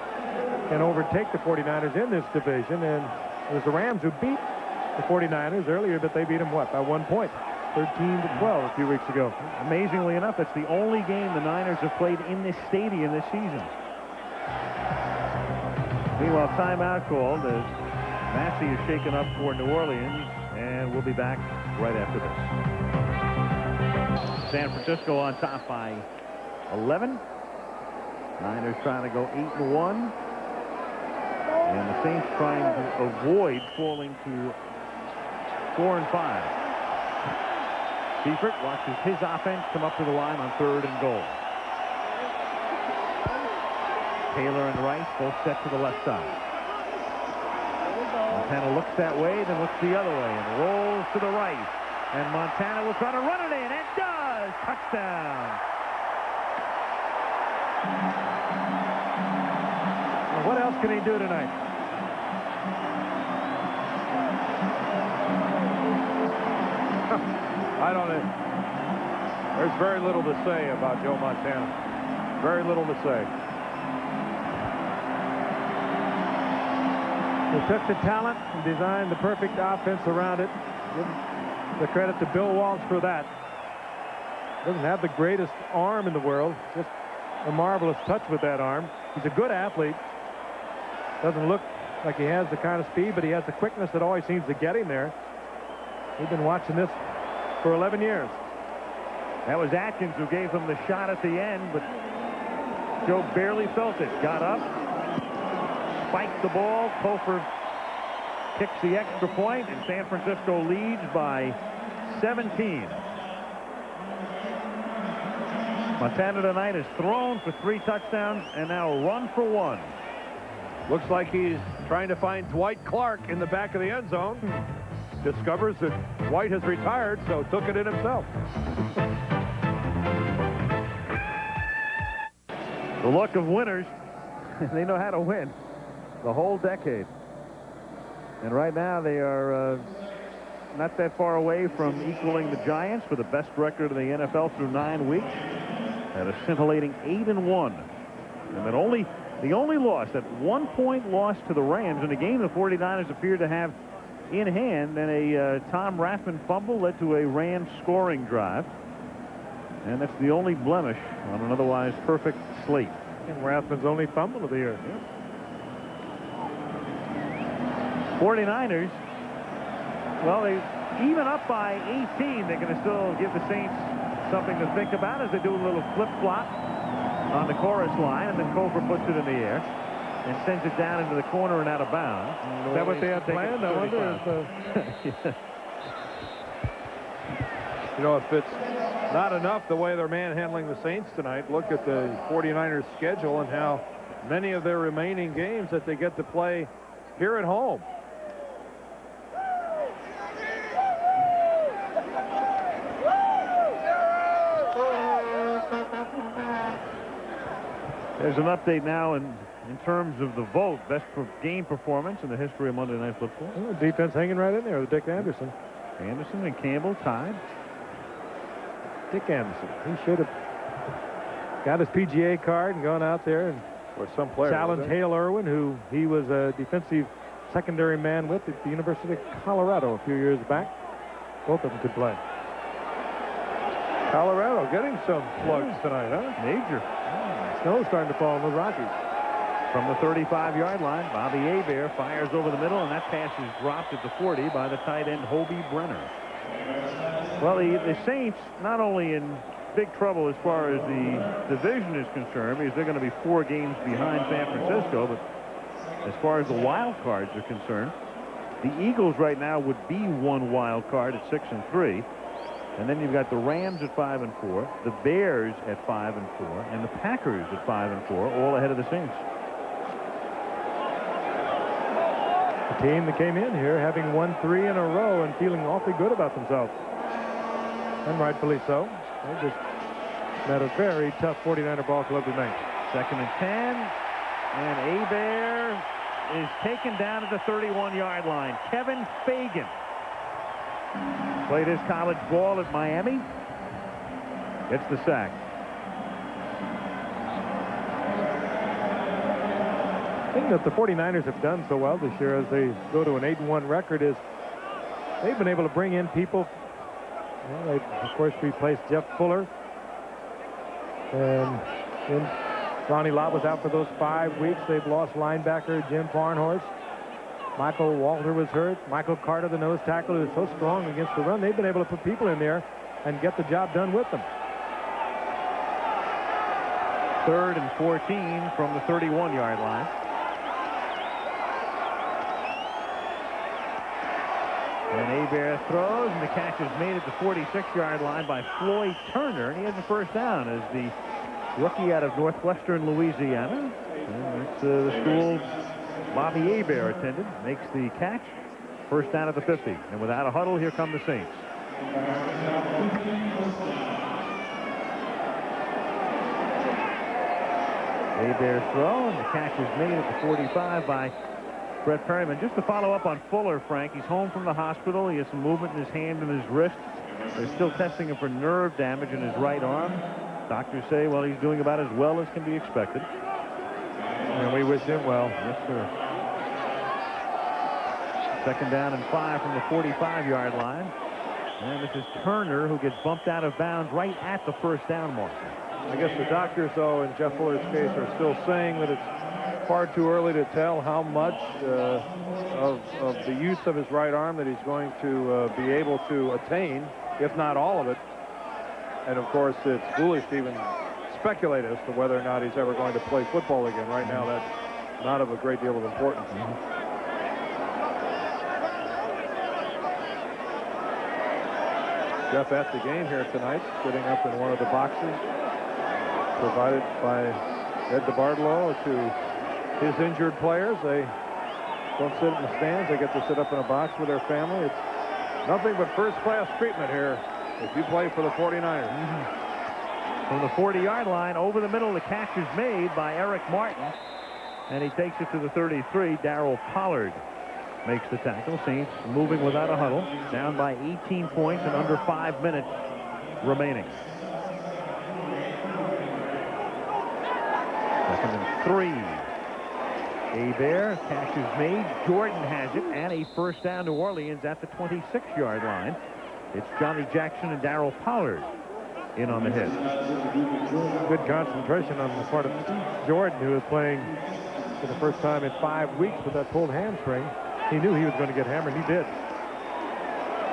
can overtake the 49ers in this division. And it was the Rams who beat the 49ers earlier, but they beat them, what, by 1 point? 13-12 a few weeks ago. Amazingly enough, it's the only game the Niners have played in this stadium this season. Meanwhile, timeout called as Massey is shaken up for New Orleans, and we'll be back right after this. San Francisco on top by 11. Niners trying to go 8-1. And the Saints trying to avoid falling to 4-5. Gifford watches his offense come up to the line on 3rd and goal. Taylor and Rice both set to the left side. Montana looks that way, then looks the other way, and rolls to the right. And Montana will try to run it in, and does! Touchdown! What else can he do tonight? I don't know. There's very little to say about Joe Montana. Very little to say. He took the talent and designed the perfect offense around it. Give the credit to Bill Walsh for that. Doesn't have the greatest arm in the world. Just a marvelous touch with that arm. He's a good athlete. Doesn't look like he has the kind of speed, but he has the quickness that always seems to get him there. We've been watching this for 11 years. That was Atkins who gave him the shot at the end, but Joe barely felt it. Got up, spiked the ball. Kofor kicks the extra point, and San Francisco leads by 17. Montana tonight has thrown for 3 touchdowns and now run for 1. Looks like he's trying to find Dwight Clark in the back of the end zone. Discovers that White has retired, so took it in himself. The look of winners. They know how to win the whole decade. And right now they are not that far away from equaling the Giants for the best record in the NFL through 9 weeks at a scintillating 8-1. And then the only loss, that 1-point loss to the Rams in a game the 49ers appeared to have in hand, and a Tom Rathman fumble led to a Rams scoring drive. And that's the only blemish on an otherwise perfect slate. And Rathman's only fumble of the year. 49ers, well, they even up by 18. They're going to still give the Saints something to think about as they do a little flip-flop on the chorus line, and then Kofor puts it in the air and sends it down into the corner and out of bounds. Is that what they had planned? I wonder if You know, if it's not enough the way they're manhandling the Saints tonight, look at the 49ers schedule and how many of their remaining games that they get to play here at home. There's an update now in terms of the vote. Best game performance in the history of Monday Night Football. Oh, defense hanging right in there with Dick Anderson. Anderson and Campbell tied. Dick Anderson. He should have got his PGA card and gone out there and some player challenged Hale Irwin, who he was a defensive secondary man with at the University of Colorado a few years back. Both of them could play. Colorado getting some plugs tonight, huh? Major. Snow's starting to fall in the Rockies. From the 35-yard line, Bobby Hebert fires over the middle, and that pass is dropped at the 40 by the tight end Hobie Brenner. Well, the Saints not only in big trouble as far as the division is concerned, because they're going to be 4 games behind San Francisco, but as far as the wild cards are concerned, the Eagles right now would be 1 wild card at 6-3. And then you've got the Rams at 5-4, the Bears at 5-4, and the Packers at 5-4, all ahead of the Saints. The team that came in here having won 3 in a row and feeling awfully good about themselves. And rightfully so. They just met a very tough 49er ball club tonight. 2nd and 10, and Hebert is taken down at the 31-yard line. Kevin Fagan played his college ball at Miami. Gets the sack. The thing that the 49ers have done so well this year as they go to an 8-1 record is they've been able to bring in people. Well, they, of course, replaced Jeff Fuller. And then Ronnie Lott was out for those 5 weeks. They've lost linebacker Jim Farnhorst. Michael Walter was hurt. Michael Carter, the nose tackle, who is so strong against the run. They've been able to put people in there and get the job done with them. 3rd and 14 from the 31-yard line. And Hebert throws, and the catch is made at the 46-yard line by Floyd Turner, and he has a first down as the rookie out of Northwestern Louisiana. And it's the school Bobby Hebert attended, makes the catch. First down at the 50. And without a huddle, here come the Saints. Hebert throw, and the catch is made at the 45 by Brett Perryman. Just to follow up on Fuller, Frank, he's home from the hospital. He has some movement in his hand and his wrist. They're still testing him for nerve damage in his right arm. Doctors say, well, he's doing about as well as can be expected. And we wish him well. Yes, sir. Second down and 5 from the 45-yard line. And this is Turner, who gets bumped out of bounds right at the first down mark. I guess the doctors, though, in Jeff Fuller's case, are still saying that it's far too early to tell how much of the use of his right arm that he's going to be able to attain, if not all of it. And, of course, it's foolish to even speculate as to whether or not he's ever going to play football again. Right now, that's not of a great deal of importance. Jeff at the game here tonight, sitting up in one of the boxes provided by Ed DeBartolo to his injured players. They don't sit in the stands. They get to sit up in a box with their family. It's nothing but first-class treatment here if you play for the 49ers. From the 40-yard line, over the middle, the catch is made by Eric Martin, and he takes it to the 33. Darryl Pollard makes the tackle. Saints moving without a huddle, down by 18 points and under 5 minutes remaining. Second and 3. Hebert, catch is made. Jordan has it, and a first down. New Orleans at the 26-yard line. It's Johnny Jackson and Darryl Pollard in on the hit. Good concentration on the part of Jordan, who was playing for the first time in 5 weeks with that pulled hamstring. He knew he was going to get hammered. He did.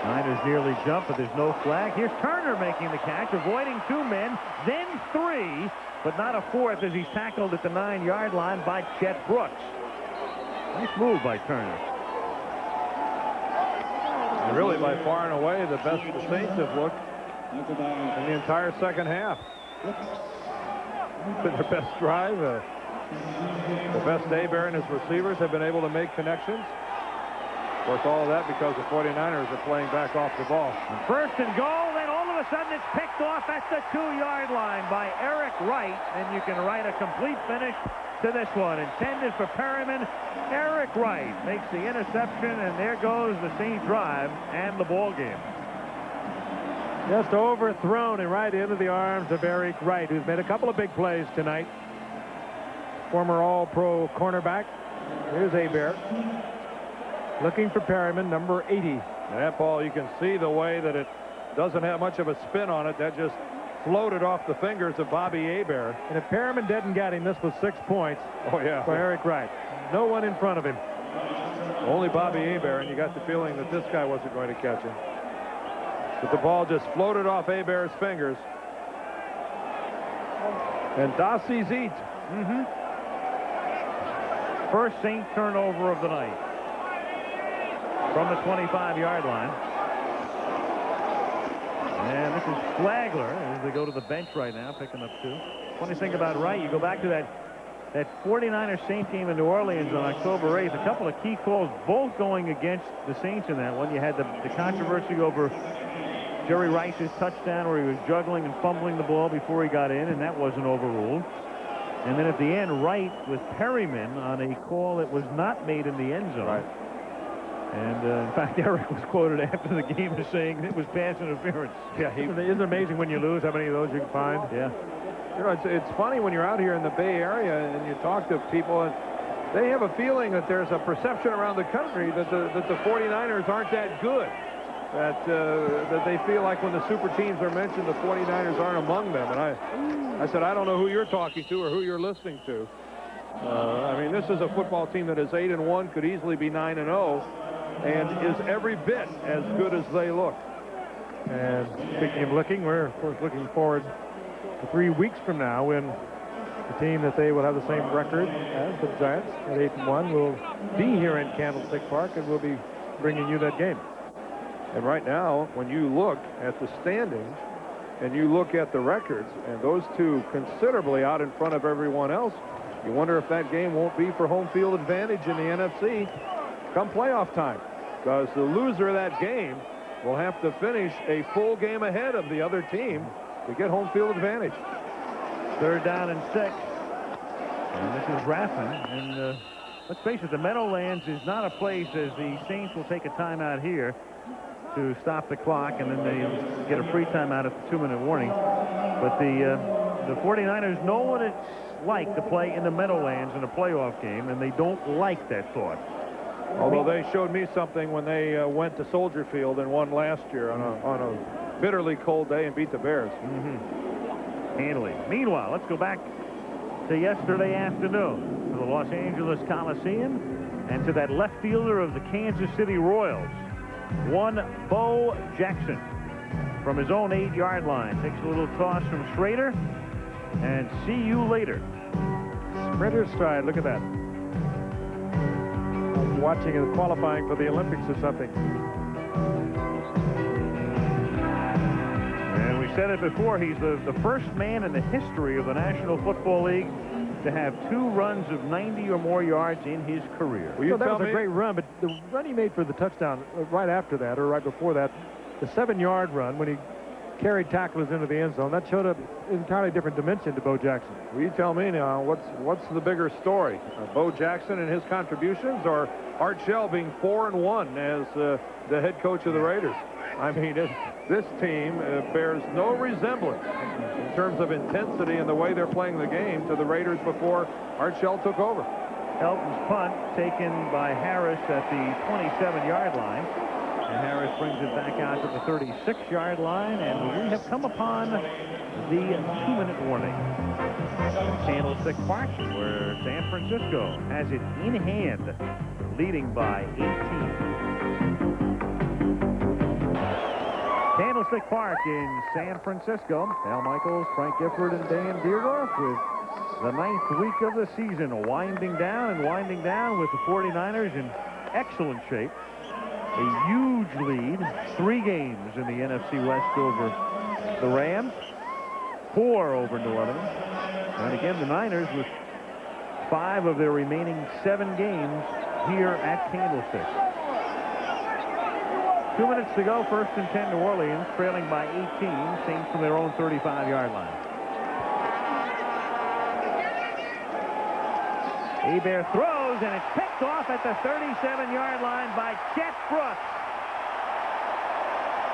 Niners nearly jump, but there's no flag. Here's Turner making the catch, avoiding 2 men, then 3, but not a 4th as he's tackled at the 9-yard line by Chet Brooks. Nice move by Turner. And really, by far and away, the best the Saints have looked in the entire second half. Been their best drive. The best Hebert and his receivers have been able to make connections. Of course, all of that because the 49ers are playing back off the ball. And first and goal, then all of a sudden it's picked off at the 2-yard line by Eric Wright, and you can write a complete finish to this one. Intended for Perryman. Eric Wright makes the interception, and there goes the Saint drive and the ball game. Just overthrown and right into the arms of Eric Wright, who's made a couple of big plays tonight. Former All-Pro cornerback. Here's Hebert. Looking for Perryman, number 80. And that ball, you can see the way that it doesn't have much of a spin on it. That just floated off the fingers of Bobby Hebert. And if Perryman didn't get him, this was 6 points for Eric Wright. No one in front of him. Only Bobby Hebert, and you got the feeling that this guy wasn't going to catch him. But the ball just floated off Hebert's fingers. And Das ist it. First Saint turnover of the night. From the 25-yard line. And this is Flagler as they go to the bench right now, picking up 2. Funny thing about Wright, you go back to that 49er Saint game in New Orleans on October 8th, a couple of key calls, both going against the Saints in that one. You had the controversy over Jerry Rice's touchdown where he was juggling and fumbling the ball before he got in, and that wasn't overruled. And then at the end, Wright with Perryman on a call that was not made in the end zone. Right. And in fact, Eric was quoted after the game as saying it was pass interference. Yeah, isn't it amazing when you lose how many of those you can find? Yeah. You know, it's funny when you're out here in the Bay Area and you talk to people, and they have a feeling that there's a perception around the country that the 49ers aren't that good. That they feel like when the super teams are mentioned, the 49ers aren't among them. And I said, I don't know who you're talking to or who you're listening to. I mean, this is a football team that is 8-1, could easily be 9-0, and is every bit as good as they look. And speaking of looking, we're, of course, looking forward to 3 weeks from now when the team that they will have the same record as the Giants at 8-1 will be here in Candlestick Park, and we'll be bringing you that game. And right now, when you look at the standings and you look at the records, and those two considerably out in front of everyone else, you wonder if that game won't be for home field advantage in the NFC come playoff time, because the loser of that game will have to finish a full game ahead of the other team to get home field advantage. 3rd down and 6. And this is Rathman. And let's face it, the Meadowlands is not a place, as the Saints will take a timeout here to stop the clock, and then they get a free timeout at the 2-minute warning. But the 49ers know what it's like to play in the Meadowlands in a playoff game, and they don't like that thought. Although they showed me something when they went to Soldier Field and won last year on a bitterly cold day and beat the Bears. Handily. Meanwhile, let's go back to yesterday afternoon to the Los Angeles Coliseum and to that left fielder of the Kansas City Royals, one Bo Jackson, from his own 8-yard line. Takes a little toss from Schrader, and see you later. Sprinter stride. Look at that. I was watching it qualifying for the Olympics or something. And we said it before, he's the first man in the history of the National Football League to have 2 runs of 90 or more yards in his career. Well, that was a great run, but the run he made for the touchdown right after that, or right before that, the 7-yard run when he carried tacklers into the end zone, that showed an entirely different dimension to Bo Jackson. Well, you tell me now, what's the bigger story? Bo Jackson and his contributions, or Art Shell being 4-1 as the head coach of the Raiders? I mean, this team bears no resemblance in terms of intensity and the way they're playing the game to the Raiders before Art Shell took over. Elton's punt taken by Harris at the 27-yard line. And Harris brings it back out to the 36-yard line, and we have come upon the 2-minute warning. Candlestick Park, where San Francisco has it in hand, leading by 18. Candlestick Park in San Francisco. Al Michaels, Frank Gifford, and Dan Dierdorf with the 9th week of the season winding down with the 49ers in excellent shape. A huge lead, 3 games in the NFC West over the Rams, 4 over New Orleans. And again, the Niners with 5 of their remaining 7 games here at Candlestick. 2 minutes to go, 1st and 10 New Orleans, trailing by 18, Saints from their own 35-yard line. Hebert throws, and it's picked off at the 37-yard line by Chet Brooks.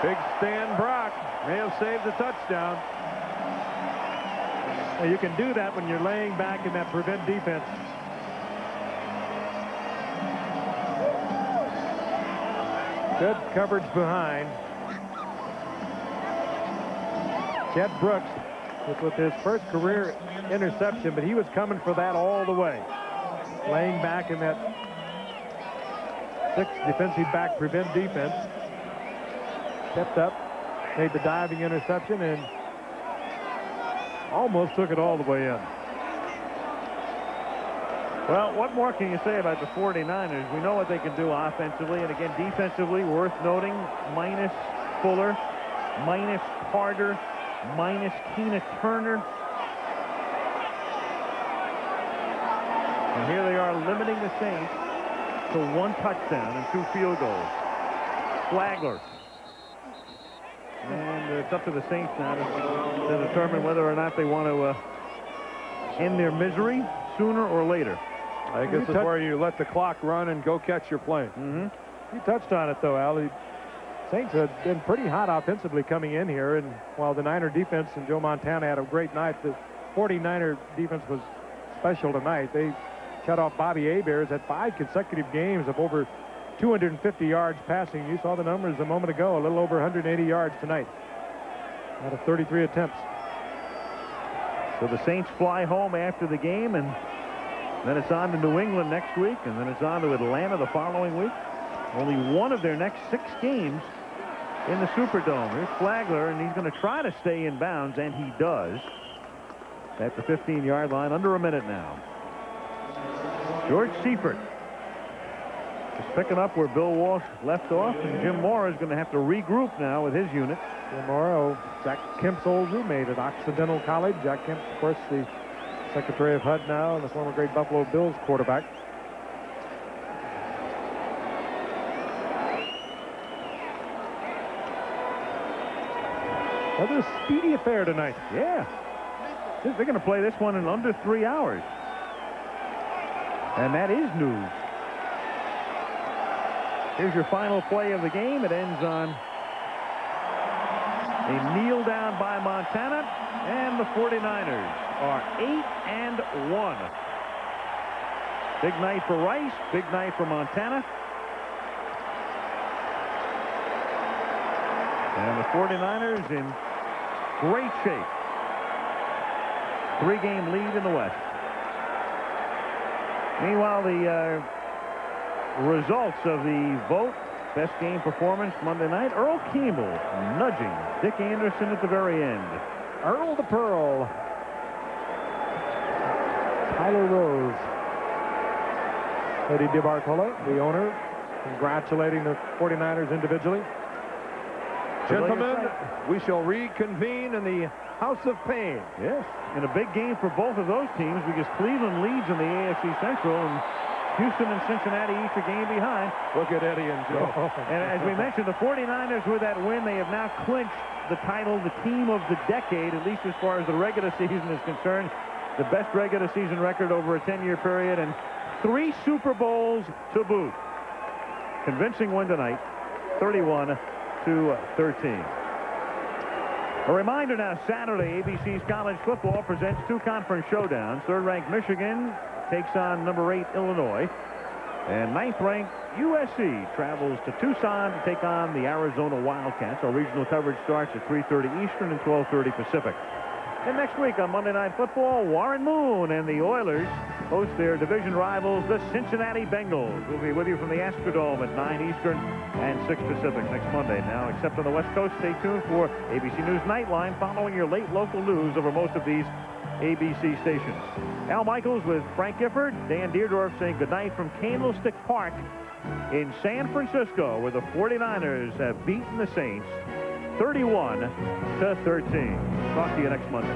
Big Stan Brock may have saved the touchdown. Well, you can do that when you're laying back in that prevent defense. Good coverage behind. Chet Brooks with his first career interception, but he was coming for that all the way. Laying back in that 6th defensive back prevent defense. Stepped up, made the diving interception, and almost took it all the way in. Well, what more can you say about the 49ers? We know what they can do offensively, and again, defensively, worth noting, minus Fuller, minus Carter, minus Keena Turner. And here they are limiting the Saints to 1 touchdown and 2 field goals. Flagler. And it's up to the Saints now to determine whether or not they want to end their misery sooner or later. I think this is where you let the clock run and go catch your plane. You touched on it, though, Al. The Saints have been pretty hot offensively coming in here, and while the Niner defense and Joe Montana had a great night, the 49er defense was special tonight. They shut off Bobby Hebert at 5 consecutive games of over 250 yards passing. You saw the numbers a moment ago, a little over 180 yards tonight out of 33 attempts. So the Saints fly home after the game, and then it's on to New England next week, and then it's on to Atlanta the following week. Only one of their next 6 games in the Superdome. Here's Flagler, and he's going to try to stay in bounds, and he does. At the 15-yard line, under a minute now. George Seifert is picking up where Bill Walsh left off, and Jim Mora is going to have to regroup now with his unit. Jim Mora, Jack Kemp's old roommate at Occidental College. Jack Kemp, of course, the Secretary of HUD now, and the former great Buffalo Bills quarterback. Another speedy affair tonight. Yeah. They're going to play this one in under 3 hours. And that is news. Here's your final play of the game. It ends on a kneel down by Montana, and the 49ers are 8-1. Big night for Rice, big night for Montana. And the 49ers in great shape. 3-game lead in the West. Meanwhile, the results of the vote, best game performance Monday night, Earl Keemel nudging Dick Anderson at the very end. Earl the Pearl. Tyler Rose. Eddie DiBartolo, the owner, congratulating the 49ers individually. Gentlemen, we shall reconvene in the House of Pain. Yes, and a big game for both of those teams because Cleveland leads in the AFC Central, and Houston and Cincinnati each a game behind. Look at Eddie and Joe. And as we mentioned, the 49ers with that win, they have now clinched the title, the team of the decade, at least as far as the regular season is concerned. The best regular season record over a 10-year period, and 3 Super Bowls to boot. Convincing win tonight, 31-13. A reminder now, Saturday, ABC's college football presents 2 conference showdowns. 3rd-ranked Michigan takes on number 8 Illinois, and 9th-ranked USC travels to Tucson to take on the Arizona Wildcats. Our regional coverage starts at 3:30 Eastern and 12:30 Pacific. And next week on Monday Night Football, Warren Moon and the Oilers host their division rivals, the Cincinnati Bengals. We'll be with you from the Astrodome at 9 Eastern and 6 Pacific next Monday. Now, except on the West Coast, stay tuned for ABC News Nightline, following your late local news over most of these ABC stations. Al Michaels with Frank Gifford, Dan Dierdorf saying goodnight from Candlestick Park in San Francisco, where the 49ers have beaten the Saints 31-13. Talk to you next Monday.